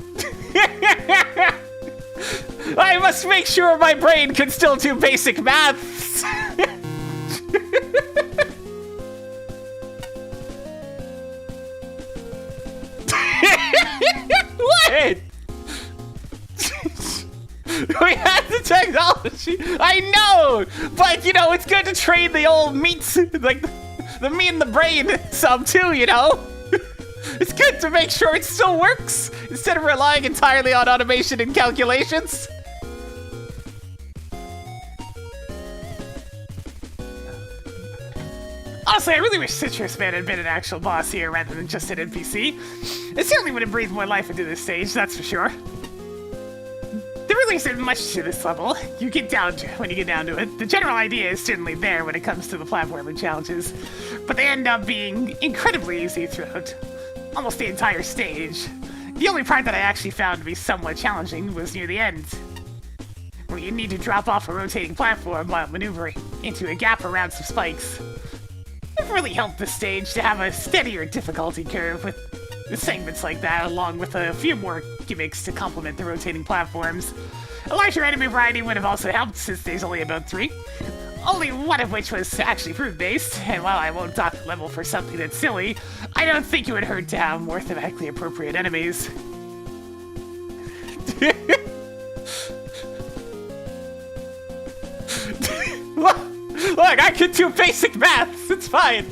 I must make sure my brain can still do basic maths! What? We have the technology. I know, but you know it's good to train the old meats, like the meat and the brain, some too. You know, it's good to make sure it still works instead of relying entirely on automation and calculations. Honestly, I really wish Citrus Man had been an actual boss here rather than just an NPC. It certainly would have breathed more life into this stage, that's for sure. There really isn't much to this level. You get down to it when you get down to it. The general idea is certainly there when it comes to the platforming challenges, but they end up being incredibly easy throughout almost the entire stage. The only part that I actually found to be somewhat challenging was near the end, where you need to drop off a rotating platform while maneuvering into a gap around some spikes. It really helped the stage to have a steadier difficulty curve with segments like that, along with a few more gimmicks to complement the rotating platforms. A larger enemy variety would have also helped, since there's only about 3. Only one of which was actually fruit-based, and while I won't dock the level for something that's silly, I don't think it would hurt to have more thematically appropriate enemies. Look, I can do basic maths. It's fine.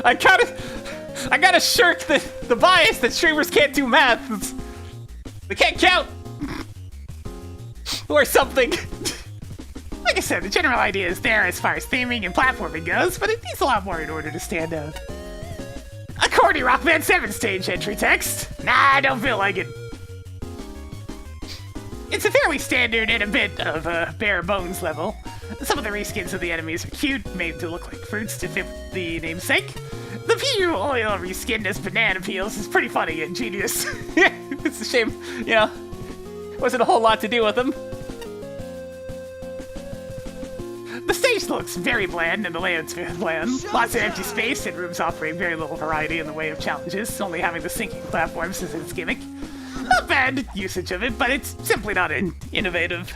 I gotta shirk the bias that streamers can't do maths. They can't count. Or something. Like I said, the general idea is there as far as theming and platforming goes, but it needs a lot more in order to stand out. A corny Rock Band 7 stage entry text? Nah, I don't feel like it. It's a fairly standard and a bit of a bare bones level. Some of the reskins of the enemies are cute, made to look like fruits to fit the namesake. The PU oil reskin as banana peels is pretty funny and genius. It's a shame, you know, wasn't a whole lot to do with them. The stage looks very bland and the layout's very bland. Lots of empty space and rooms offering very little variety in the way of challenges, only having the sinking platforms as its gimmick. Not bad usage of it, but it's simply not innovative.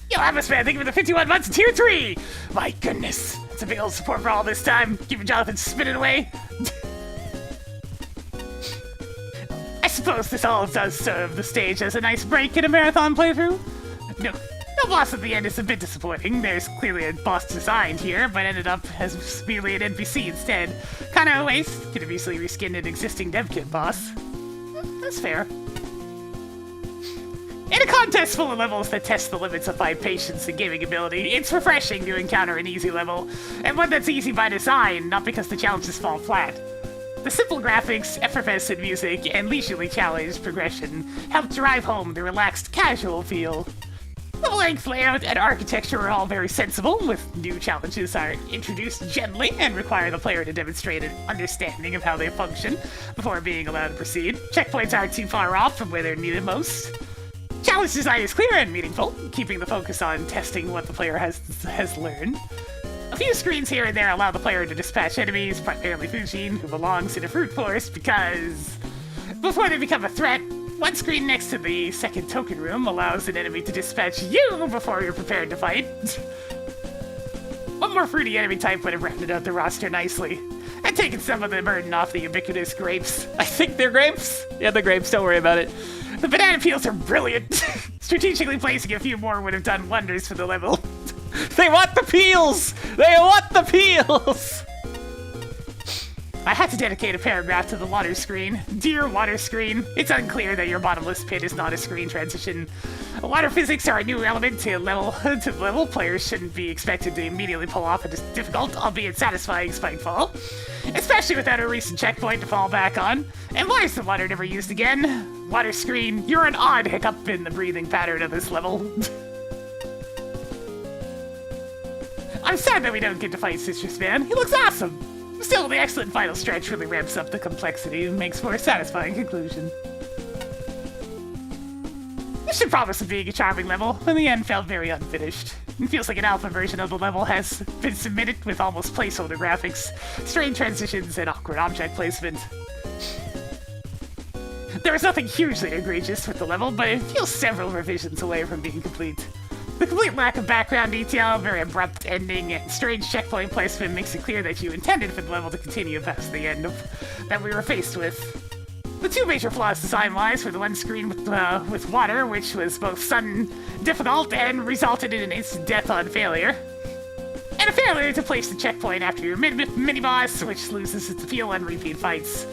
Yo, Atmos Man, thank you for the 51 months in Tier 3! My goodness, it's a big old support for all this time, keeping Jonathan spinning away. I suppose this all does serve the stage as a nice break in a marathon playthrough. No boss at the end is a bit disappointing. There's clearly a boss designed here, but ended up as merely an NPC instead. Kinda a waste. Could have easily reskinned an existing dev kit boss. That's fair. In a contest full of levels that test the limits of my patience and gaming ability, it's refreshing to encounter an easy level, and one that's easy by design, not because the challenges fall flat. The simple graphics, effervescent music, and leisurely challenge progression help drive home the relaxed, casual feel. The length, layout, and architecture are all very sensible, with new challenges are introduced gently and require the player to demonstrate an understanding of how they function before being allowed to proceed. Checkpoints aren't too far off from where they're needed most. Challenge design is clear and meaningful, keeping the focus on testing what the player has learned. A few screens here and there allow the player to dispatch enemies, primarily Fujin, who belongs in a fruit forest, because before they become a threat, one screen next to the second token room allows an enemy to dispatch you before you're prepared to fight. One more fruity enemy type would have rounded out the roster nicely, and taken some of the burden off the ubiquitous grapes. I think they're grapes. Yeah, they're grapes. Don't worry about it. The banana peels are brilliant. Strategically placing a few more would have done wonders for the level. They want the peels! They want the peels! I had to dedicate a paragraph to the water screen. Dear water screen, it's unclear that your bottomless pit is not a screen transition. Water physics are a new element to the level. Players shouldn't be expected to immediately pull off a difficult, albeit satisfying spike fall, especially without a recent checkpoint to fall back on. And why is the water never used again? Water screen, you're an odd hiccup in the breathing pattern of this level. I'm sad that we don't get to fight Citrus Man. He looks awesome. Still, the excellent final stretch really ramps up the complexity and makes for a satisfying conclusion. This should promise of being a charming level, but in the end felt very unfinished. It feels like an alpha version of the level has been submitted with almost placeholder graphics, strange transitions, and awkward object placement. There is nothing hugely egregious with the level, but it feels several revisions away from being complete. The complete lack of background detail, very abrupt ending, and strange checkpoint placement makes it clear that you intended for the level to continue past the end that we were faced with. The two major flaws design-wise were the one screen with water, which was both sudden, difficult, and resulted in an instant death on failure, and a failure to place the checkpoint after your mini-boss, which loses its appeal on repeat fights.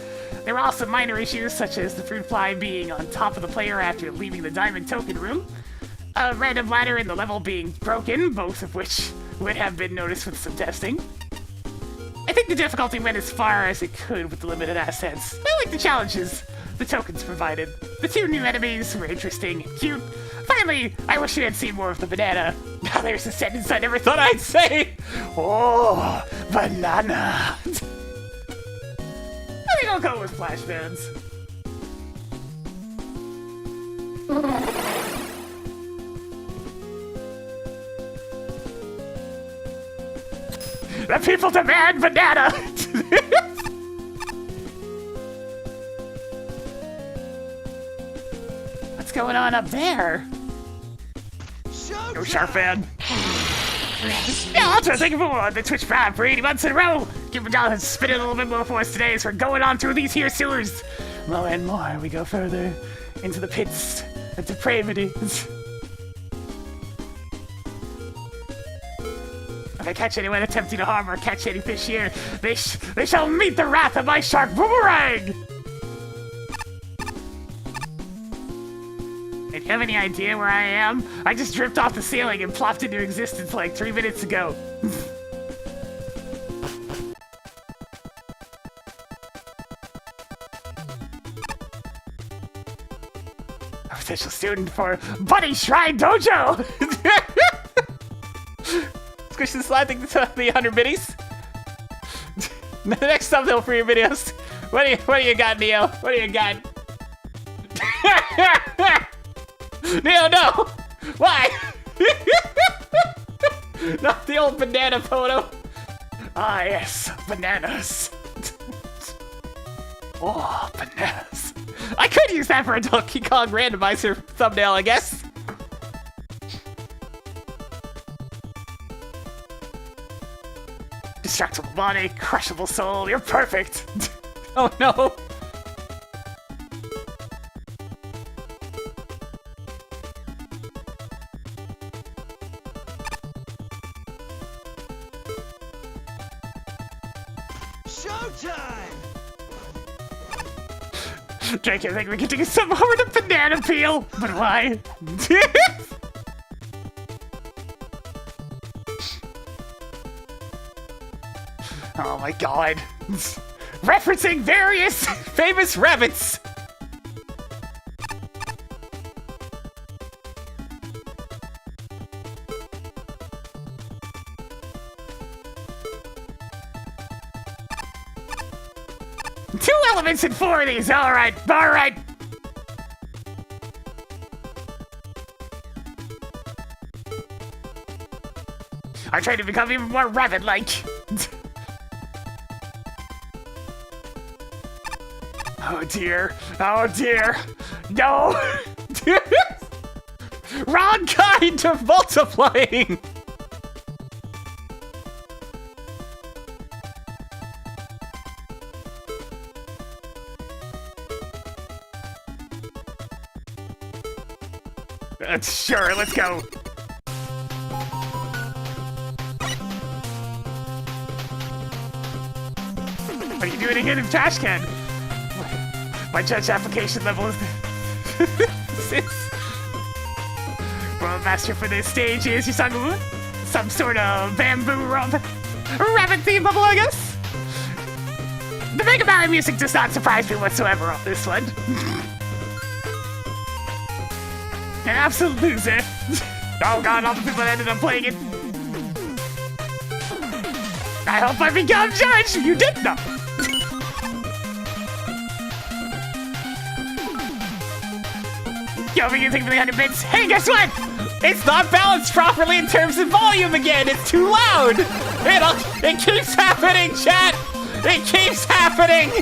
There were also minor issues, such as the fruit fly being on top of the player after leaving the diamond token room, a random ladder in the level being broken, both of which would have been noticed with some testing. I think the difficulty went as far as it could with the limited assets. I like the challenges the tokens provided. The two new enemies were interesting and cute. Finally, I wish we had seen more of the banana. Now there's a sentence I never thought I'd say. Oh, banana. I think I'll go with flashbands. The people demand banana! What's going on up there? Go Shark Man. Yeah, Ultra, thank you for the Twitch Prime for 80 months in a row. Keep it down and spin it a little bit more for us today as we're going on through these here sewers. More and more, we go further into the pits of depravity. If I catch anyone attempting to harm or catch any fish here, they shall meet the wrath of my shark boomerang! Hey, do you have any idea where I am? I just dripped off the ceiling and plopped into existence like 3 minutes ago. Official student for Bunny Shrine Dojo! Squish the slide thing to the 100 biddies. The next thumbnail for your videos. What do you got, Neo? What do you got? Neo, no! Why? Not the old banana photo. Ah, yes, bananas. Oh, bananas. I could use that for a Donkey Kong randomizer thumbnail, I guess. Destructible body, crushable soul, you're perfect. Oh no. Showtime! Drake, I think we can take some more with a banana peel. But why? Oh my god. Referencing various Famous rabbits. two elements in 4 of these. Alright, alright. I try to become even more rabbit-like. Oh dear, oh dear, no! Wrong kind of multiplying. Sure, let's go. What are you doing again in the trash can? My judge application level is 6. World master for this stage is some sort of bamboo rabbit theme level, I guess. The Mega Man music does not surprise me whatsoever on this one. An absolute loser. Oh god, all the people that ended up playing it. I hope I become judge. You did not. Yo, what do you think for the 100 bits? Hey, guess what? It's not balanced properly in terms of volume again. It's too loud. It keeps happening, chat. It keeps happening.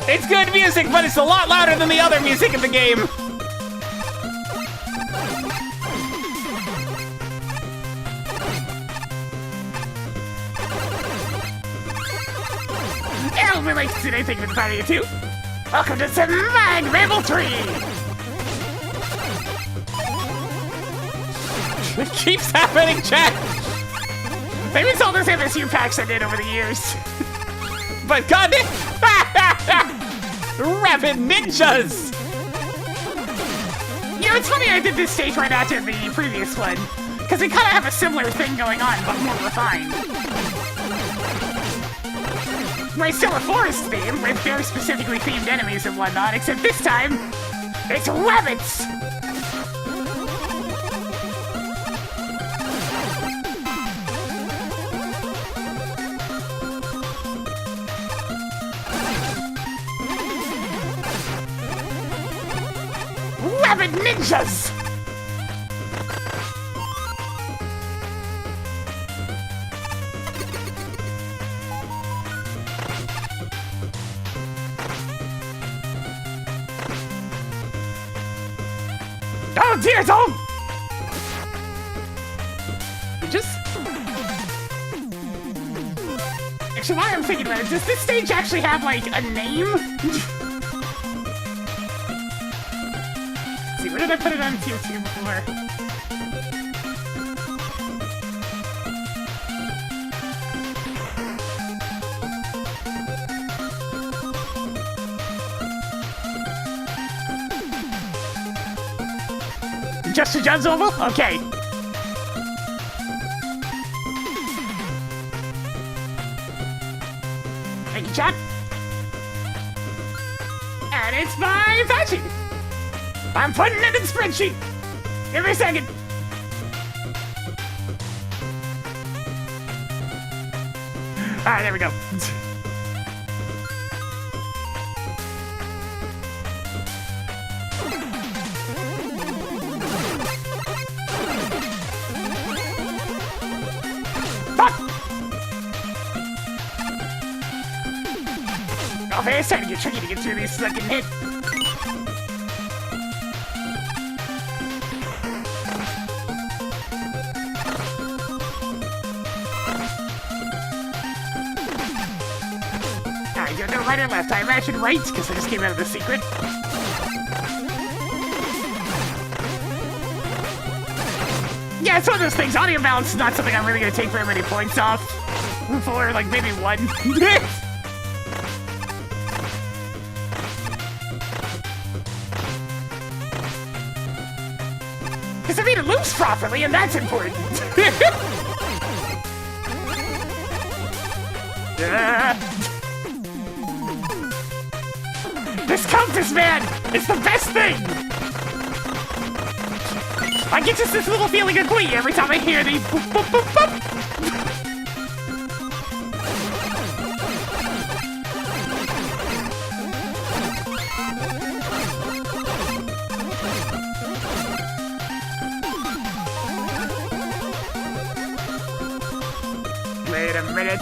It's good music, but it's a lot louder than the other music in the game. I'll be like today, thank you for the party, you too. Welcome to some MAGMML3! It keeps happening, chat! Maybe it's all those MSU packs I did over the years. But god damn! Rabid Ninjas! You know, it's funny I did this stage right after the previous one, because we kind of have a similar thing going on, but more refined. It's still a forest theme, with very specifically themed enemies and whatnot, except this time, it's rabbits! Rabid Ninjas! years old! Just... Actually, while I'm thinking about it, does this stage actually have, like, a name? Let's see, where did I put it on YouTube before? Just a John's Oval? Okay. Thank you, chat. And it's my fashion. I'm putting it in the spreadsheet. Give me a second. Alright, there we go. Oh, man, it's starting to get tricky to get through these second hit. Alright, you go right or left. I imagine right, because I just came out of the secret. Yeah, it's one of those things. Audio balance is not something I'm really going to take very many points off for, like, maybe one. Because I mean, it loops properly, and that's important. This compass, man! It's the best thing! I get just this little feeling of glee every time I hear the boop, boop, boop, boop. Wait a minute.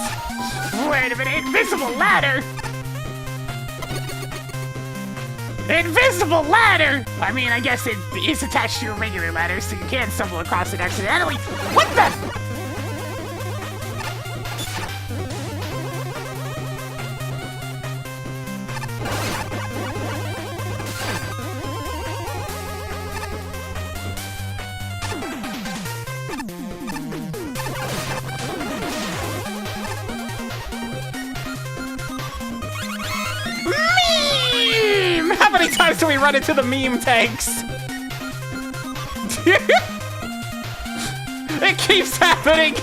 Wait a minute. Invisible ladder! Invisible ladder! I mean, I guess it is attached to a regular ladder, so you can stumble across it accidentally. What the? How many times do we run into the meme tanks? It keeps happening!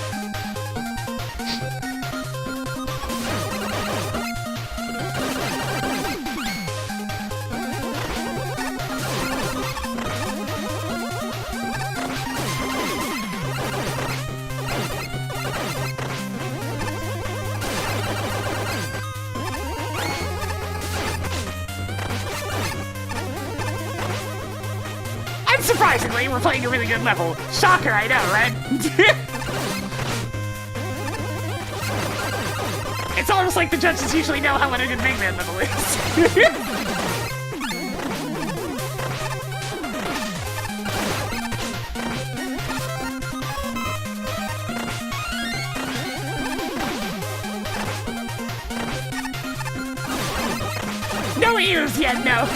Surprisingly, we're playing a really good level. Shocker, I know, right? It's almost like the judges usually know how what a good Mega Man level is. No ears yet, no.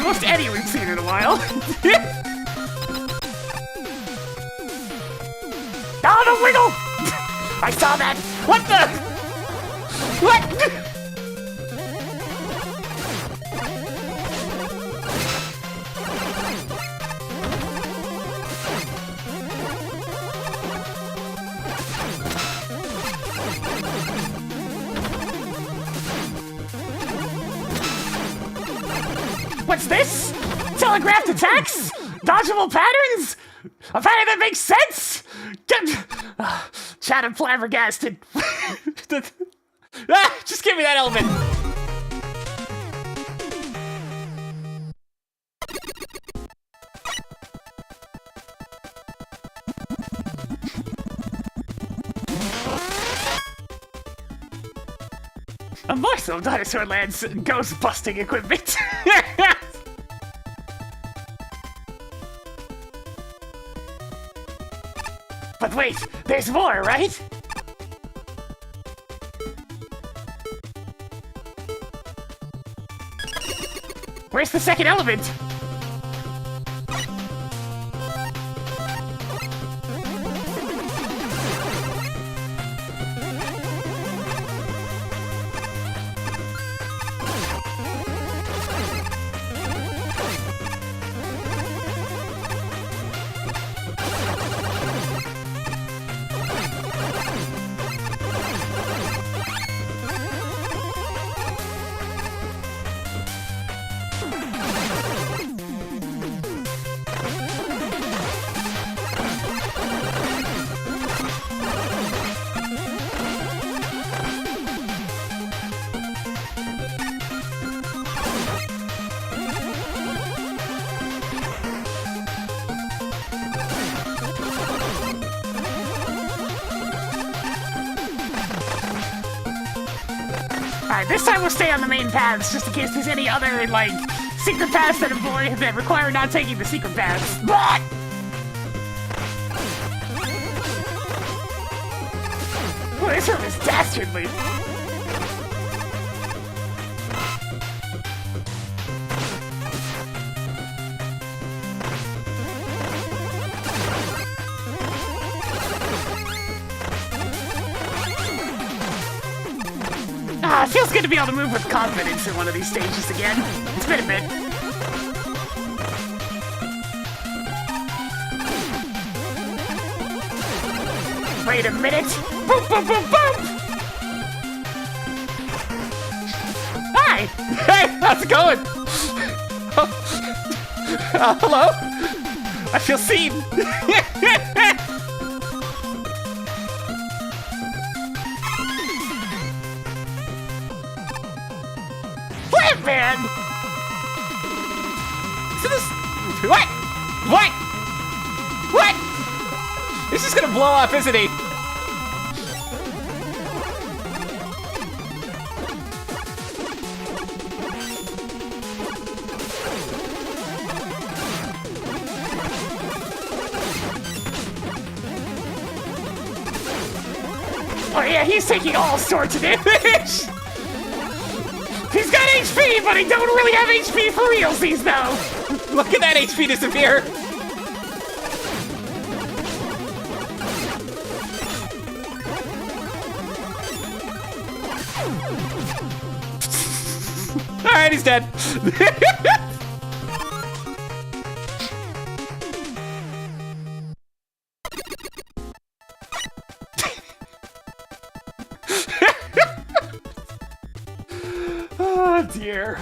Most Eddie we've seen in a while. Oh, the wiggle! I saw that. What the? What? What's this? Telegraphed attacks? Dodgeable patterns? A pattern that makes sense? Chat, I'm flabbergasted. Just give me that element. A morsel of Dinosaur Land's ghost busting equipment. But wait, there's more, right? Where's the second element? Alright, this time we'll stay on the main paths, just in case there's any other, like, secret paths that require not taking the secret paths. What? Boy, this room is dastardly. It feels good to be able to move with confidence in one of these stages again. It's been a bit. Wait a minute. Boop, boop, boop, boop! Hi! Hey, how's it going? Hello? I feel seen. Man! So this... What? What? What? He's just gonna blow up, isn't he? Oh yeah, he's taking all sorts of damage! He's got HP, but he don't really have HP for realsies, though! Look at that HP disappear! Alright, he's dead. Oh dear.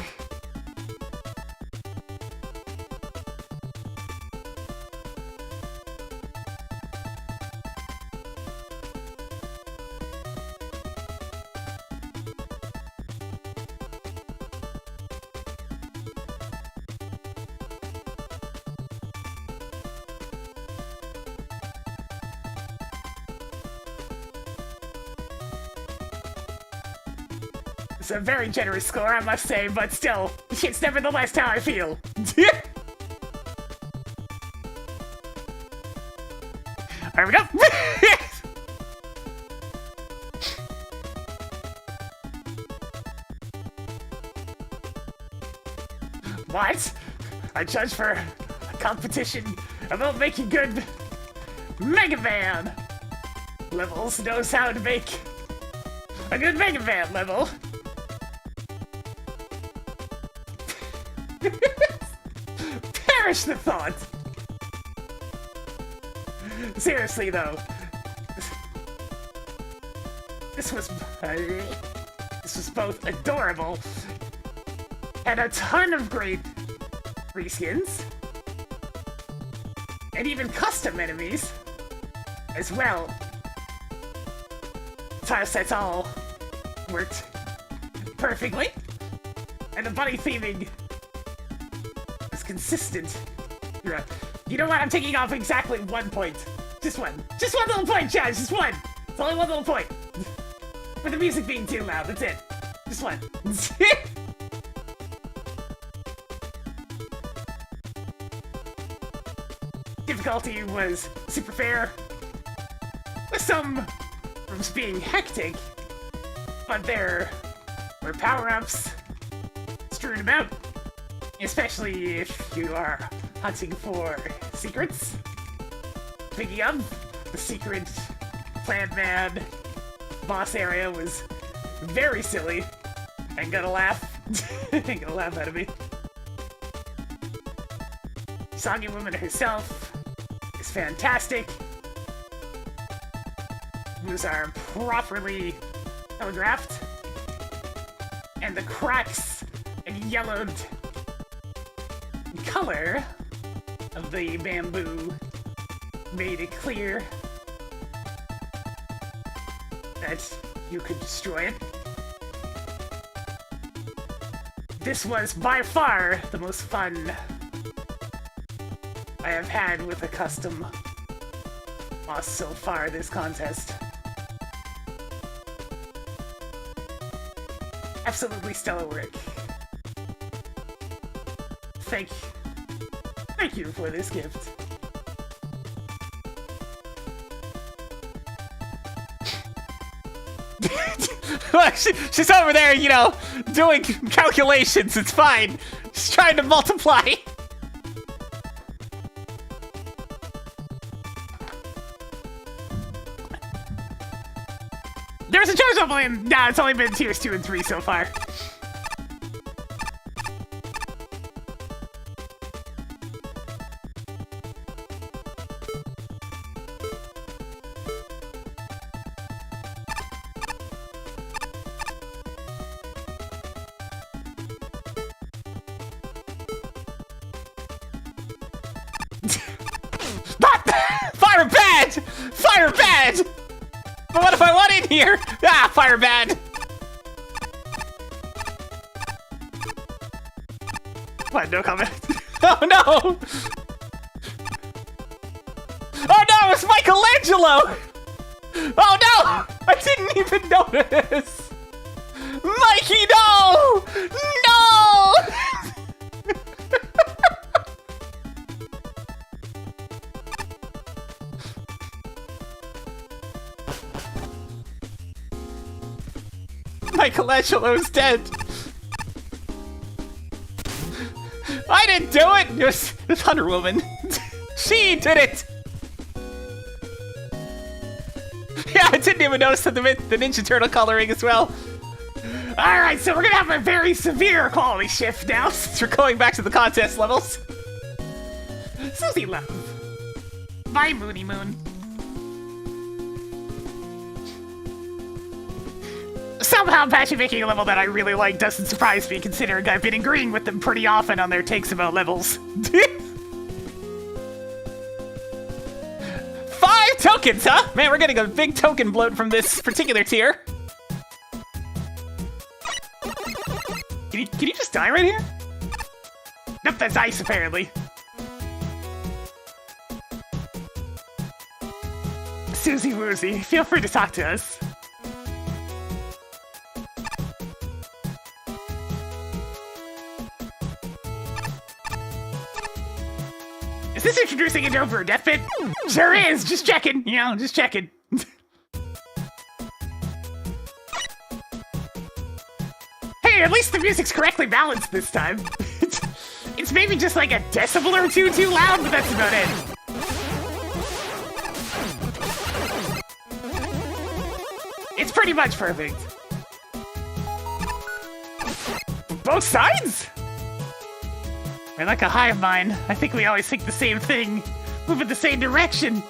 It's a very generous score, I must say, but still, it's nevertheless how I feel. There we go. What? I judge for a competition about making good Mega Man levels knows how to make a good Mega Man level. Perish the thought! Seriously though, this was both adorable and a ton of great reskins and even custom enemies as well. Tile sets all worked perfectly, and the bunny theming was consistent. You know what? I'm taking off exactly 1 point. Just one. Just one little point, guys. Just one. It's only one little point. With the music being too loud. That's it. Just one. Difficulty was super fair, with some rooms being hectic, but there were power-ups strewn about, especially if you are hunting for secrets. Speaking of, the secret Plant Man boss area was very silly. Ain't gonna laugh. Ain't gonna laugh out of me. Soggy Woman herself is fantastic. Moves are properly telegraphed. And the cracks and yellowed color of the bamboo made it clear that you could destroy it. This was by far the most fun I have had with a custom boss so far this contest. Absolutely stellar work. Thank you for this gift. She's over there, you know, doing calculations. It's fine. She's trying to multiply. There's a charge level in. Nah, it's only been tiers 2 and 3 so far. Fire bad! Fire bad! But what if I want in here? Ah, fire bad! What? No comment. Oh no! Oh no, it's Michelangelo! Oh no! I didn't even notice! Mikey, no! No! Michelangelo's dead. I didn't do it! It was Wonder Woman. She did it! Yeah, I didn't even notice the Ninja Turtle coloring as well. Alright, so we're gonna have a very severe quality shift now. We're going back to the contest levels. Susie Love. Bye, Moony Moon. Somehow Patchy making a level that I really like doesn't surprise me, considering I've been agreeing with them pretty often on their takes about levels. 5 tokens, huh? Man, we're getting a big token bloat from this particular tier. Can you just die right here? Nope, that's ice apparently. Susie Woozy, feel free to talk to us. Is this introducing it over a death pit? Sure is, just checking, you know, just checking. Hey, at least the music's correctly balanced this time. It's maybe just like a decibel or two too loud, but that's about it. It's pretty much perfect. Both sides? We're like a hive mind. I think we always think the same thing, move in the same direction.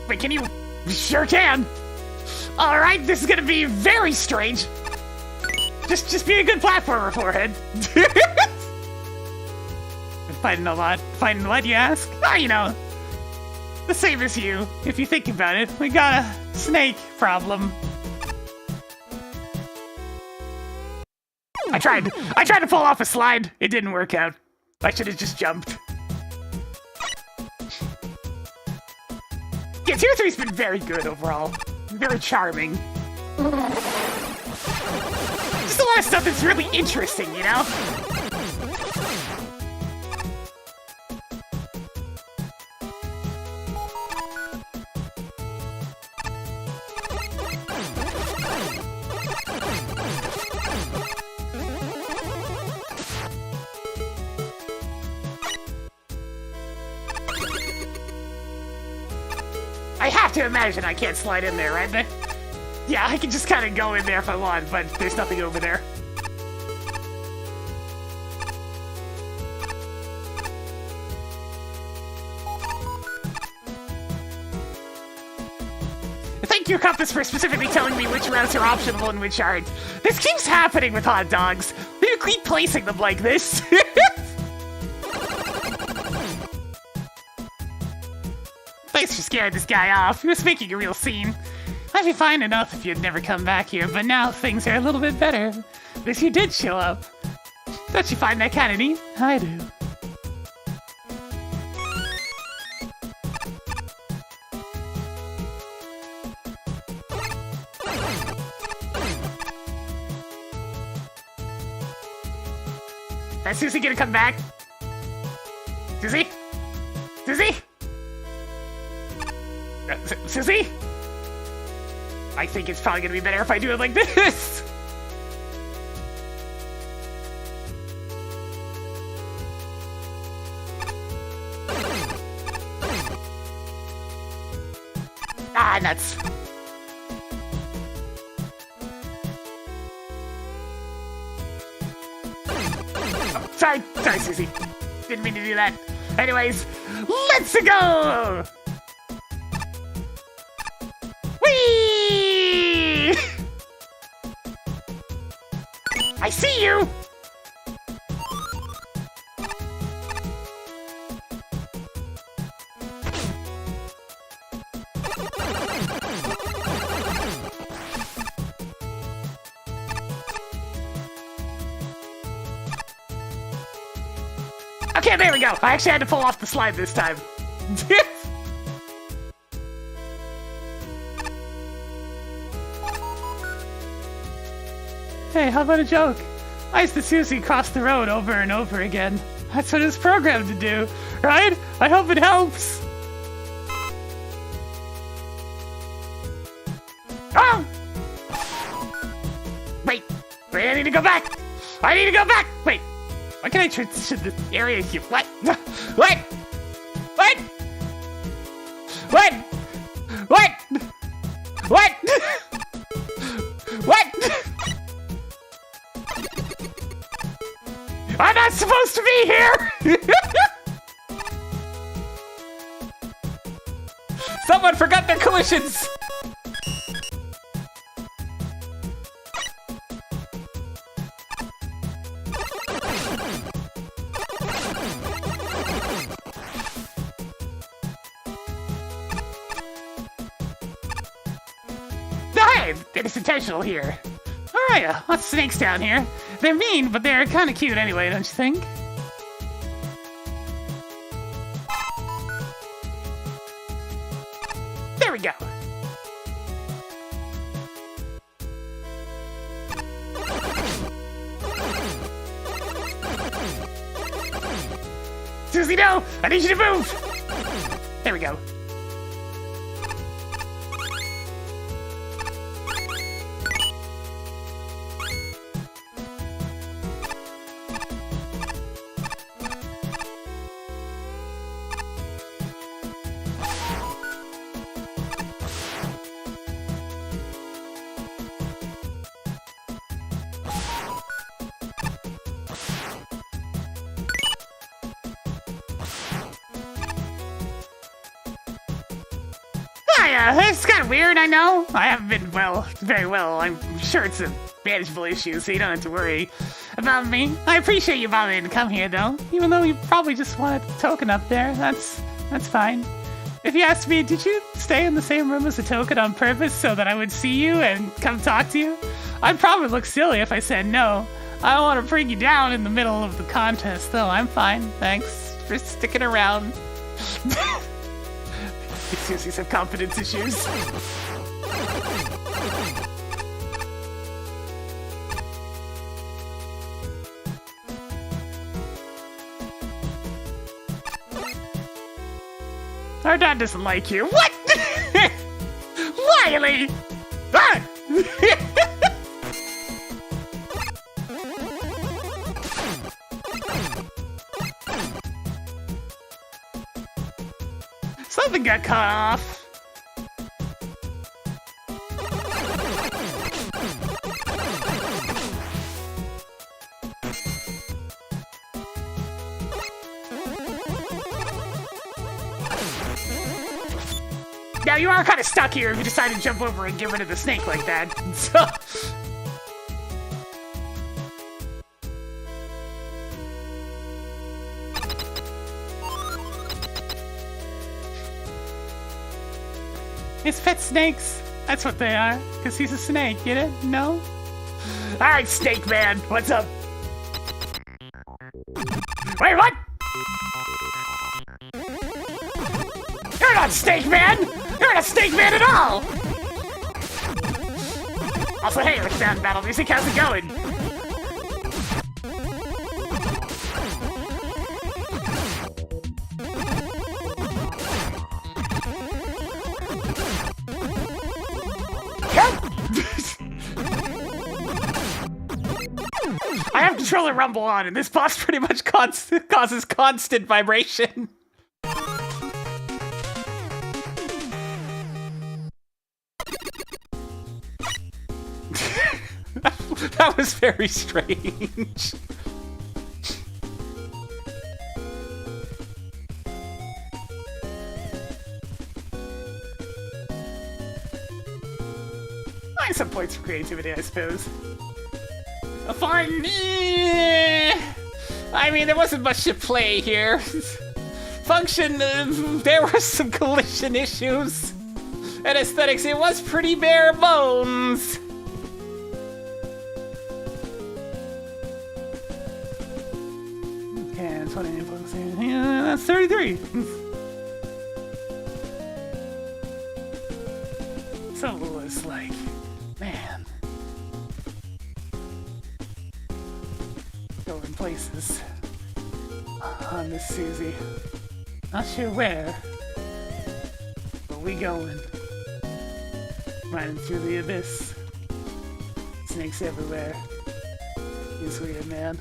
Wait, can you? Sure can. All right, this is gonna be very strange. Just be a good platformer, forehead. Been fighting a lot. Fighting what, you ask? Oh, you know, the same as you. If you think about it, we got a snake problem. I tried to pull off a slide. It didn't work out. I should have just jumped. Yeah, tier 3's been very good overall. Very charming. Just a lot of stuff that's really interesting, you know? I have to imagine I can't slide in there, right? Yeah, I can just kind of go in there if I want, but there's nothing over there. Thank you, Compass, for specifically telling me which routes are optional and which aren't. This keeps happening with hot dogs. You keep placing them like this. Thanks for scaring this guy off. He was making a real scene. I'd be fine enough if you'd never come back here, but now things are a little bit better. Because you did show up. Don't you find that kind of neat? I do. Is Susie gonna come back? Susie? Susie? Susie? I think it's probably gonna be better if I do it like this. Ah, nuts. Oh, sorry, Susie. Didn't mean to do that. Anyways, let's go! Whee! I see you! Okay, there we go. I actually had to pull off the slide this time. Hey, how about a joke? I used to Susie cross the road over and over again. That's what it's programmed to do, right? I hope it helps. Oh! Wait, I need to go back. I need to go back. Wait, why can't I transition this area here? What? What? What? What? What? What? What? I'm not supposed to be here! Someone forgot their collisions! Hey, it's intentional here. Alright, lots of snakes down here. They're mean, but they're kind of cute anyway, don't you think? There we go. Susie, no! I need you to move! There we go. It's kind of weird, I know. I haven't been, very well. I'm sure it's a manageable issue, so you don't have to worry about me. I appreciate you bothering to come here, though. Even though you probably just wanted a token up there. That's fine. If you asked me, did you stay in the same room as the token on purpose so that I would see you and come talk to you? I'd probably look silly if I said no. I don't want to bring you down in the middle of the contest, though. I'm fine. Thanks for sticking around. Susie's have confidence issues. Our dad doesn't like you. What? Wiley! Ah! Something got cut off. Now you are kind of stuck here if you decide to jump over and get rid of the snake like that. So... His pet snakes. That's what they are. Because he's a snake, get it? No? Alright, Snake Man, what's up? Wait, what? You're not Snake Man! You're not Snake Man at all! Also, hey, Earthbound battle music, how's it going? I have controller rumble on, and this boss pretty much causes constant vibration. That was very strange. Some points for creativity, I suppose. A fun. I mean, there wasn't much to play here. Function, there were some collision issues. And aesthetics, it was pretty bare bones. Okay, that's 20 influence. Yeah, that's 33. So it was like, man. Going places on this Susie. Not sure where, but we going. Riding through the abyss. Snakes everywhere. He's weird, man.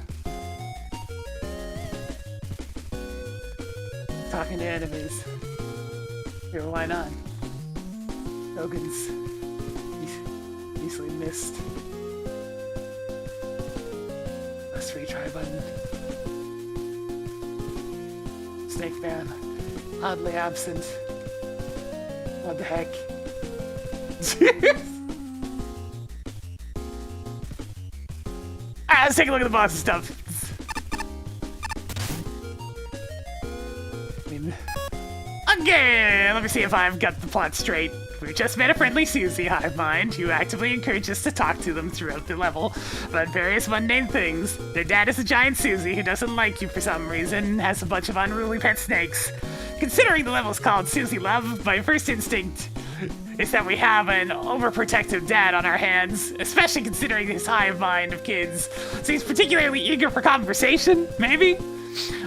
Talking to enemies. Sure, why not? Tokens. Easily missed. Press retry button. Snake Man. Oddly absent. What the heck? Alright, let's take a look at the boss stuff. Okay, let me see if I've got the plot straight. We've just met a friendly Susie hive mind who actively encourages us to talk to them throughout the level about various mundane things. Their dad is a giant Susie who doesn't like you for some reason, has a bunch of unruly pet snakes. Considering the level's called Susie Love, my first instinct is that we have an overprotective dad on our hands, especially considering his hive mind of kids. So he's particularly eager for conversation, maybe?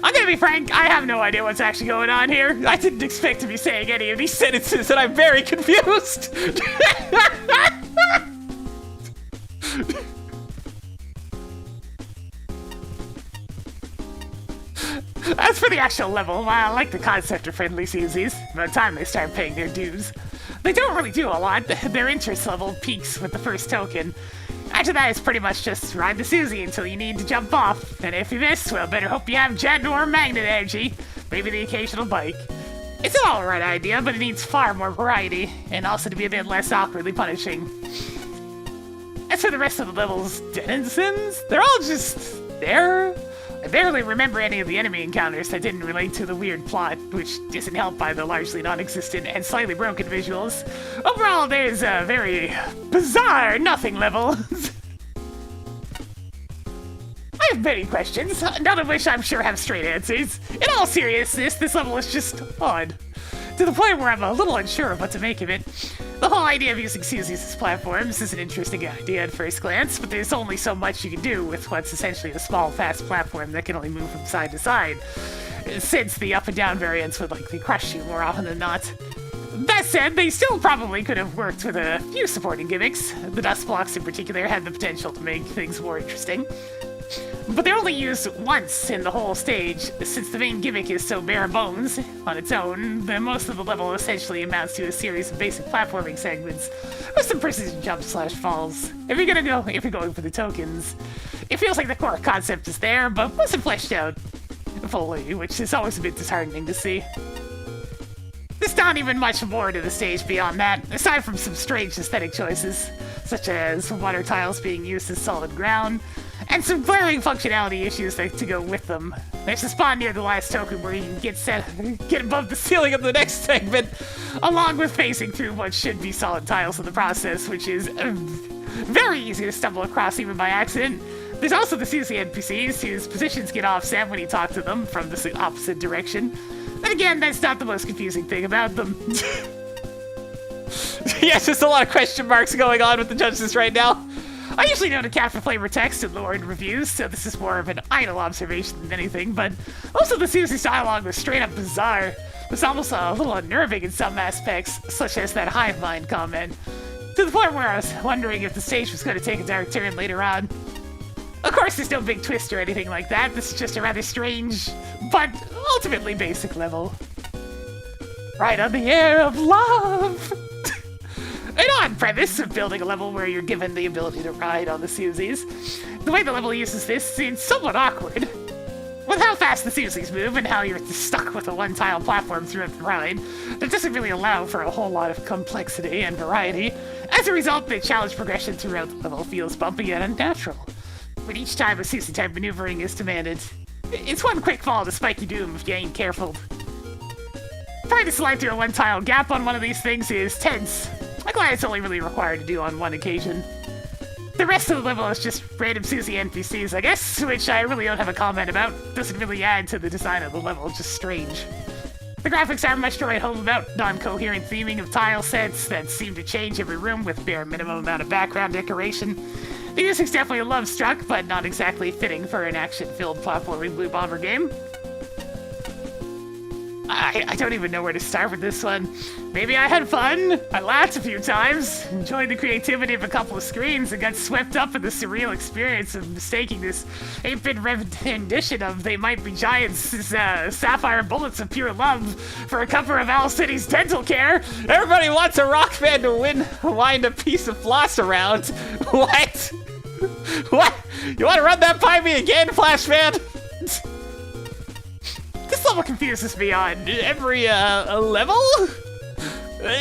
I'm gonna be frank, I have no idea what's actually going on here. I didn't expect to be saying any of these sentences, and I'm very confused. As for the actual level, while I like the concept of friendly Susies, by the time they start paying their dues, they don't really do a lot. Their interest level peaks with the first token. After that, it's pretty much just ride the Susie until you need to jump off. And if you miss, well, better hope you have jet or magnet energy. Maybe the occasional bike. It's an alright idea, but it needs far more variety, and also to be a bit less awkwardly punishing. As for the rest of the level's denizens, they're all just there. I barely remember any of the enemy encounters that didn't relate to the weird plot, which isn't helped by the largely non-existent and slightly broken visuals. Overall, there's a very bizarre nothing level. I have many questions, none of which I'm sure have straight answers. In all seriousness, this level is just odd. to the point where I'm a little unsure of what to make of it. The whole idea of using Susies as platforms is an interesting idea at first glance, but there's only so much you can do with what's essentially a small, fast platform that can only move from side to side, since the up and down variants would likely crush you more often than not. That said, they still probably could have worked with a few supporting gimmicks. The dust blocks in particular had the potential to make things more interesting. But they're only used once in the whole stage, since the main gimmick is so bare bones on its own, then most of the level essentially amounts to a series of basic platforming segments with some precision jumps/falls. If you're going for the tokens, it feels like the core concept is there, but wasn't fleshed out fully, which is always a bit disheartening to see. There's not even much more to the stage beyond that, aside from some strange aesthetic choices, such as water tiles being used as solid ground, and some glaring functionality issues to go with them. There's a spot near the last token where you can get above the ceiling of the next segment, along with facing through what should be solid tiles in the process, which is very easy to stumble across even by accident. There's also the Susie NPCs, whose positions get offset when you talk to them from the opposite direction. And again, that's not the most confusing thing about them. Yes, there's a lot of question marks going on with the judges right now. I usually don't account for flavor text and lowered reviews, so this is more of an idle observation than anything, but also the Susie's dialogue was straight up bizarre. It was almost a little unnerving in some aspects, such as that hive mind comment, to the point where I was wondering if the stage was going to take a dark turn later on. Of course, there's no big twist or anything like that. This is just a rather strange, but ultimately basic level. Right on the air of love! An odd premise of building a level where you're given the ability to ride on the Susies. The way the level uses this seems somewhat awkward. With how fast the Susies move and how you're stuck with a one-tile platform throughout the ride, that doesn't really allow for a whole lot of complexity and variety. As a result, the challenge progression throughout the level feels bumpy and unnatural. But each time a Susie-type maneuvering is demanded, it's one quick fall to spiky doom if you ain't careful. Trying to slide through a one-tile gap on one of these things is tense. I'm glad it's only really required to do on one occasion. The rest of the level is just random Susie NPCs, I guess, which I really don't have a comment about. Doesn't really add to the design of the level, just strange. The graphics aren't much to write home about. Non-coherent theming of tile sets that seem to change every room with bare minimum amount of background decoration. The music's definitely a love struck, but not exactly fitting for an action-filled platforming blue bomber game. I don't even know where to start with this one. Maybe I had fun, I laughed a few times, enjoyed the creativity of a couple of screens, and got swept up in the surreal experience of mistaking this 8-bit rendition of They Might Be Giants' Sapphire Bullets of Pure Love for a cover of Owl City's Dental Care. Everybody wants a rock band to wind a piece of floss around. What? What? You want to run that by me again, Flashman? This level confuses me on Every level?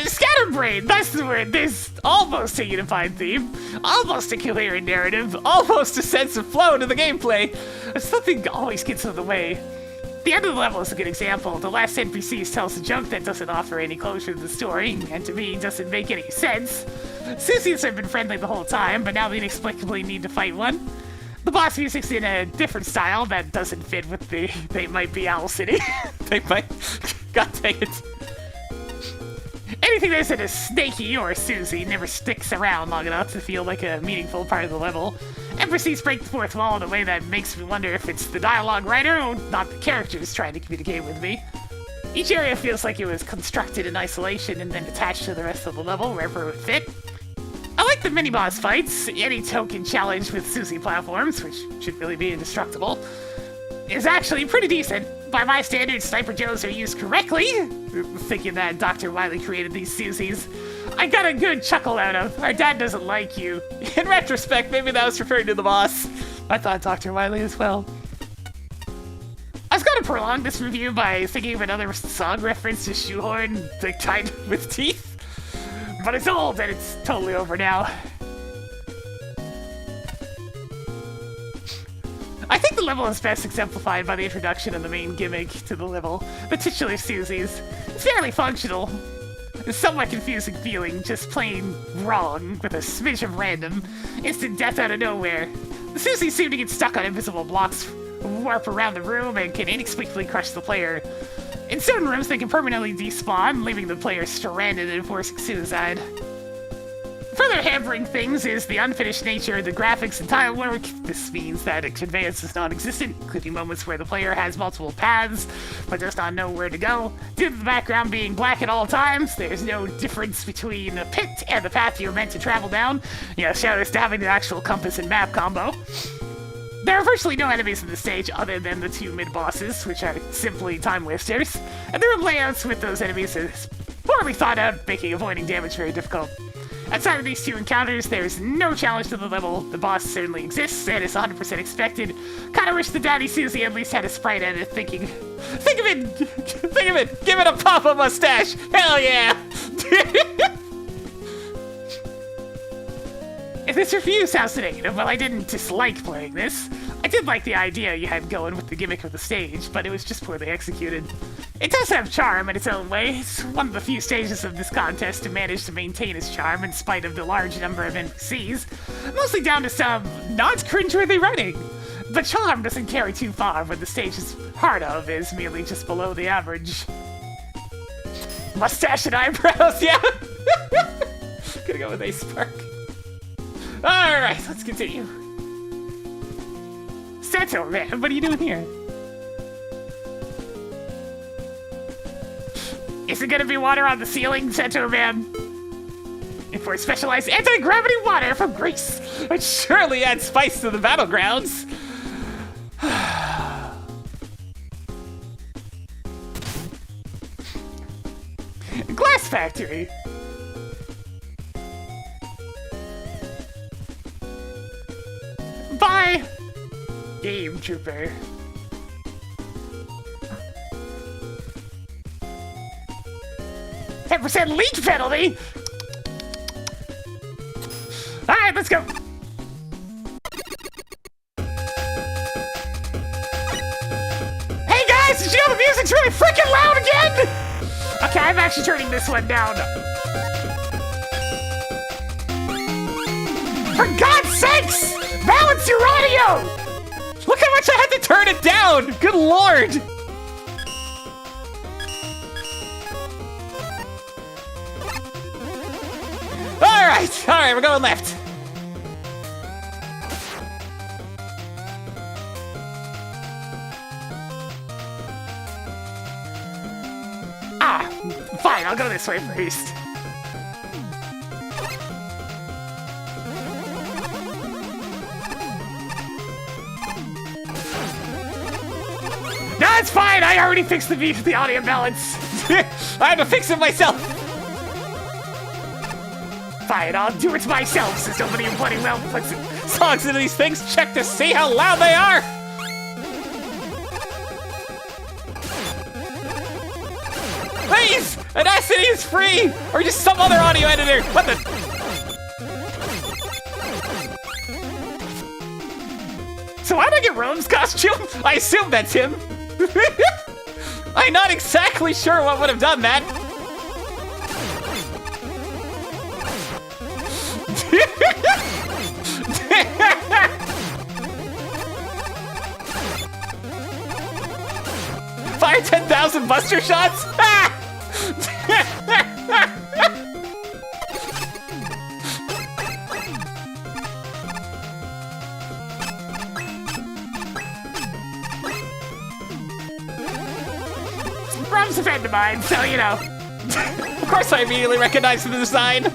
Scatterbrain, that's the word. There's almost a unified theme, almost a coherent narrative, Almost a sense of flow to the gameplay. something always gets in the way. The end of the level is a good example. The last NPC tells a joke that doesn't offer any closure to the story, and to me doesn't make any sense. Susies have been friendly the whole time, but now they inexplicably need to fight one. The boss music's in a different style that doesn't fit with the They Might Be Owl City. They might. God dang it. Anything that isn't a Snakey or a Susie never sticks around long enough to feel like a meaningful part of the level. NPCs break the fourth wall in a way that makes me wonder if it's the dialogue writer or not the characters trying to communicate with me. Each area feels like it was constructed in isolation and then attached to the rest of the level wherever it would fit. I like the mini-boss fights. Any token challenge with Susie platforms, which should really be indestructible, is actually pretty decent. By my standards, Sniper Joes are used correctly. Thinking that Dr. Wily created these Susies, I got a good chuckle out of. Our dad doesn't like you. In retrospect, maybe that was referring to the boss. I thought Dr. Wily as well. I was gonna prolong this review by thinking of another song reference to Shoehorn, like tied with teeth. But it's old and it's totally over now. I think the level is best exemplified by the introduction of the main gimmick to the level, the titular Susies. It's fairly functional. It's somewhat confusing feeling, just plain wrong, with a smidge of random. Instant death out of nowhere. The Susies seem to get stuck on invisible blocks, warp around the room, and can inexplicably crush the player. In certain rooms, they can permanently despawn, leaving the player stranded and forcing suicide. Further hampering things is the unfinished nature of the graphics and tile work. This means that conveyance is non-existent, including moments where the player has multiple paths, but does not know where to go. Due to the background being black at all times, there's no difference between the pit and the path you're meant to travel down. Shout out to having an actual compass and map combo. There are virtually no enemies in the stage other than the 2 mid-bosses, which are simply time wasters, and the room layouts with those enemies is poorly thought out, making avoiding damage very difficult. Outside of these 2 encounters, there's no challenge to the level. The boss certainly exists, and is 100% expected. Kinda wish the Daddy Susie at least had a sprite edit thinking... Think of it! Give it a pop-up mustache! Hell yeah! If this review sounds negative, well, I didn't dislike playing this. I did like the idea you had going with the gimmick of the stage, but it was just poorly executed. It does have charm in its own way. It's one of the few stages of this contest to manage to maintain its charm in spite of the large number of NPCs, mostly down to some not cringeworthy writing. But charm doesn't carry too far when the stage's heart of is merely just below the average. Mustache and eyebrows, yeah! Gonna go with a spark. Alright, let's continue. Centaur Man, what are you doing here? Is it gonna be water on the ceiling, Centaur Man? And for specialized anti-gravity water from Greece, which surely adds spice to the battlegrounds. Glass Factory. Bye! Game Trooper. %10 leak penalty! Alright, let's go! Hey guys, did you know the music's really freaking loud again? Okay, I'm actually turning this one down. For God's sakes! Balance your audio! Look how much I had to turn it down! Good lord! Alright, we're going left. Fine, I'll go this way first. No, it's fine, I already fixed the audio balance. I had to fix it myself. Fine, I'll do it myself since nobody bloody well puts songs into these things. Check to see how loud they are. Please, Audacity is free, or just some other audio editor. What the? So how'd I get Rome's costume? I assume that's him. I'm not exactly sure what would have done that. Fire 10,000 buster shots? Rum's a friend of mine, so you know. Of course I immediately recognized the design.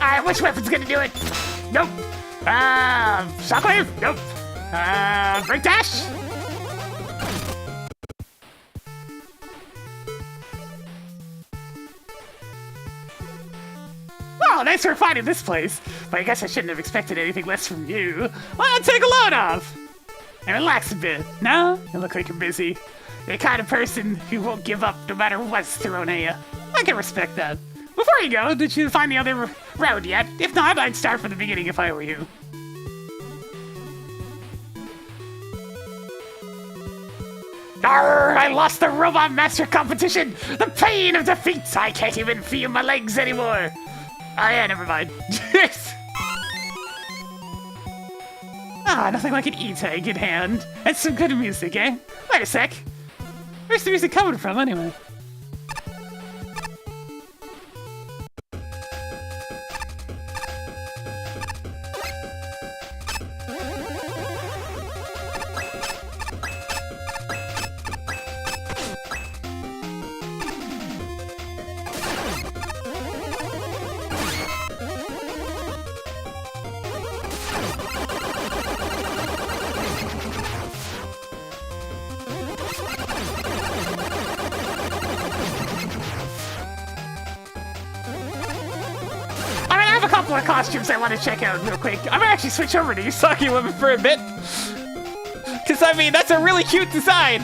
Alright, which weapon's gonna do it? Nope. Shockwave? Nope. Break dash? Oh, nice for finding this place. But I guess I shouldn't have expected anything less from you. Well, take a load off. and relax a bit. No? You look like you're busy. You're the kind of person who won't give up no matter what's thrown at you. I can respect that. Before you go, did you find the other route yet? If not, I'd start from the beginning if I were you. Arr, I lost the Robot Master competition! The pain of defeat! I can't even feel my legs anymore! Oh yeah, never mind. Nothing like an E-tag in hand. And some good music, eh? Wait a sec. Where's the music coming from, anyway? More costumes I want to check out real quick. I'm gonna actually switch over to Usagi Woman for a bit. Cause I mean, that's a really cute design.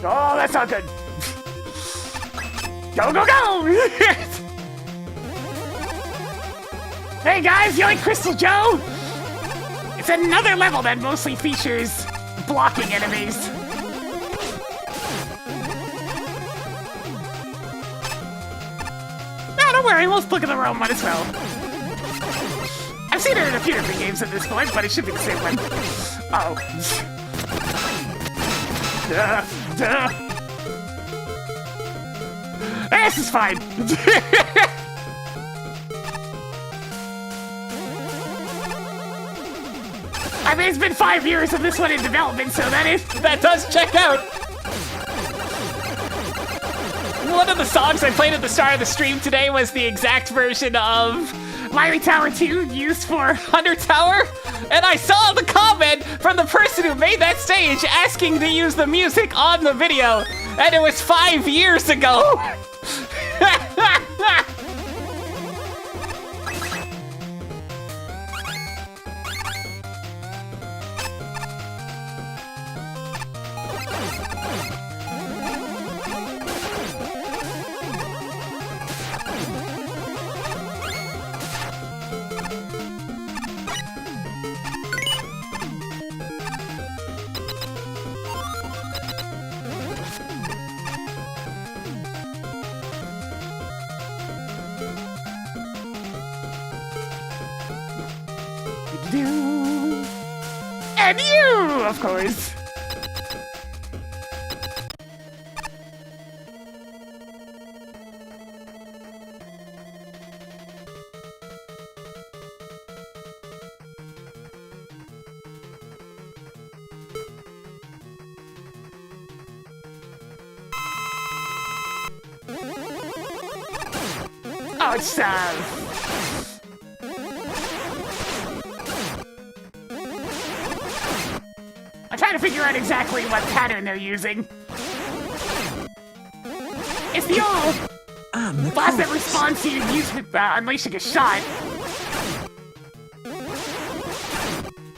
Oh, that's not good. Go, go, go! Hey guys, you like Crystal Joe? It's another level that mostly features blocking enemies. No, don't worry, we'll look at the realm one as well. I've seen it in a few different games at this point, but it should be the same one. Uh oh. This is fine. I mean, it's been 5 years of this one in development, so that does check out. One of the songs I played at the start of the stream today was the exact version of Lively Tower 2 used for Undertower, and I saw the comment from the person who made that stage asking to use the music on the video, and it was 5 years ago. And you, of course. Oh, it's I'm trying to figure out exactly what pattern they're using. It's the old boss that responds to you unleashing a shot.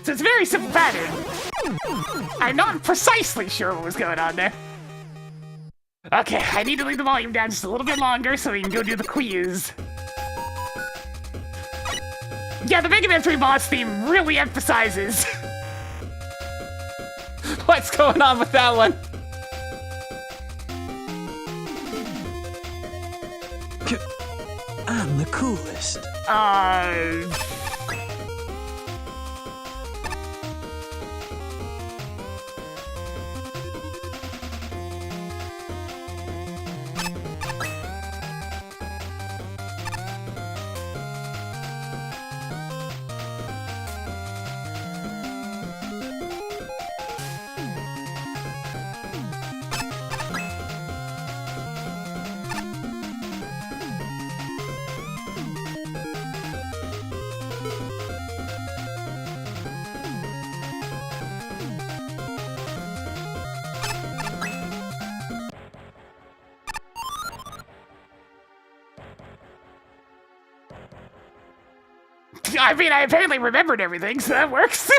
So it's a very simple pattern. I'm not precisely sure what was going on there. Okay, I need to leave the volume down just a little bit longer so we can go do the quiz. Yeah, the Mega Man 3 boss theme really emphasizes what's going on with that one. I'm the coolest. I mean, I apparently remembered everything, so that works.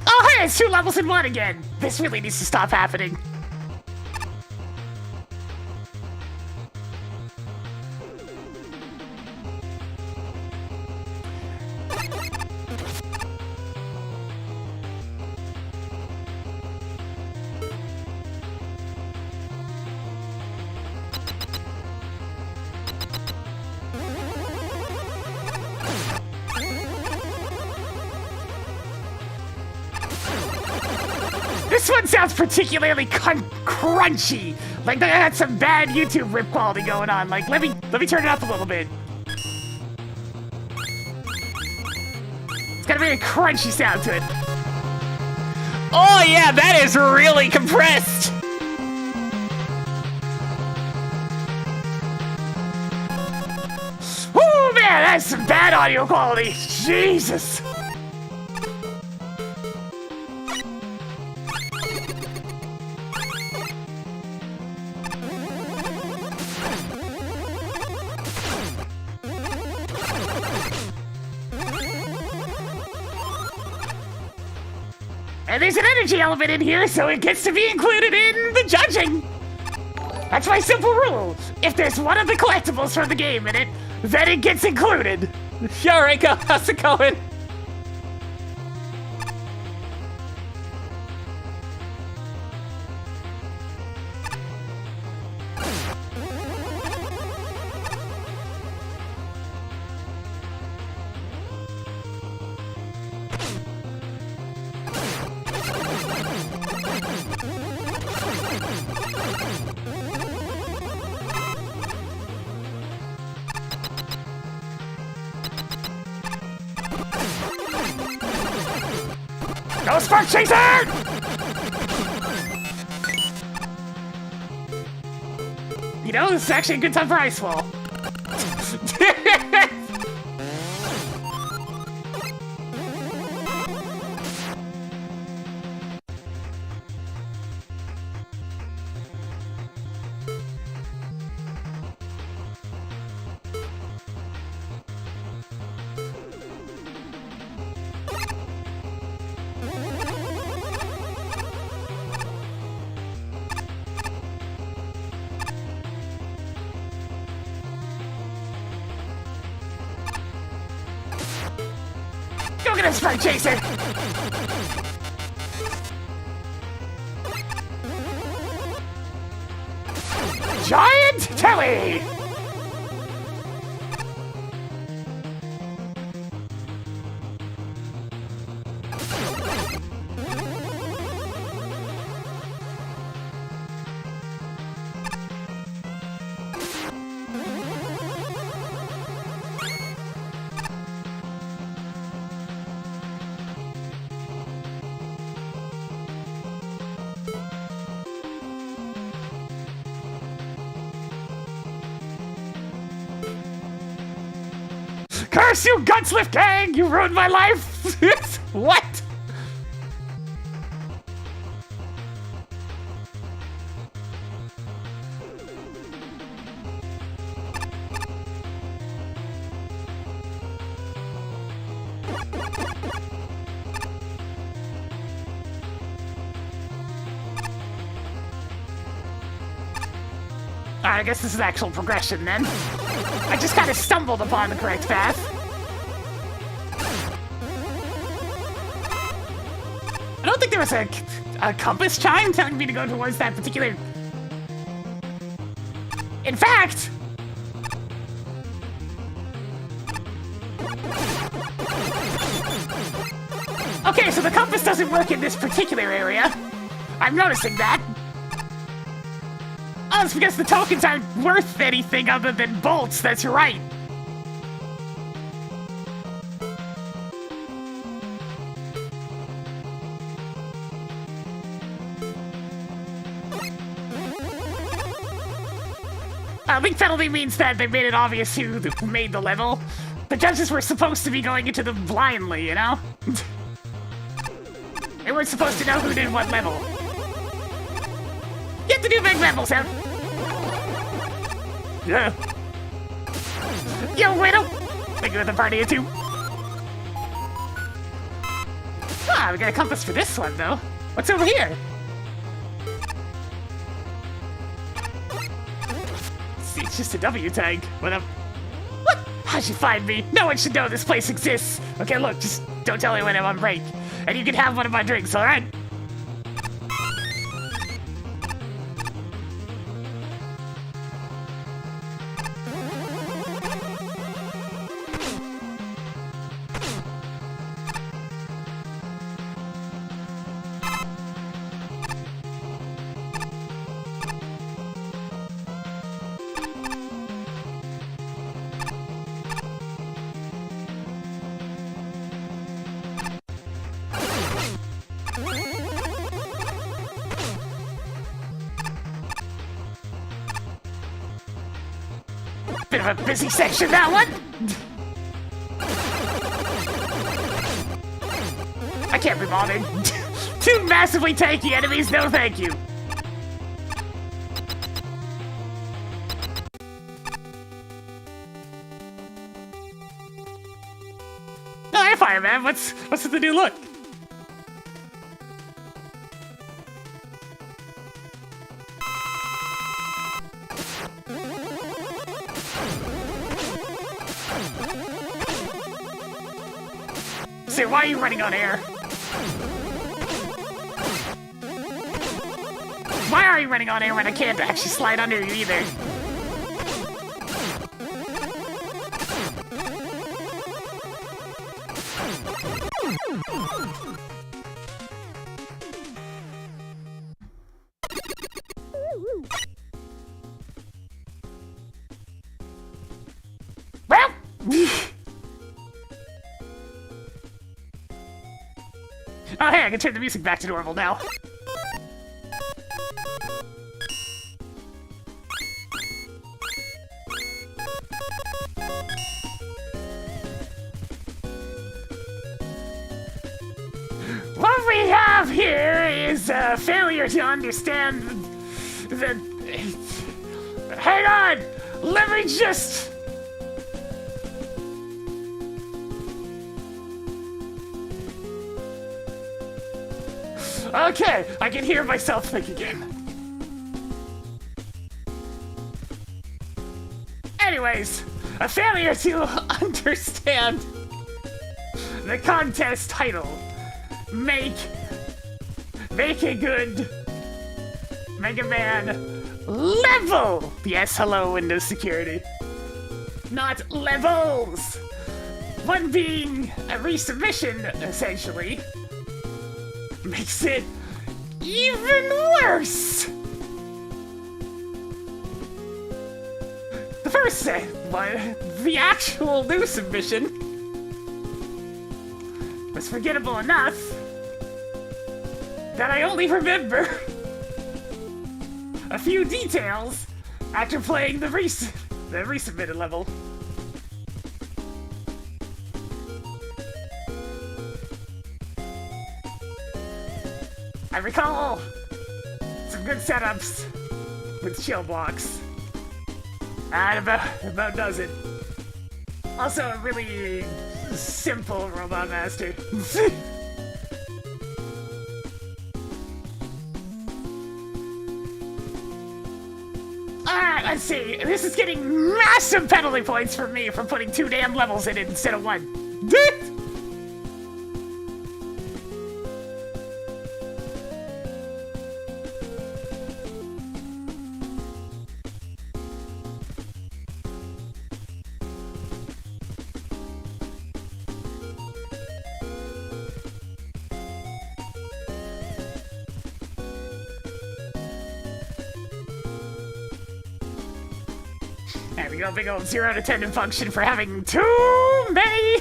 Oh, hey, it's 2 levels in 1 again. This really needs to stop happening. This one sounds particularly crunchy. Like they had some bad YouTube rip quality going on. Like let me turn it up a little bit. It's got a very crunchy sound to it. Oh yeah, that is really compressed. Oh man, that's some bad audio quality. Jesus. And there's an energy element in here, so it gets to be included in the judging. That's my simple rule. If there's one of the collectibles from the game in it, then it gets included. Yo, Reiko, how's it going? Go Spark Chaser! You know, this is actually a good time for Ice Wall. Go get a Spark Chaser! Giant Telly! Curse you, Gunslift Gang! You ruined my life! What? I guess this is actual progression then. I just kind of stumbled upon the correct path. I don't think there was a compass chime telling me to go towards that particular... In fact... Okay, so the compass doesn't work in this particular area. I'm noticing that. Oh, it's because the tokens aren't worth anything other than bolts, that's right. Leak penalty means that they made it obvious who made the level. The judges were supposed to be going into them blindly, you know? They weren't supposed to know who did what level. Get the new big level, Sam! Yeah. Yo, Widow! Think of the party of two. Ah, we got a compass for this one, though. What's over here? See, it's just a W tag. What up? What? How'd you find me? No one should know this place exists. Okay, look, just don't tell anyone I'm on break. And you can have one of my drinks, alright? Bit of a busy section, that one! I can't be bothered. Two massively tanky enemies, no thank you. Oh, hey, Fireman, what's with the new look? Say, why are you running on air? Why are you running on air when I can't actually slide under you either? Well, oh hey, I can turn the music back to normal now. What we have here is a failure to understand the... Hang on! Let me just... Okay, I can hear myself think again. Anyways, a failure to understand the contest title. Make a good Mega Man level! Yes, hello, Windows Security. Not levels! One being a resubmission, essentially, makes it even worse! The first one, the actual new submission, was forgettable enough that I only remember a few details after playing the resubmitted level. I recall some good setups with chill blocks. And about does it. Also a really simple Robot Master. Alright, let's see. This is getting massive penalty points for me for putting 2 damn levels in it instead of 1. There we go, big old 0 to 10 in function for having too many!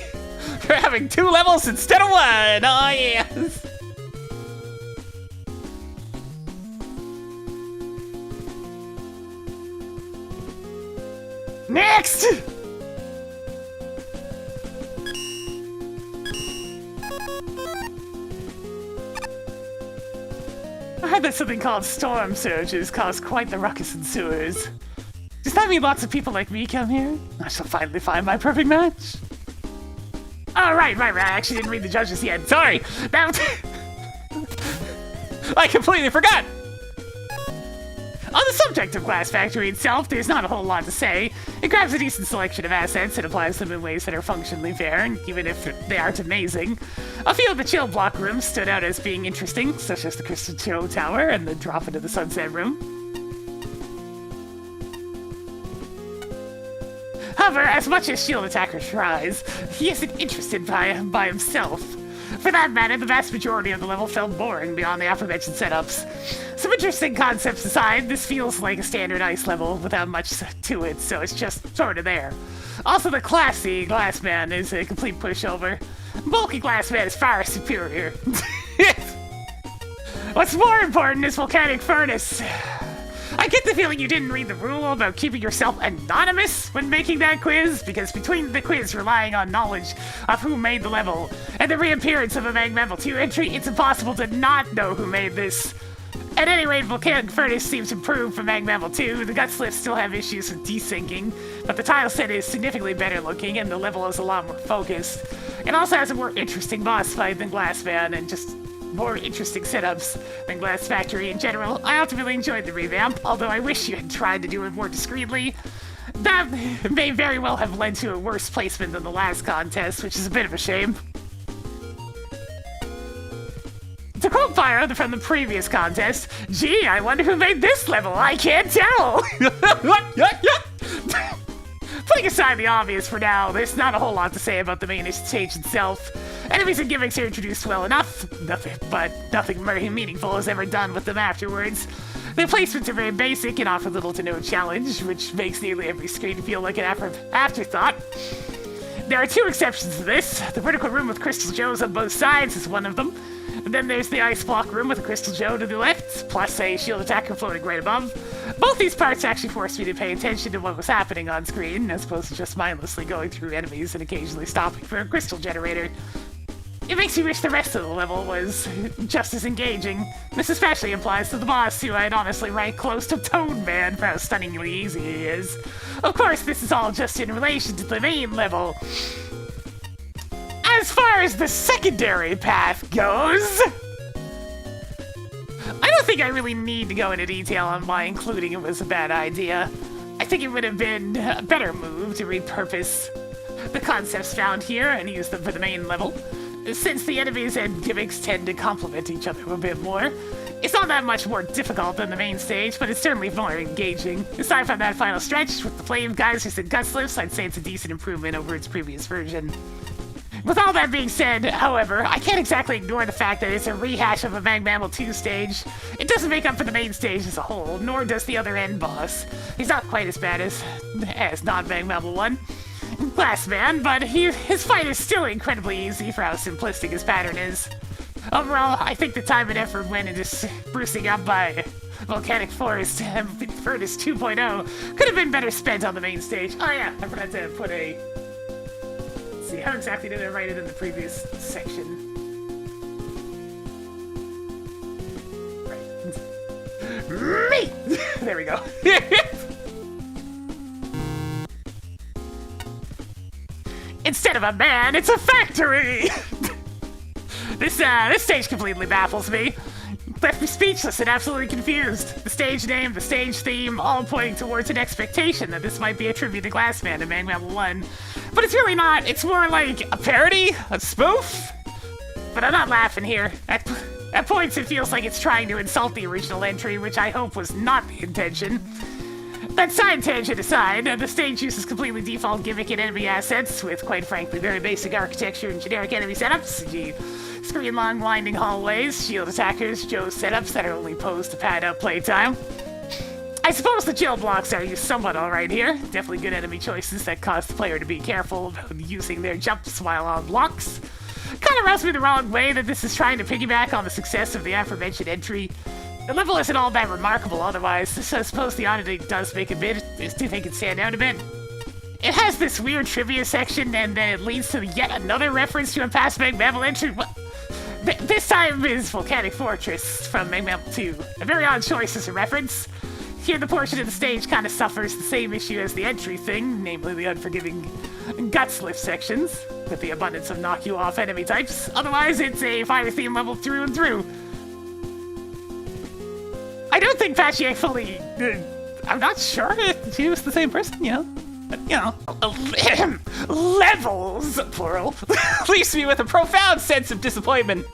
For having 2 levels instead of 1! Oh yes! Next! I heard that something called storm surges cause quite the ruckus in sewers. Does that mean lots of people like me come here? I shall finally find my perfect match. Oh, right. I actually didn't read the judges yet. Sorry. That was... I completely forgot! On the subject of Glass Factory itself, there's not a whole lot to say. It grabs a decent selection of assets and applies them in ways that are functionally fair, even if they aren't amazing. A few of the chill block rooms stood out as being interesting, such as the Crystal Chill Tower and the drop into the Sunset Room. However, as much as Shield Attacker tries, he isn't interested by himself. For that matter, the vast majority of the level felt boring beyond the aforementioned setups. Some interesting concepts aside, this feels like a standard ice level without much to it, so it's just sort of there. Also, the classy Glass Man is a complete pushover. Bulky Glass Man is far superior. What's more important is Volcanic Furnace. I get the feeling you didn't read the rule about keeping yourself anonymous when making that quiz, because between the quiz relying on knowledge of who made the level and the reappearance of a MAGMML3 entry, it's impossible to not know who made this. At any rate, Volcanic Furnace seems improved from MAGMML2. The gut slips still have issues with desyncing, but the tile set is significantly better looking and the level is a lot more focused. It also has a more interesting boss fight than Glass Man and just more interesting setups than Glass Factory in general. I ultimately enjoyed the revamp, although I wish you had tried to do it more discreetly. That may very well have led to a worse placement than the last contest, which is a bit of a shame. To quote Pyro from the previous contest, gee, I wonder who made this level, I can't tell! Putting aside the obvious for now, there's not a whole lot to say about the main stage itself. Enemies and gimmicks are introduced well enough, nothing very meaningful is ever done with them afterwards. Their placements are very basic and offer little to no challenge, which makes nearly every screen feel like an afterthought. There are two exceptions to this. The vertical room with Crystal Joes on both sides is one of them. And then there's the ice block room with a Crystal Joe to the left, plus a shield attacker floating right above. Both these parts actually forced me to pay attention to what was happening on screen, as opposed to just mindlessly going through enemies and occasionally stopping for a crystal generator. It makes me wish the rest of the level was just as engaging. This especially applies to the boss, who I'd honestly rank close to Toad Man for how stunningly easy he is. Of course, this is all just in relation to the main level. As far as the secondary path goes, I don't think I really need to go into detail on why including it was a bad idea. I think it would have been a better move to repurpose the concepts found here and use them for the main level, since the enemies and gimmicks tend to complement each other a bit more. It's not that much more difficult than the main stage, but it's certainly more engaging. Aside from that final stretch with the flame geysers and gut slips, I'd say it's a decent improvement over its previous version. With all that being said, however, I can't exactly ignore the fact that it's a rehash of a MAGMML2 stage. It doesn't make up for the main stage as a whole, nor does the other end boss. He's not quite as bad as non-MAGMML1 Glass Man, but his fight is still incredibly easy for how simplistic his pattern is. Overall, I think the time and effort went into sprucing up by Volcanic Furnace 2.0 could have been better spent on the main stage. Oh yeah, I forgot to put a... Let's see, how exactly did I write it in the previous section? Right. Me! There we go. Instead of a man, it's a factory! This stage completely baffles me. Left me speechless and absolutely confused. The stage name, the stage theme, all pointing towards an expectation that this might be a tribute to Glassman and MAGMML1. But it's really not. It's more like a parody, a spoof. But I'm not laughing here. At points it feels like it's trying to insult the original entry, which I hope was not the intention. That side tangent aside, the stage uses completely default gimmick and enemy assets, with quite frankly very basic architecture and generic enemy setups. Screen long winding hallways, shield attackers, Joe setups that are only posed to pad out playtime. I suppose the chill blocks are used somewhat alright here. Definitely good enemy choices that cause the player to be careful about using their jumps while on blocks. Kinda rubs me the wrong way that this is trying to piggyback on the success of the aforementioned entry. The level isn't all that remarkable otherwise, so I suppose the oddity does make a bit, do think it stand out a bit. It has this weird trivia section, and then it leads to yet another reference to a past MAGMML entry. This time is Volcanic Fortress from MAGMML 2. A very odd choice as a reference. Here the portion of the stage kind of suffers the same issue as the entry thing, namely the unforgiving guts lift sections, with the abundance of knock-you-off enemy types. Otherwise, it's a fire theme level through and through. I don't think Patchy fully... I'm not sure if he was the same person, you know? Levels, plural, Leaves me with a profound sense of disappointment.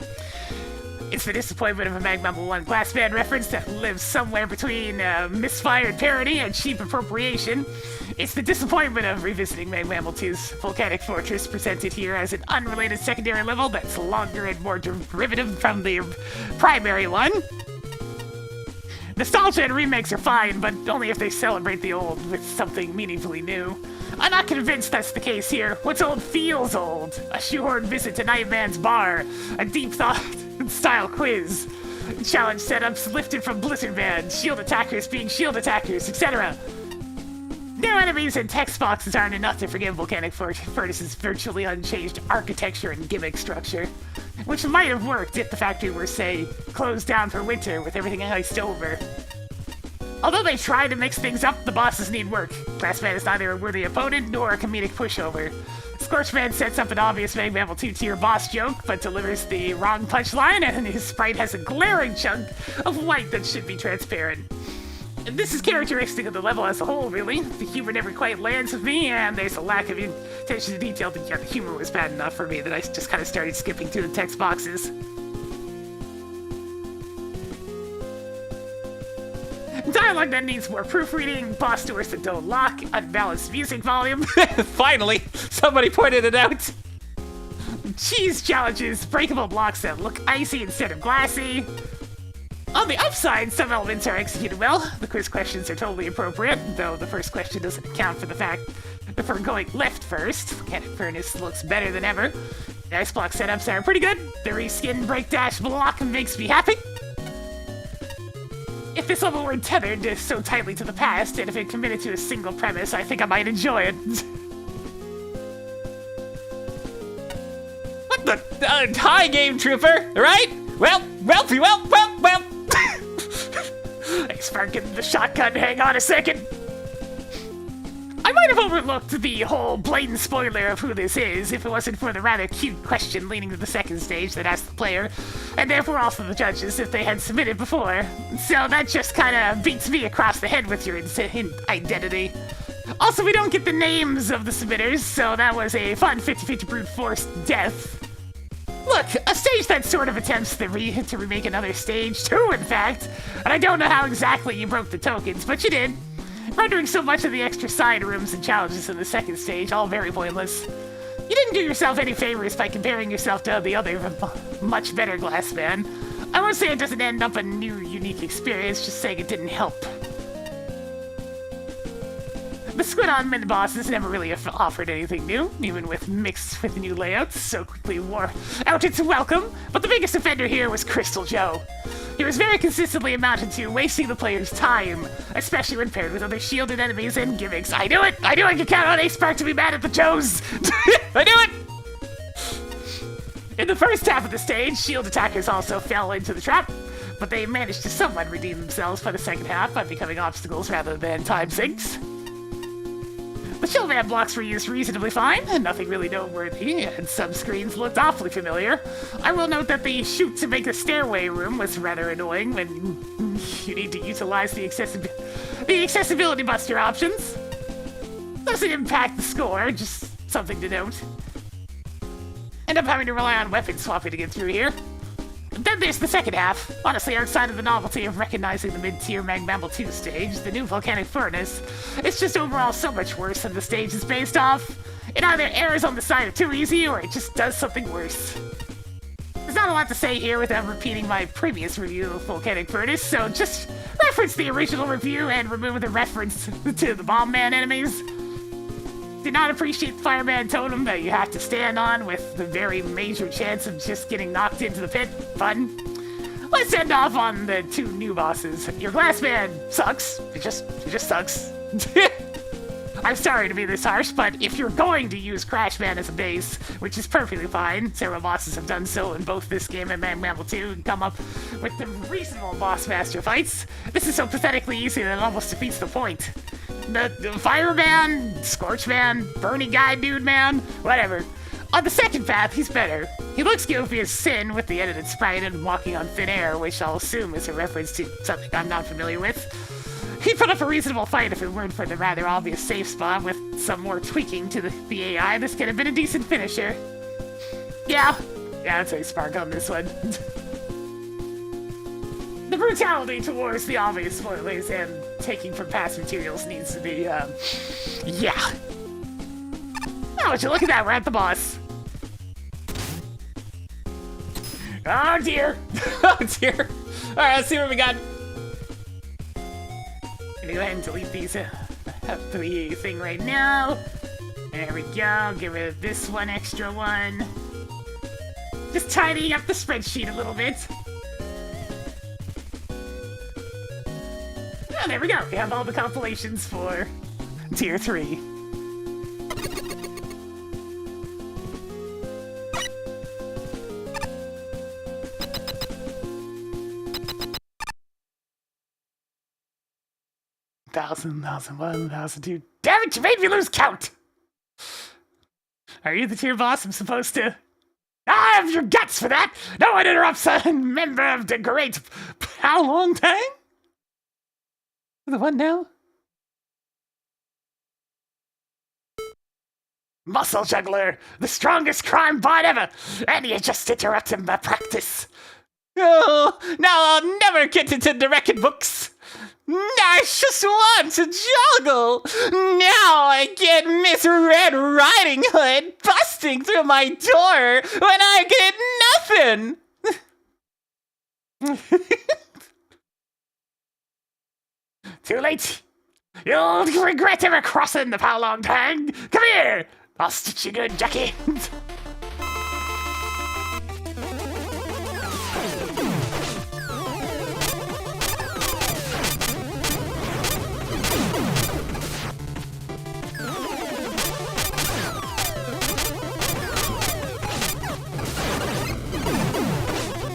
It's the disappointment of a MAGMML 1 Glassman reference that lives somewhere between misfired parody and cheap appropriation. It's the disappointment of revisiting MAGMML 2's Volcanic Fortress, presented here as an unrelated secondary level that's longer and more derivative from the primary one. Nostalgia and remakes are fine, but only if they celebrate the old with something meaningfully new. I'm not convinced that's the case here. What's old feels old. A shoehorn visit to Nightman's bar, a deep thought style quiz, challenge setups lifted from Blizzard Man, shield attackers being shield attackers, etc. New enemies and text boxes aren't enough to forgive Volcanic Furnace's virtually unchanged architecture and gimmick structure, which might have worked if the factory were, say, closed down for winter with everything iced over. Although they try to mix things up, the bosses need work. Glassman is neither a worthy opponent nor a comedic pushover. Scorchman sets up an obvious MAGMML 2-tier boss joke, but delivers the wrong punchline, and his sprite has a glaring chunk of white that should be transparent. And this is characteristic of the level as a whole, really. The humor never quite lands with me, and there's a lack of attention to detail that, yeah, the humor was bad enough for me that I just kind of started skipping through the text boxes. Dialogue that needs more proofreading, boss doors that don't lock, unbalanced music volume. Finally, somebody pointed it out. Cheese challenges, breakable blocks that look icy instead of glassy. On the upside, some elements are executed well. The quiz questions are totally appropriate, though the first question doesn't account for the fact that we're going left first. Volcanic Furnace looks better than ever. The ice block setups are pretty good. The reskin break dash block makes me happy. If this level were tethered so tightly to the past, and if it committed to a single premise, I think I might enjoy it. What the? Hi, Game Trooper, right? Well. Thanks for getting the shotgun. Hang on a second. I might have overlooked the whole blatant spoiler of who this is if it wasn't for the rather cute question leading to the second stage that asked the player, and therefore also the judges, if they had submitted before. So that just kind of beats me across the head with your identity. Also, we don't get the names of the submitters, so that was a fun 50-50 brute force death. Look, a stage that sort of attempts to remake another stage, too, in fact. And I don't know how exactly you broke the tokens, but you did. Rendering so much of the extra side rooms and challenges in the second stage all very pointless. You didn't do yourself any favors by comparing yourself to the other, much better Glassman. I won't say it doesn't end up a new, unique experience, just saying it didn't help. The Squid-On mini-bosses never really offered anything new, even with mixed with new layouts, so quickly wore out its welcome. But the biggest offender here was Crystal Joe. He was very consistently amounted to wasting the player's time, especially when paired with other shielded enemies and gimmicks. I knew it! I knew I could count on A-Spark to be mad at the Joes! I knew it! In the first half of the stage, shield attackers also fell into the trap, but they managed to somewhat redeem themselves by the second half by becoming obstacles rather than time sinks. The shield man blocks were used reasonably fine, and nothing really noteworthy, and some screens looked awfully familiar. I will note that the shoot to make a stairway room was rather annoying when you need to utilize the accessibility buster options. Doesn't impact the score, just something to note. End up having to rely on weapon swapping to get through here. Then there's the second half. Honestly, outside of the novelty of recognizing the mid-tier MAGMML 2 stage, the new Volcanic Furnace, it's just overall so much worse than the stage is based off. It either errs on the side of too easy, or it just does something worse. There's not a lot to say here without repeating my previous review of Volcanic Furnace, so just reference the original review and remove the reference to the Bomb Man enemies. Do not appreciate the Fireman totem that you have to stand on with the very major chance of just getting knocked into the pit. Fun. Let's end off on the two new bosses. Your Glassman sucks. It just sucks. I'm sorry to be this harsh, but if you're going to use Crash Man as a base, which is perfectly fine, several bosses have done so in both this game and MAGMML3 and come up with the reasonable boss master fights, this is so pathetically easy that it almost defeats the point. The Fireman, Scorch Man, Burning Guy Dude Man, whatever. On the second path, he's better. He looks goofy as sin with the edited sprite and walking on thin air, which I'll assume is a reference to something I'm not familiar with. He'd put up a reasonable fight if it weren't for the rather obvious safe spot. With some more tweaking to the AI, this could have been a decent finisher. Yeah, I'd say spark on this one. The brutality towards the obvious spoilers and taking from past materials needs to be, yeah. Oh, would you look at that, we're at the boss. Oh dear. Oh dear. Alright, let's see what we got. Gonna go ahead and delete these, the thing right now. There we go, get rid of this one extra one. Just tidying up the spreadsheet a little bit. Oh, there we go, we have all the compilations for Tier 3. Thousand, 1,001, 1,002. Damn it, you made me lose count! Are you the tier boss I'm supposed to? I have your guts for that! No one interrupts a member of the great how long time? The what now? Muscle juggler, the strongest crime bot ever, and you just interrupted my practice. Oh, now I'll never get into the record books. I just want to juggle. Now I get Miss Red Riding Hood busting through my door when I get nothing. Too late. You'll regret ever crossing the Palong Tang. Come here. I'll stitch you good, Jackie.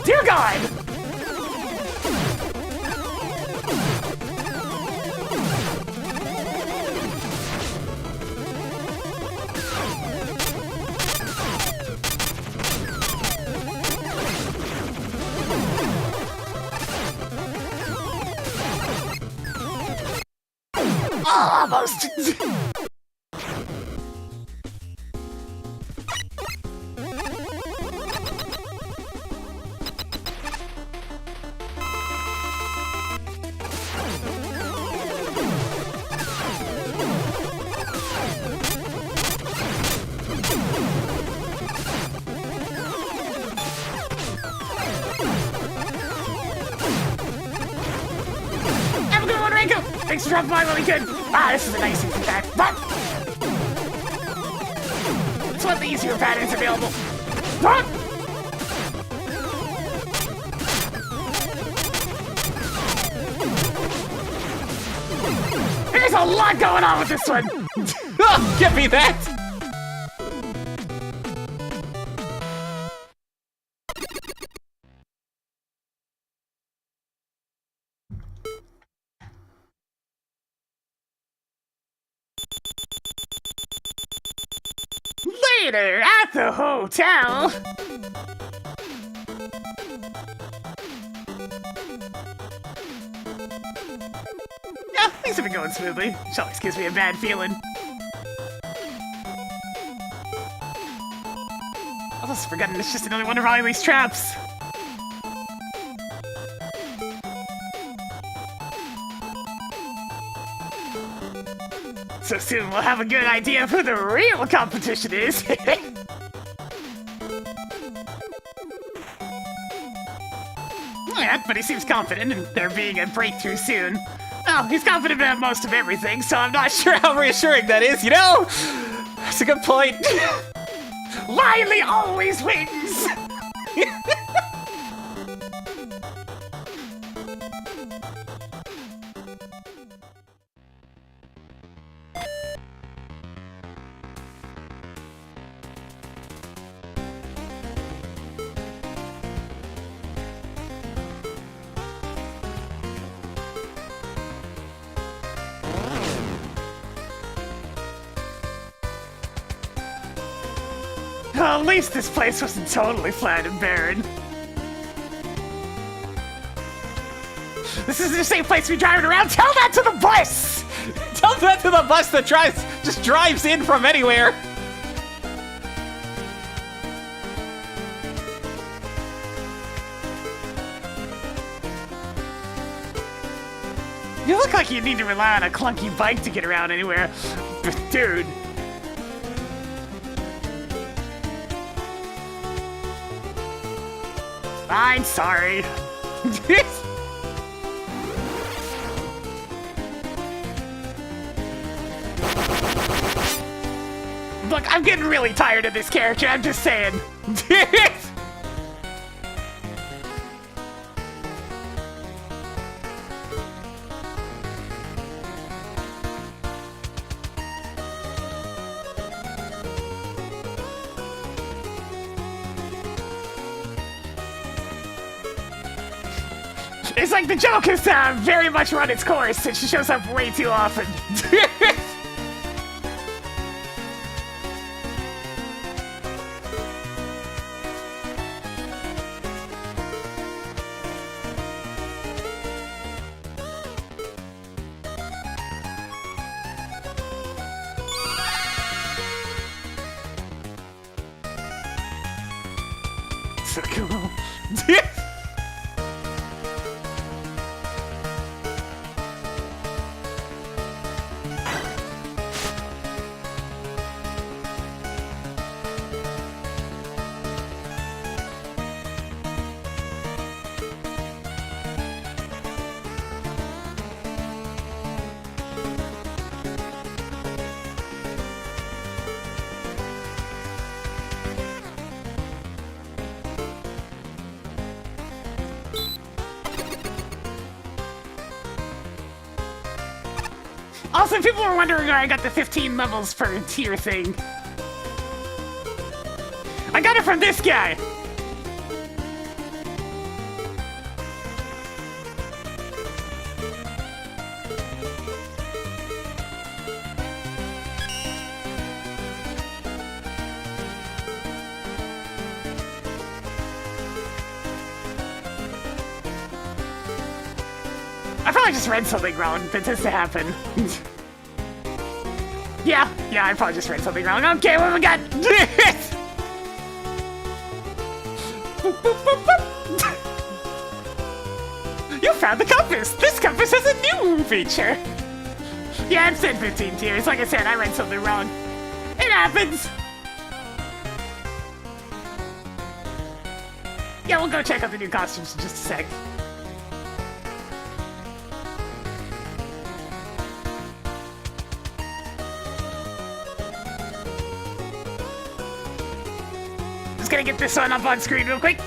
Dear God! Almost! Have a good one, Ranko! Thanks for dropping by when we could. This is a nice easy pattern. But it's one of the easier patterns available. But there's a lot going on with this one. Oh, give me that. Later at the hotel. Yeah, things have been going smoothly, which always gives me a bad feeling. I've almost forgotten it's just another one of Riley's traps. So soon we'll have a good idea of who the real competition is. Yeah, but he seems confident in there being a breakthrough soon. Oh, he's confident about most of everything, so I'm not sure how reassuring that is, you know? That's a good point. Riley always wins! Well, at least this place wasn't totally flat and barren. This is the same place we're driving around. Tell that to the bus! Tell that to the bus that just drives in from anywhere. You look like you need to rely on a clunky bike to get around anywhere. But dude. I'm sorry. Look, I'm getting really tired of this character, I'm just saying. It's like the joke has very much run its course, and she shows up way too often. So cool. Also, people were wondering where I got the 15 levels per tier thing. I got it from this guy! I probably just read something wrong. That tends to happen. Yeah, I probably just read something wrong. Okay, what we got? You found the compass! This compass has a new feature! Yeah, it said 15 tiers. Like I said, I read something wrong. It happens! Yeah, we'll go check out the new costumes in just a sec. Just gonna get this one up on screen real quick.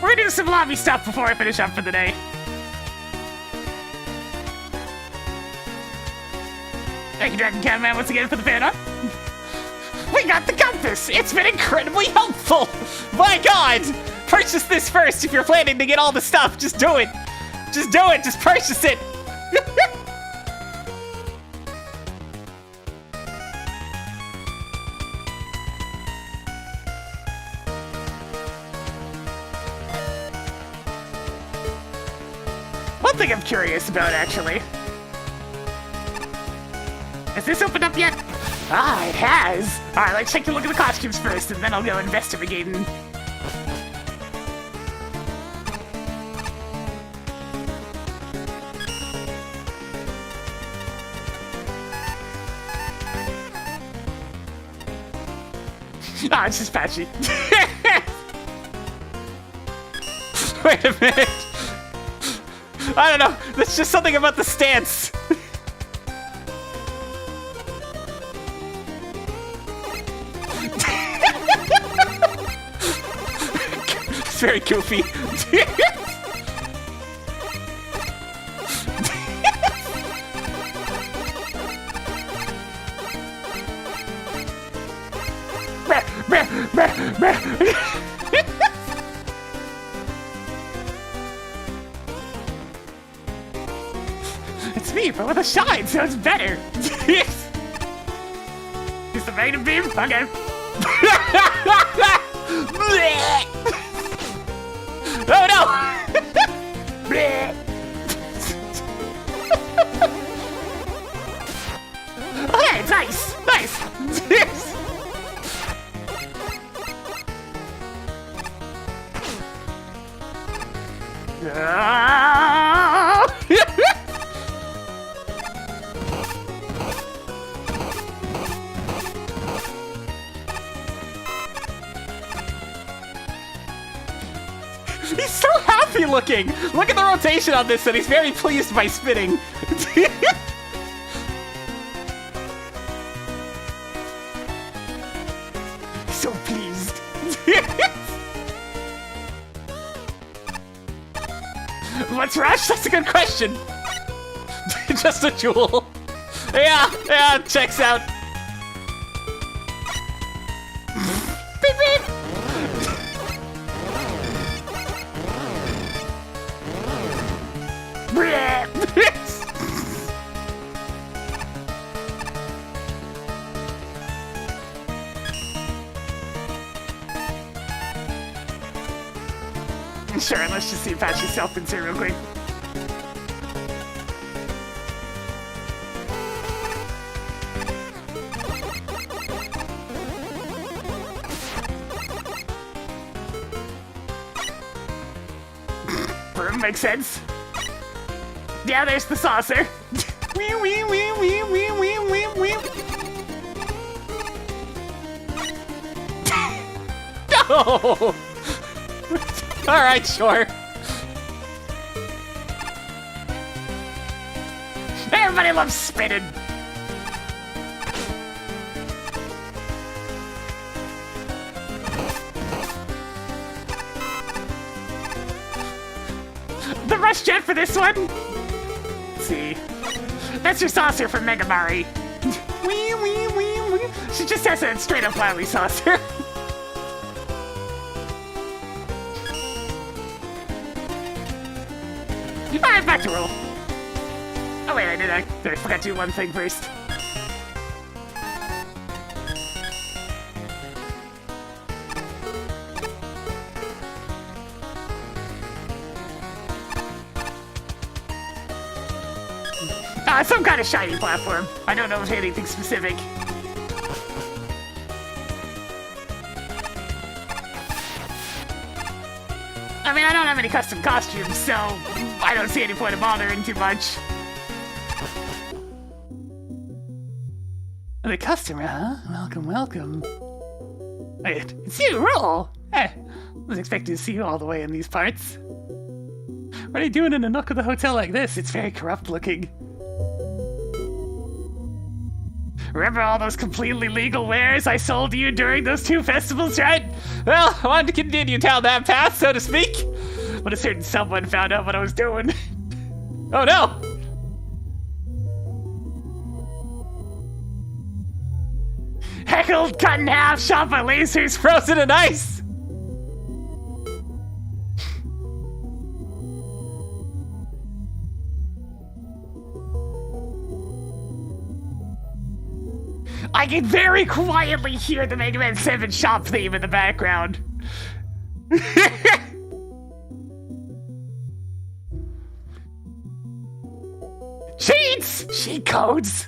We're gonna do some lobby stuff before I finish up for the day. Thank you, Dragon Cat Man, once again for the fan art. We got the compass! It's been incredibly helpful! My God! Purchase this first if you're planning to get all the stuff. Just do it. Just do it. Just purchase it. One thing I'm curious about, actually. Has this opened up yet? Ah, it has! Alright, let's take a look at the costumes first, and then I'll go investigating. Ah, it's just patchy. Wait a minute. I don't know. There's just something about the stance. It's very goofy. It's me, but with a shine, so it's better. Just a magnum beam? Okay. Oh no! Okay, nice! Nice! He's so happy looking! Look at the rotation on this, and he's very pleased by spinning. So pleased. What's Rush? That's a good question. Just a jewel. Yeah, checks out. Beep beep. Sure, let's just see Apache's self-insert real quick. Broom makes sense. Yeah, there's the saucer. Wee wee wee wee wee wee wee wee. No! Alright, sure. Everybody loves spinning. The rush jet for this one. Let's see. That's your saucer from MAGMML3. Wee wee wee wee. She just has a straight up Wily saucer. Alright, back to roll. Oh wait, I forgot to do one thing first. Some kind of shiny platform. I don't know if anything specific. I mean, I don't have any custom costumes, so I don't see any point of bothering too much. The customer, huh? Welcome, welcome. Wait, it's you, Roll! I was expecting to see you all the way in these parts. What are you doing in a nook of the hotel like this? It's very corrupt looking. Remember all those completely legal wares I sold to you during those 2 festivals, right? Well, I wanted to continue down that path, so to speak. But a certain someone found out what I was doing. Oh no! Heckled, cut in half, shot by lasers, Frozen in ice! I can very quietly hear the Mega Man 7 shop theme in the background. Cheats! Cheat codes!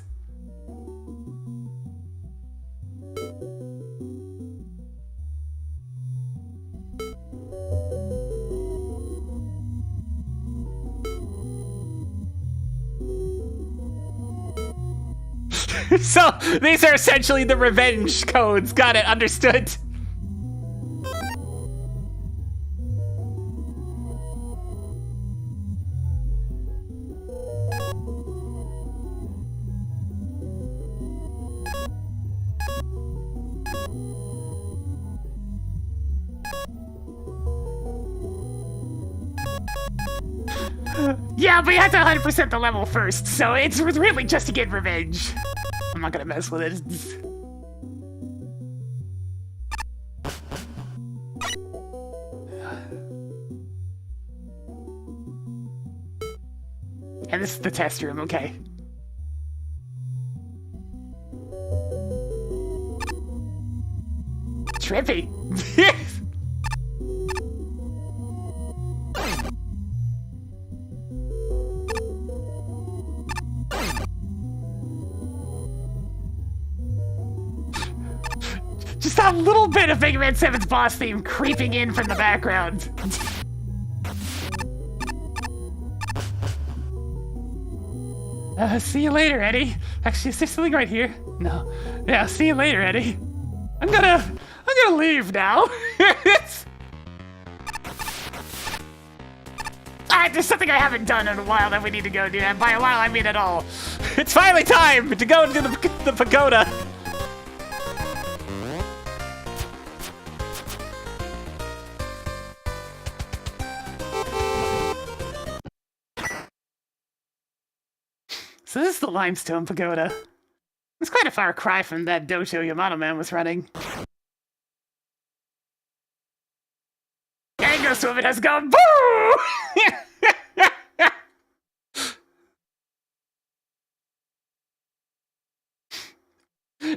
So, these are essentially the revenge codes. Got it, understood. Yeah, but you have to 100% the level first, so it's really just to get revenge. I'm not gonna mess with it. And this is the test room, okay. Trippy. Just a little bit of Mega Man 7's boss theme creeping in from the background. See you later, Eddie. Actually, is there something right here? No. Yeah, see you later, Eddie. I'm gonna leave now. Alright, there's something I haven't done in a while that we need to go do, and by a while I mean at all. It's finally time to go into the pagoda. So this is the limestone pagoda. It's quite a far cry from that dojo Yamato Man was running. Gango Swimming has gone boo!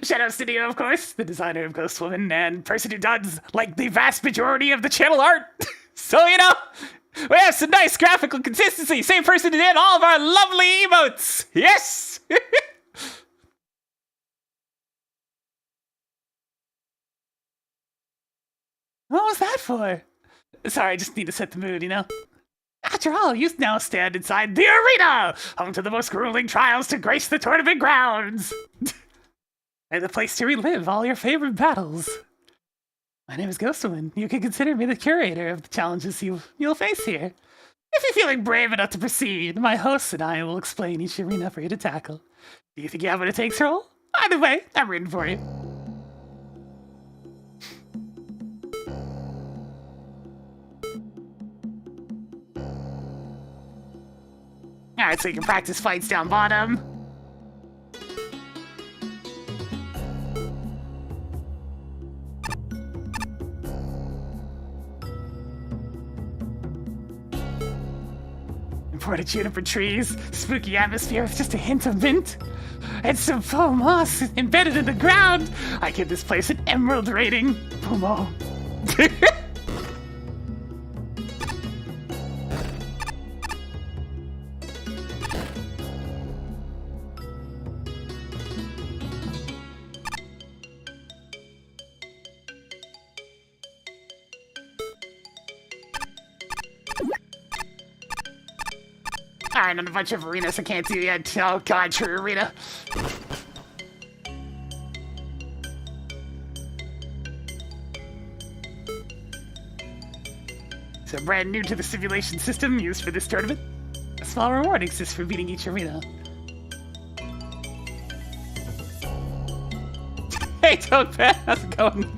Shadow Studio, of course, the designer of Ghost Woman and person who does, like, the vast majority of the channel art. So, you know, we have some nice graphical consistency. Same person who did all of our lovely emotes. Yes! What was that for? Sorry, I just need to set the mood, you know? After all, you now stand inside the arena, home to the most grueling trials to grace the tournament grounds. And the place to relive all your favorite battles. My name is Ghostwoman. You can consider me the curator of the challenges you'll face here. If you're feeling brave enough to proceed, my hosts and I will explain each arena for you to tackle. Do you think you have what it takes, Earl? Either way, I'm rooting for you. Alright, so you can practice fights down bottom. Imported juniper trees, spooky atmosphere with just a hint of mint, and some faux moss embedded in the ground. I give this place an emerald rating. Pomo. Alright, on a bunch of arenas I can't do yet. Oh god, true arena. So brand new to the simulation system used for this tournament. A small reward exists for beating each arena. Hey, Toadpad, how's it going?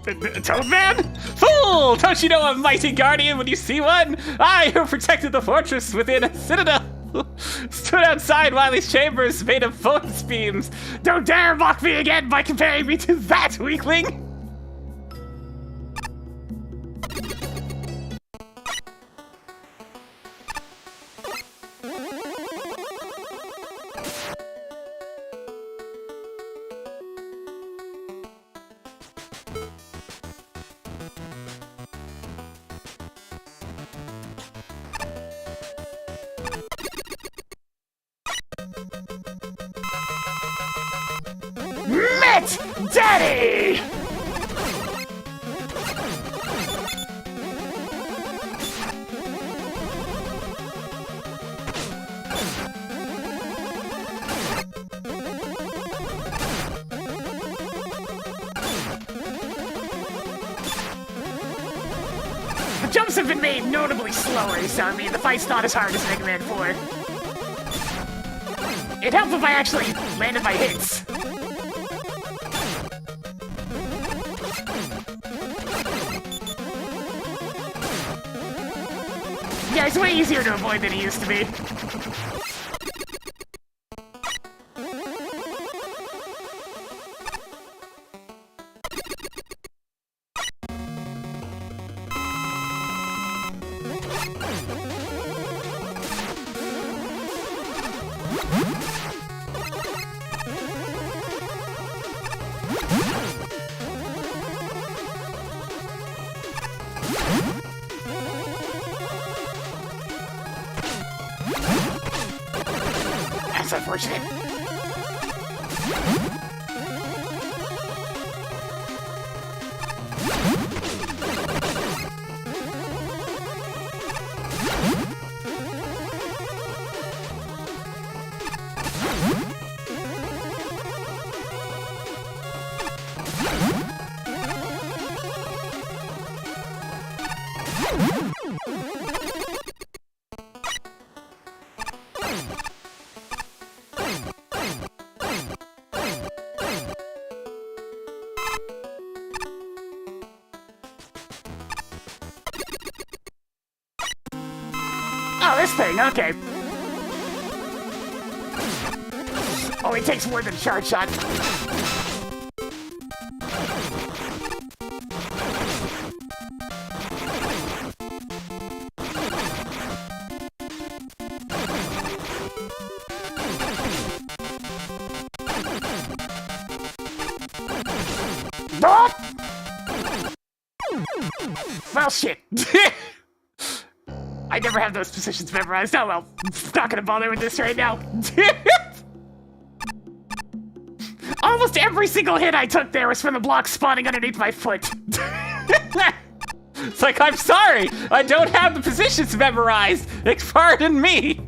Toadman? Fool! Don't you know a mighty guardian when you see one? I, who protected the fortress within a citadel, stood outside Wily's chambers made of focus beams. Don't dare mock me again by comparing me to that weakling! Met Daddy! The jumps have been made notably slower, so I mean the fight's not as hard as Mega Man 4. It'd help if I actually landed my hits. Yeah, it's way easier to avoid than it used to be. That's unfortunate. Oh, this thing, okay. Oh, it takes more than a charge shot. Oh! Well, shit. I never have those positions memorized. Oh well, not gonna bother with this right now. Almost every single hit I took there was from the block spawning underneath my foot. It's like, I'm sorry, I don't have the positions memorized. Pardon me.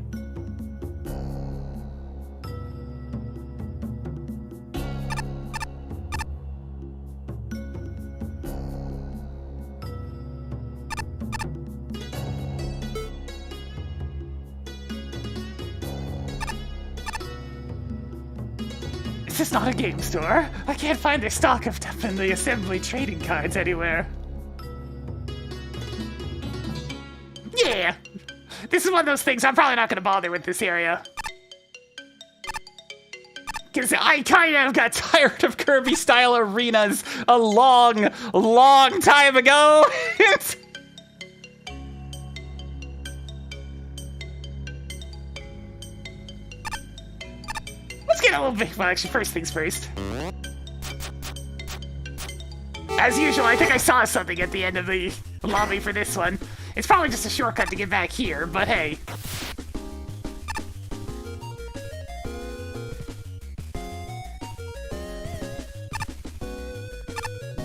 This is not a game store. I can't find their stock of the assembly trading cards anywhere. Yeah! This is one of those things I'm probably not gonna bother with this area. Cause I kind of got Tired of Kirby-style arenas a long, long time ago. Let's get a little bit, well actually first things first. As usual, I think I saw something at the end of the lobby for this one. It's probably just a shortcut to get back here, but hey.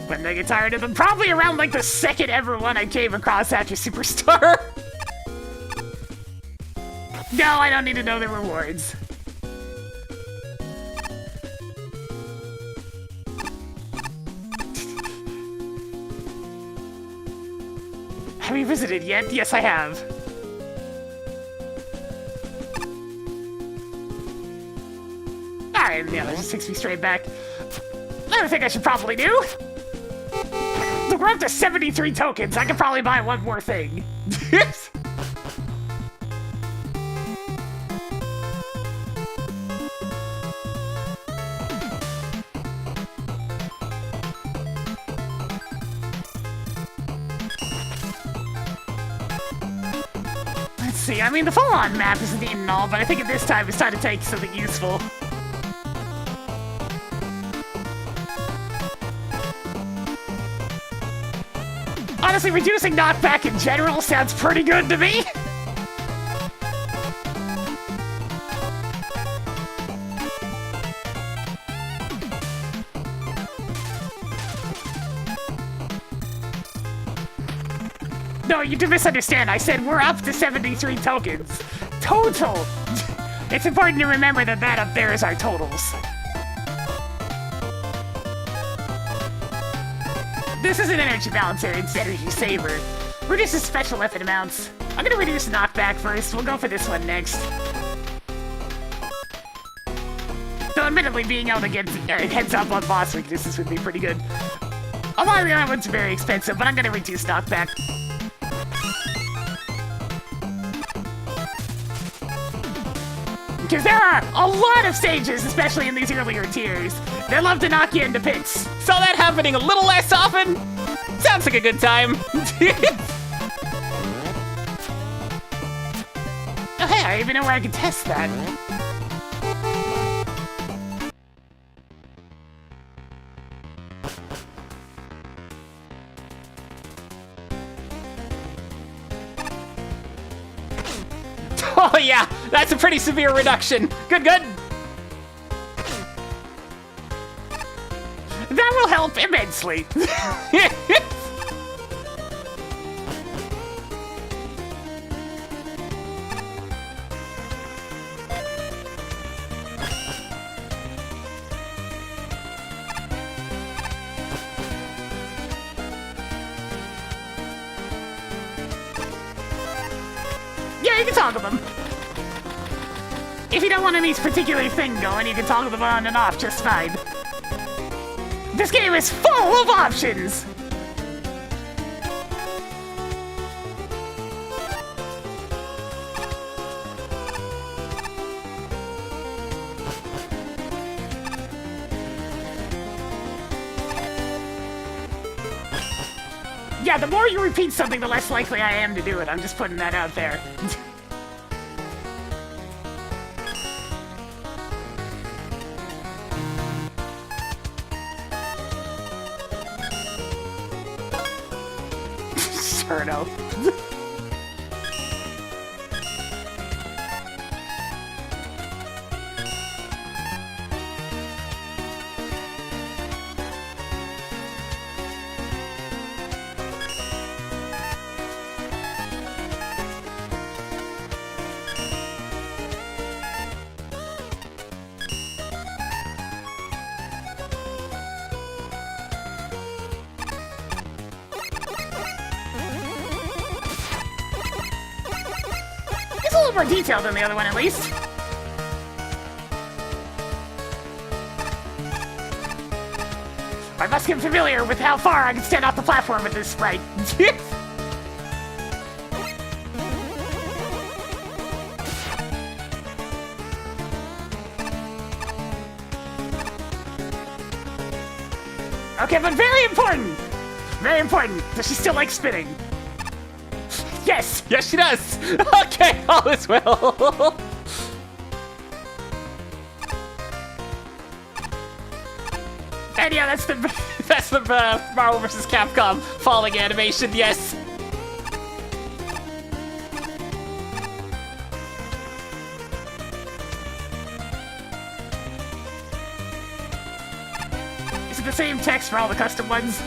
When I get tired of them, probably around like the second ever one I came across after Superstar. No, I don't need to know the rewards. Have you visited yet? Yes, I have. Alright, yeah, that just takes me straight back. Another thing I should probably do. Look, we're up to 73 tokens. I could probably buy one more thing. See, I mean, the full-on map is neat and all, but I think at this time it's time to take something useful. Honestly, reducing knockback in general sounds pretty good to me. No, you do misunderstand. I said we're up to 73 tokens. Total! It's important to remember that that up there is our totals. This is an energy balancer, it's energy saver. Reduces special weapon amounts. I'm gonna reduce knockback first. We'll go for this one next. Though admittedly, being able to get heads up on boss weaknesses would be pretty good. A lot of the other ones are very expensive, but I'm gonna reduce knockback. Because there are a lot of stages, especially in these earlier tiers, that love to knock you into pits. Saw that happening a little less often. Sounds like a good time. Oh hey, I even know where I can test that. But yeah, that's a pretty severe reduction. Good, good. That will help immensely. Yeah, you can toggle them. If you don't want any particular thing going, you can toggle them on and off just fine. This game is full of options! Yeah, the more you repeat something, the less likely I am to do it. I'm just putting that out there. Sure, no. It's a little more detailed than the other one, at least. I must get familiar with how far I can stand off the platform with this sprite. Okay, but very important! Very important. Does she still like spinning? Yes! Yes, she does. Okay, all is well. And yeah, that's the... That's the Marvel vs. Capcom falling animation, yes. Is it the same text for all the custom ones?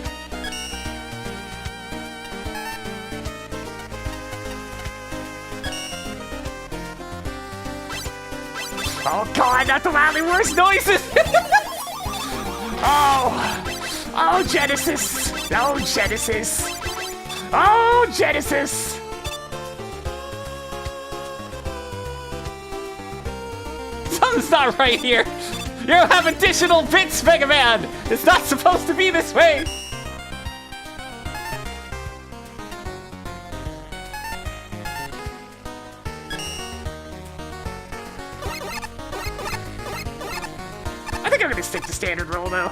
Oh god, not the loudly worse noises! Oh, Genesis! Oh, Genesis! Oh, Genesis! Something's not right here. You have additional bits, Mega Man. It's not supposed to be this way. I think I'm gonna stick to standard roll, though.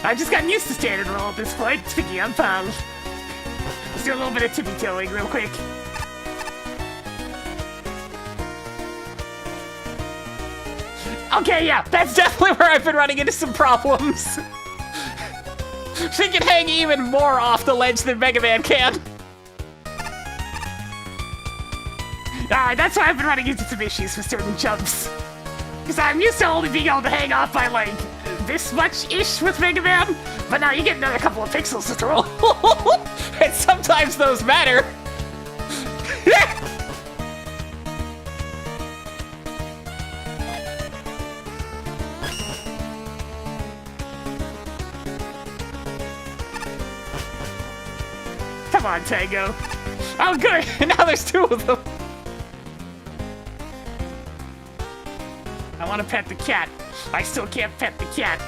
I've just gotten used to standard roll at this point. Speaking of, let's do a little bit of tippy-toeing real quick. Okay, yeah, That's definitely where I've been running into some problems. She can hang even more off the ledge than Mega Man can. that's why I've been running into some issues with certain jumps. Because I'm used to only being able to hang off by, like, this much-ish with Mega Man, but now you get another couple of pixels to throw. And sometimes those matter. Come on, Tango. Oh, good. And now there's two of them. I want to pet the cat. I still can't pet the cat.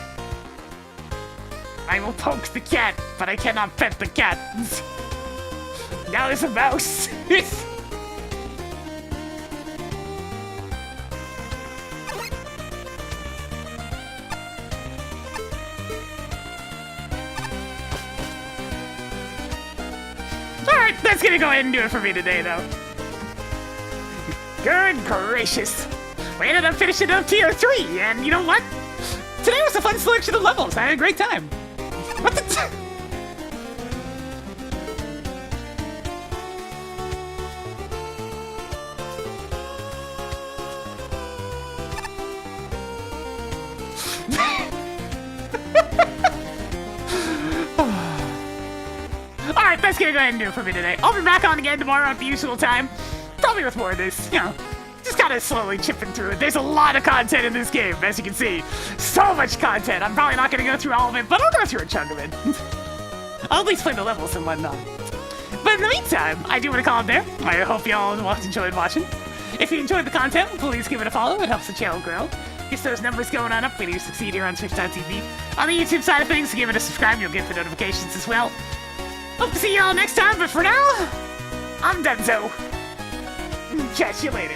I will poke the cat, but I cannot pet the cat. Now there's a mouse. Alright, that's gonna go ahead and do it for me today, though. Good gracious. we ended up finishing up Tier 3, and you know what? Today was a fun selection of levels. I had a great time. What the Alright, that's gonna go ahead and do it for me today. I'll be back on again tomorrow at the usual time. Probably with more of this, you know. Just kind of slowly chipping through it. There's a lot of content in this game, as you can see. So much content. I'm probably not gonna go through all of it, but I'll go through a chunk of it. I'll at least play the levels and whatnot. But in the meantime, I do want to call it there. I hope y'all enjoyed watching. If you enjoyed the content, please give it a follow. It helps the channel grow. Gets those numbers going on up when you succeed here on Twitch.tv. On the YouTube side of things, give it a subscribe. You'll get the notifications as well. Hope to see y'all next time, but for now, I'm Dunzo. Catch you later.